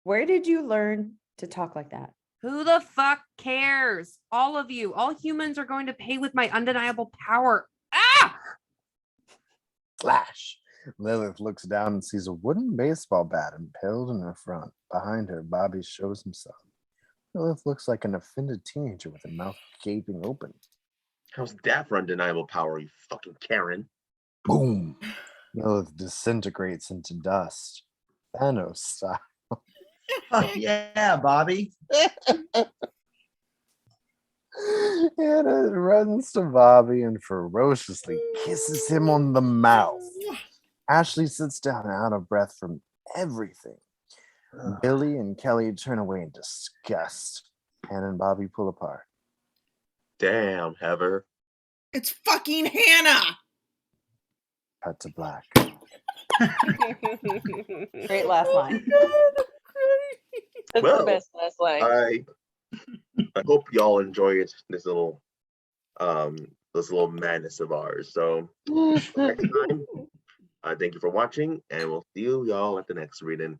Where did you learn to talk like that? Who the fuck cares? All of you, all humans are going to pay with my undeniable power. Ah! Flash. Lilith looks down and sees a wooden baseball bat impaled in her front. Behind her, Bobby shows himself. Lilith looks like an offended teenager with a mouth gaping open. How's that for undeniable power, you fucking Karen? Boom! Lilith disintegrates into dust. Thanos style. Yeah, Bobby. Hannah runs to Bobby and ferociously kisses him on the mouth. Ashley sits down out of breath from everything. Billy and Kelly turn away in disgust. Hannah and Bobby pull apart. Damn, Heather. It's fucking Hannah. Cut to black. Great last line. That's Well, the best last line. I hope y'all enjoyed this little madness of ours. So next time, thank you for watching, and we'll see you y'all at the next reading.